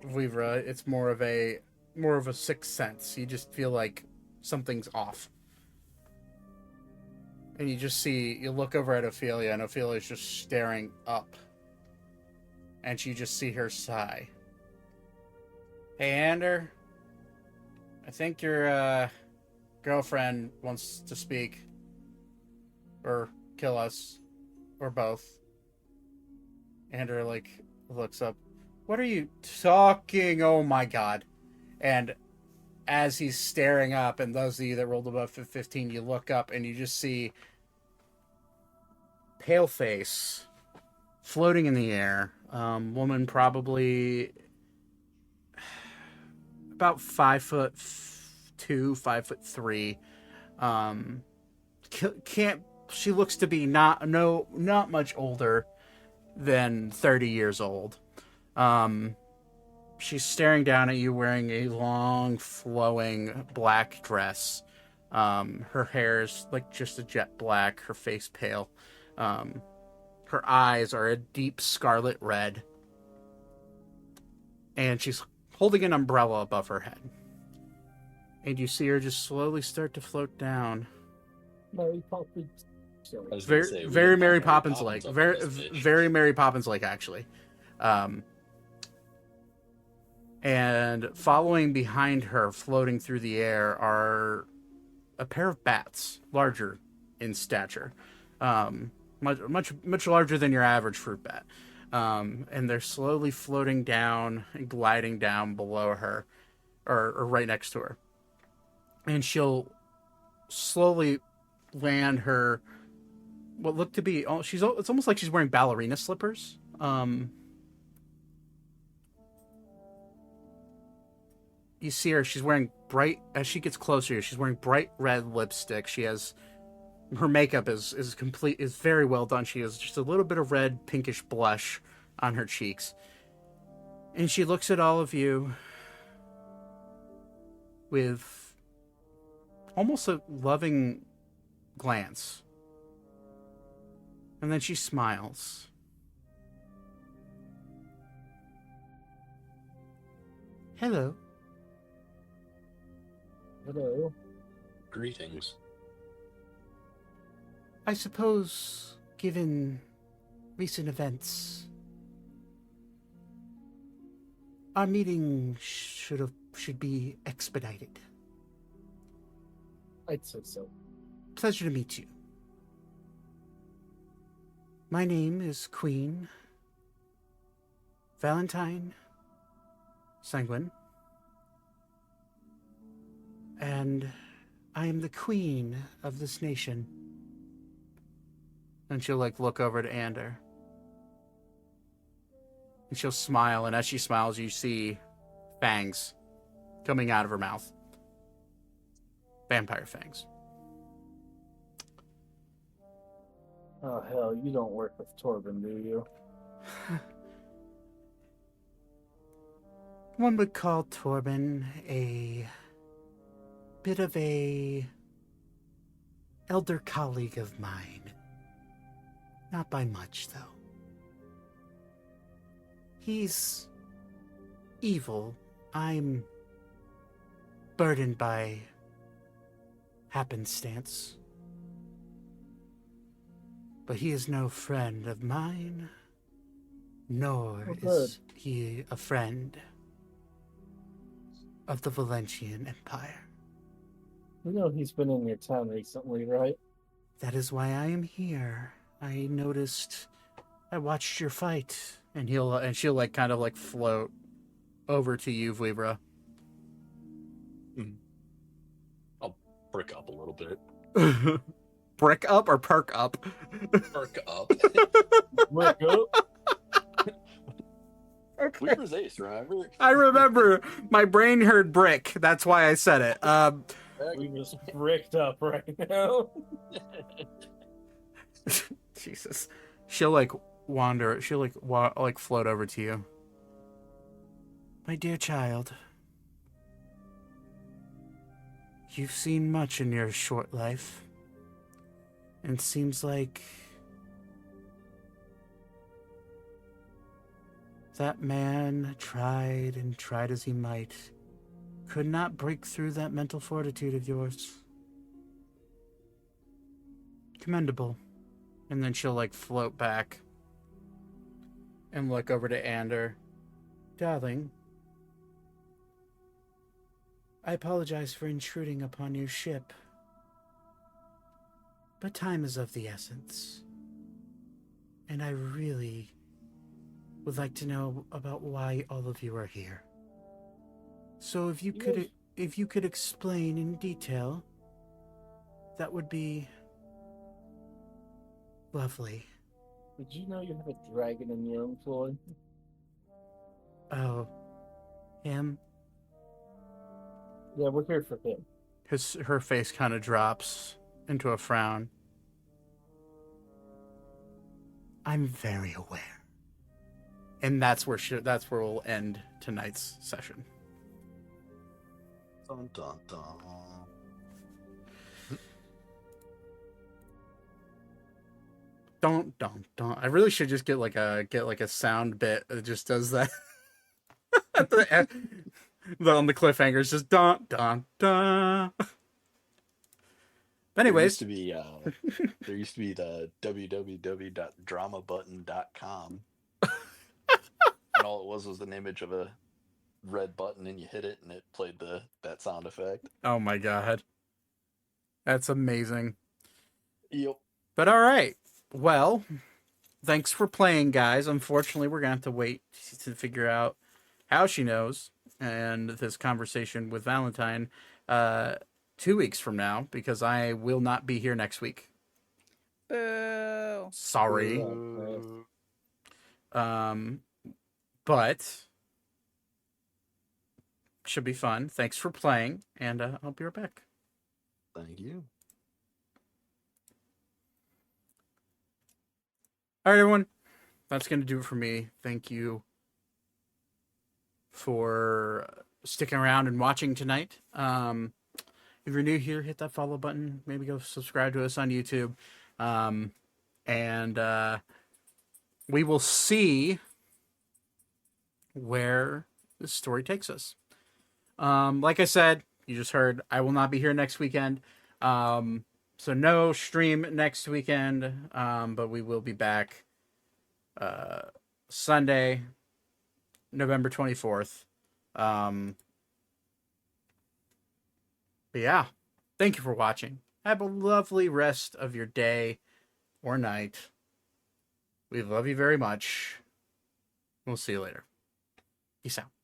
Vivra, it's more of a sixth sense. You just feel like something's off. And you look over at Ophelia, and Ophelia's just staring up. And you just see her sigh. "Hey, Ander, I think your girlfriend wants to speak. Or kill us. Or both." Ander, looks up. "What are you talking? Oh my god." And as he's staring up, and those of you that rolled above 15, you look up and you just see Paleface floating in the air. Woman probably about 5'2", 5'3". She looks to be not much older than 30 years old. She's staring down at you wearing a long, flowing black dress. Her hair is like just a jet black, her face pale. Her eyes are a deep scarlet red. And she's holding an umbrella above her head. And you see her just slowly start to float down. Mary Poppins. Very Mary Poppins like. Very Mary Poppins like, actually. And following behind her, floating through the air, are a pair of bats, larger in stature. Much larger than your average fruit bat. And they're slowly floating down and gliding down below her, or right next to her. And she'll slowly land her what look to be, it's almost like she's wearing ballerina slippers. you see her. She's wearing bright. As she gets closer, she's wearing bright red lipstick. She has her makeup is complete. Is very well done. She has just a little bit of red pinkish blush on her cheeks, and she looks at all of you with almost a loving glance, and then she smiles. Hello. Hello. Greetings. I suppose, given recent events, our meeting should be expedited. I'd say so. Pleasure to meet you. My name is Queen Valentine Sanguine, and I am the queen of this nation. And she'll look over to Ander. And she'll smile, and as she smiles, you see fangs coming out of her mouth. Vampire fangs. Oh hell, you don't work with Torben, do you? One would call Torben a bit of a elder colleague of mine. Not by much, though. He's evil. I'm burdened by happenstance. But he is no friend of mine, nor is he a friend of the Valentian Empire. You know he's been in your town recently, right? That is why I am here. I watched your fight, and she'll kind of float over to you, Vibra. I'll brick up a little bit. Brick up or perk up? Perk up. Brick up. Okay. Weaver's ace, remember? I remember. My brain heard brick. That's why I said it. We just bricked up right now. Jesus. She'll wander. She'll float over to you. My dear child, you've seen much in your short life, and seems like that man tried and tried as he might, could not break through that mental fortitude of yours. Commendable. And then she'll float back and look over to Ander. Darling, I apologize for intruding upon your ship, but time is of the essence, and I really would like to know about why all of you are here. So if you could explain in detail, that would be lovely. Did you know you have a dragon in your employ? Oh, him? Yeah, we're here for him. Her face kind of drops into a frown. I'm very aware. And that's where we'll end tonight's session. Dun, dun, dun. Don't. I really should just get a sound bit that just does that. At the end, on the cliffhangers, just dun. But anyways, there used to be the www.dramabutton.com. And all it was an image of a red button, and you hit it, and it played that sound effect. oh my god, that's amazing. Yep. But all right, well, thanks for playing, guys. Unfortunately, we're gonna have to wait to figure out how she knows and this conversation with Valentine 2 weeks from now, because I will not be here next week. Boo. Sorry. But Should be fun. Thanks for playing, and I'll be right back. Thank you. All right, everyone. That's going to do it for me. Thank you for sticking around and watching tonight. If you're new here, hit that follow button. Maybe go subscribe to us on YouTube. And we will see where this story takes us. Like I said, you just heard, I will not be here next weekend. So no stream next weekend, but we will be back Sunday, November 24th. But yeah, thank you for watching. Have a lovely rest of your day or night. We love you very much. We'll see you later. Peace out.